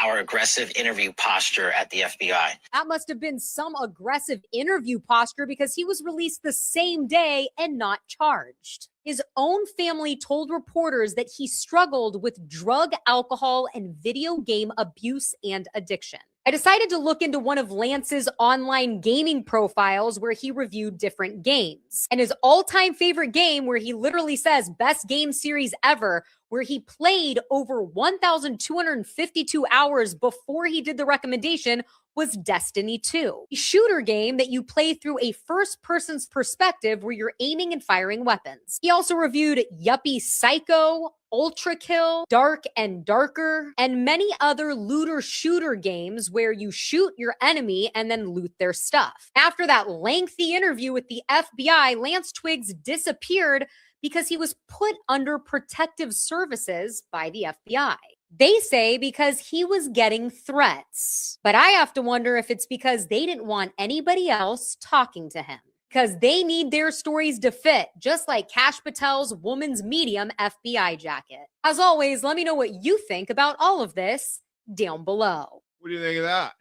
our aggressive interview posture at the FBI. That must have been some aggressive interview posture because he was released the same day and not charged. His own family told reporters that he struggled with drug, alcohol, and video game abuse and addiction. I decided to look into one of Lance's online gaming profiles where he reviewed different games. And his all-time favorite game, where he literally says best game series ever, where he played over 1,252 hours before he did the recommendation, was Destiny 2, a shooter game that you play through a first-person's perspective where you're aiming and firing weapons. He also reviewed Yuppie Psycho, Ultra Kill, Dark and Darker, and many other looter shooter games where you shoot your enemy and then loot their stuff. After that lengthy interview with the FBI, Lance Twiggs disappeared because he was put under protective services by the FBI. They say because he was getting threats. But I have to wonder if it's because they didn't want anybody else talking to him. Because they need their stories to fit, just like Kash Patel's Woman's Medium FBI jacket. As always, let me know what you think about all of this down below. What do you think of that?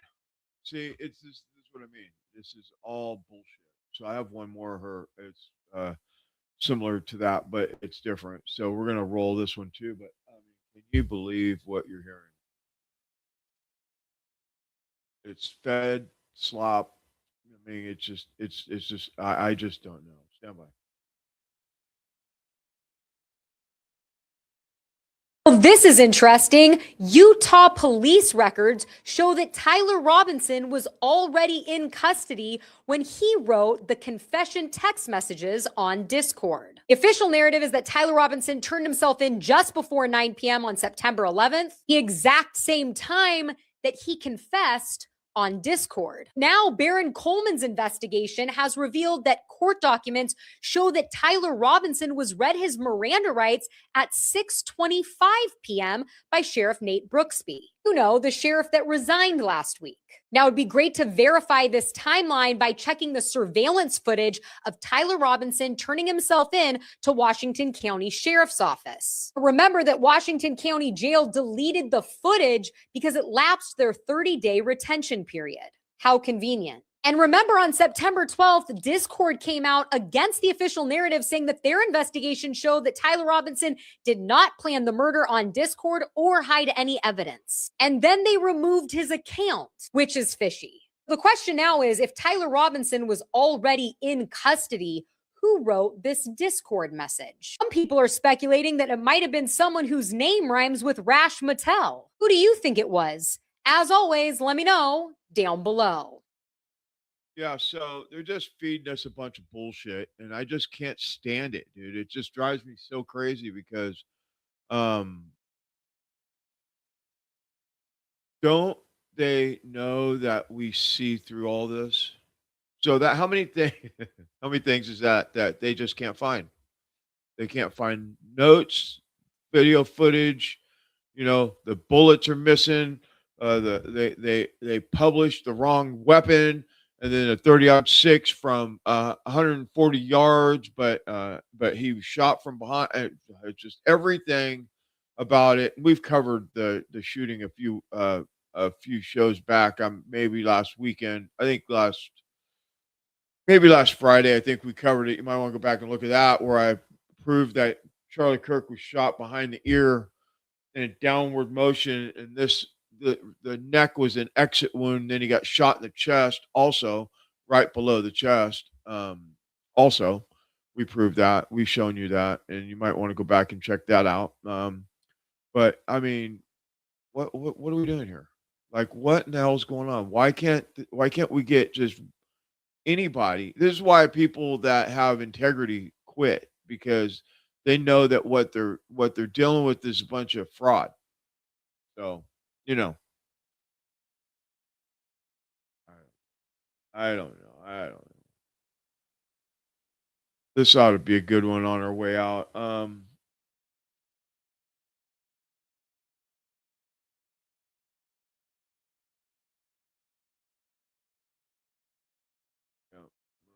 See, this is what I mean. This is all bullshit. So I have one more of her. It's similar to that, but it's different. So we're going to roll this one too. But can you believe what you're hearing? It's Fed slop. I mean, it's just, I just don't know. Stand by. Well, this is interesting. Utah police records show that Tyler Robinson was already in custody when he wrote the confession text messages on Discord. The official narrative is that Tyler Robinson turned himself in just before 9 p.m. on September 11th, the exact same time that he confessed on Discord. Now, Baron Coleman's investigation has revealed that court documents show that Tyler Robinson was read his Miranda rights at 6:25 p.m. by Sheriff Nate Brooksby. You know, the sheriff that resigned last week. Now, it'd be great to verify this timeline by checking the surveillance footage of Tyler Robinson turning himself in to Washington County Sheriff's Office. Remember that Washington County Jail deleted the footage because it lapsed their 30-day retention period. How convenient. And remember, on September 12th, Discord came out against the official narrative, saying that their investigation showed that Tyler Robinson did not plan the murder on Discord or hide any evidence. And then they removed his account, which is fishy. The question now is, if Tyler Robinson was already in custody, who wrote this Discord message? Some people are speculating that it might have been someone whose name rhymes with Rash Mattel. Who do you think it was? As always, let me know down below. Yeah, so they're just feeding us a bunch of bullshit, and I just can't stand it, dude. It just drives me so crazy because don't they know that we see through all this? So that how many things is that they just can't find? They can't find notes, video footage, the bullets are missing, they published the wrong weapon. and then a 30-06 from 140 yards, but he was shot from behind. Just everything about it. We've covered the shooting a few shows back. Maybe last weekend. I think maybe last Friday. I think we covered it. You might want to go back and look at that, where I proved that Charlie Kirk was shot behind the ear in a downward motion, and the neck was an exit wound. Then he got shot in the chest, also right below the chest. Also, we proved that. We've shown you that, and you might want to go back and check that out. But I mean, what are we doing here? Like, what in the hell is going on? Why can't we get just anybody? This is why people that have integrity quit, because they know that what they're dealing with is a bunch of fraud. So, I don't know. This ought to be a good one on our way out. We're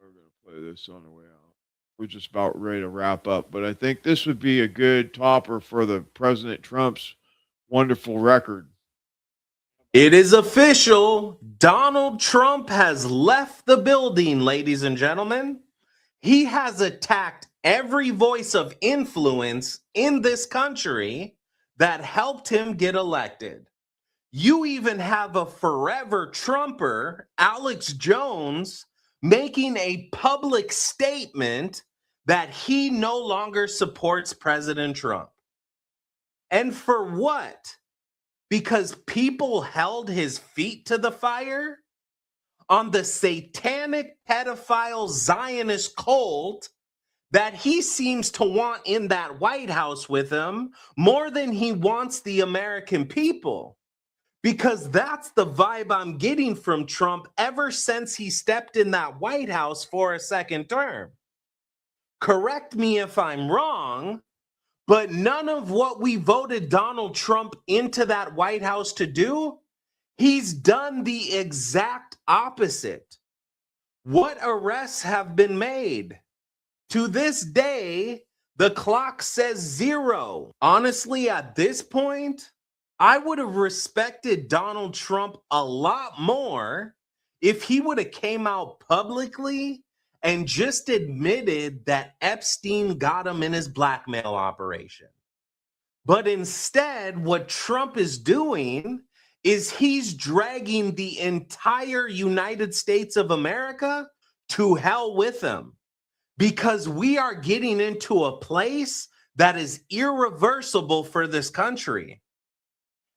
going to play this on our way out. We're just about ready to wrap up, but I think this would be a good topper for the President Trump's wonderful record. It is official. Donald Trump has left the building, ladies and gentlemen. He has attacked every voice of influence in this country that helped him get elected. You even have a forever Trumper, Alex Jones, making a public statement that he no longer supports President Trump. And for what? Because people held his feet to the fire on the satanic pedophile Zionist cult that he seems to want in that White House with him more than he wants the American people. Because that's the vibe I'm getting from Trump ever since he stepped in that White House for a second term. Correct me if I'm wrong, but none of what we voted Donald Trump into that White House to do, he's done the exact opposite. What arrests have been made? To this day, the clock says 0. Honestly, at this point, I would have respected Donald Trump a lot more if he would have came out publicly and just admitted that Epstein got him in his blackmail operation. But instead, what Trump is doing is he's dragging the entire United States of America to hell with him, because we are getting into a place that is irreversible for this country.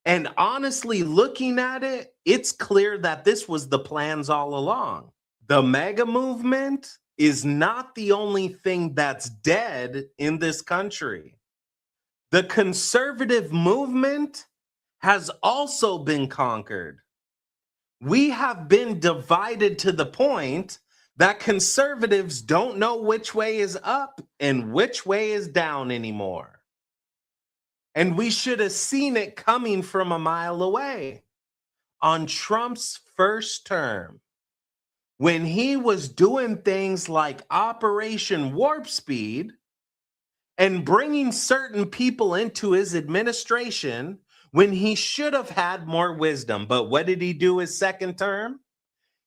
And honestly, looking at it, it's clear that this was the plans all along. The MAGA movement is not the only thing that's dead in this country. The conservative movement has also been conquered. We have been divided to the point that conservatives don't know which way is up and which way is down anymore. And we should have seen it coming from a mile away. On Trump's first term, when he was doing things like Operation Warp Speed and bringing certain people into his administration when he should have had more wisdom. But what did he do his second term?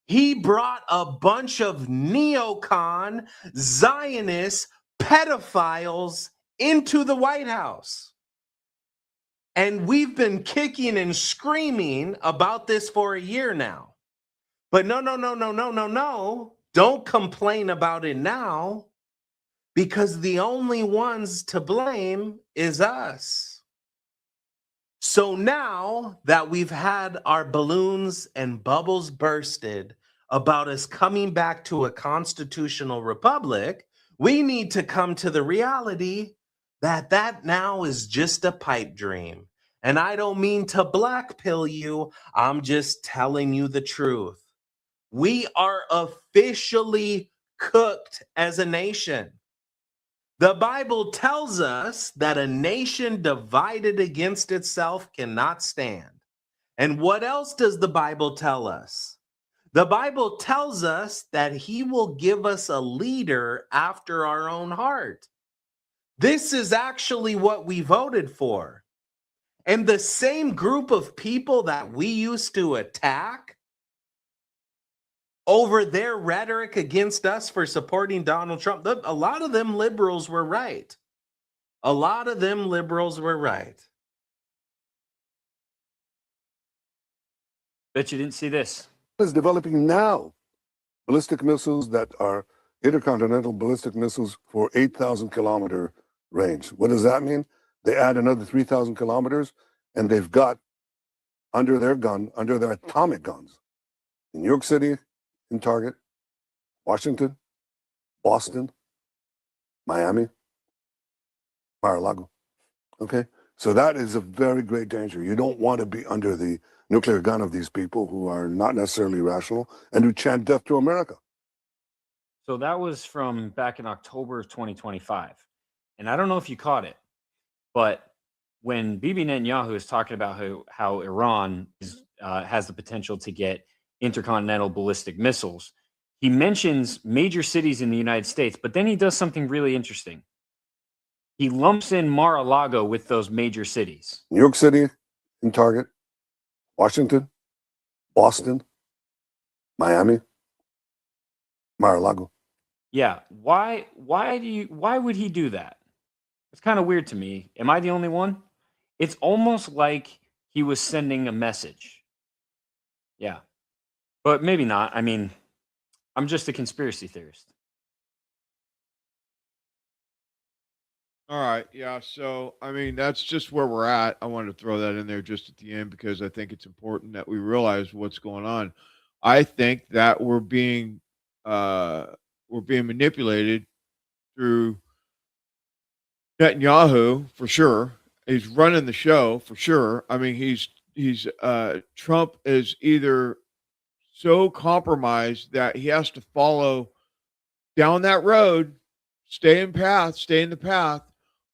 He brought a bunch of neocon, Zionist, pedophiles into the White House. And we've been kicking and screaming about this for a year now. But no. Don't complain about it now, because the only ones to blame is us. So now that we've had our balloons and bubbles bursted about us coming back to a constitutional republic, we need to come to the reality that now is just a pipe dream. And I don't mean to blackpill you. I'm just telling you the truth. We are officially cooked as a nation. The Bible tells us that a nation divided against itself cannot stand. And what else does the Bible tell us? The Bible tells us that he will give us a leader after our own heart. This is actually what we voted for. And the same group of people that we used to attack over their rhetoric against us for supporting Donald Trump, a lot of them liberals were right. A lot of them liberals were right. Bet you didn't see this. Is developing now ballistic missiles that are intercontinental ballistic missiles for 8,000 kilometer range. What does that mean? They add another 3,000 kilometers, and they've got under their atomic guns, in New York City, in Target, Washington, Boston, Miami, Mar-a-Lago. Okay? So that is a very great danger. You don't want to be under the nuclear gun of these people who are not necessarily rational and who chant death to America. So that was from back in October of 2025. And I don't know if you caught it, but when Bibi Netanyahu is talking about how Iran has the potential to get intercontinental ballistic missiles, he mentions major cities in the United States, but then he does something really interesting. He lumps in Mar-a-Lago with those major cities. New York City, in Target, Washington, Boston, Miami, Mar-a-Lago. Yeah. Why would he do that? It's kind of weird to me. Am I the only one? It's almost like he was sending a message. Yeah. But maybe not. I mean, I'm just a conspiracy theorist. All right. Yeah. So, I mean, that's just where we're at. I wanted to throw that in there just at the end because I think it's important that we realize what's going on. I think that we're being manipulated through Netanyahu for sure. He's running the show for sure. I mean, Trump is either so compromised that he has to follow down that road, stay in the path,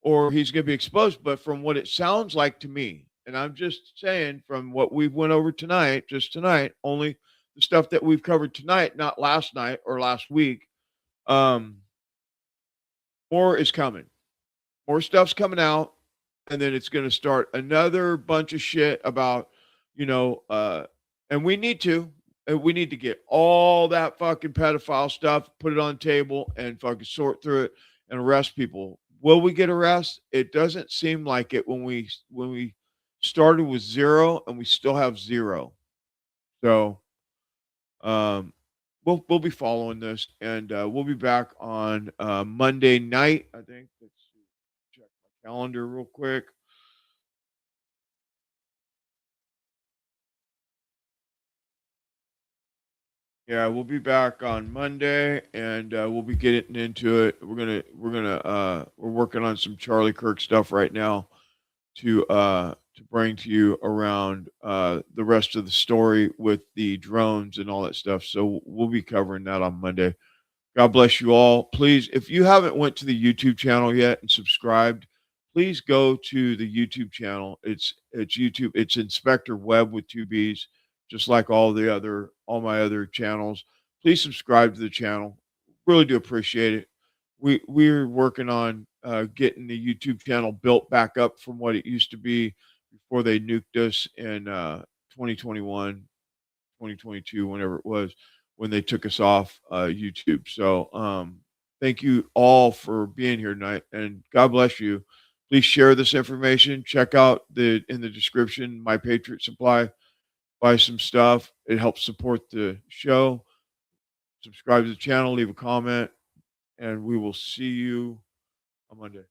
or he's going to be exposed. But from what it sounds like to me, and I'm just saying from what we went over tonight, just tonight, only the stuff that we've covered tonight, not last night or last week, more is coming. More stuff's coming out, and then it's going to start another bunch of shit about, and we need to get all that fucking pedophile stuff, put it on the table, and fucking sort through it and arrest people. Will we get arrested? It doesn't seem like it when we started with 0 and we still have 0. So, we'll be following this, and we'll be back on Monday night. I think. Let's check my calendar real quick. Yeah, we'll be back on Monday, and we'll be getting into it. We're working on some Charlie Kirk stuff right now to bring to you around the rest of the story with the drones and all that stuff. So we'll be covering that on Monday. God bless you all. Please, if you haven't went to the YouTube channel yet and subscribed, please go to the YouTube channel. It's YouTube. It's Inspector Webb with 2 B's, just like all my other channels. Please subscribe to the channel. Really do appreciate it. We're working on getting the YouTube channel built back up from what it used to be before they nuked us in 2021, 2022, whenever it was, when they took us off YouTube. So thank you all for being here tonight, and God bless you. Please share this information. Check out in the description, My Patriot Supply. Buy some stuff. It helps support the show. Subscribe to the channel, leave a comment, and we will see you on Monday.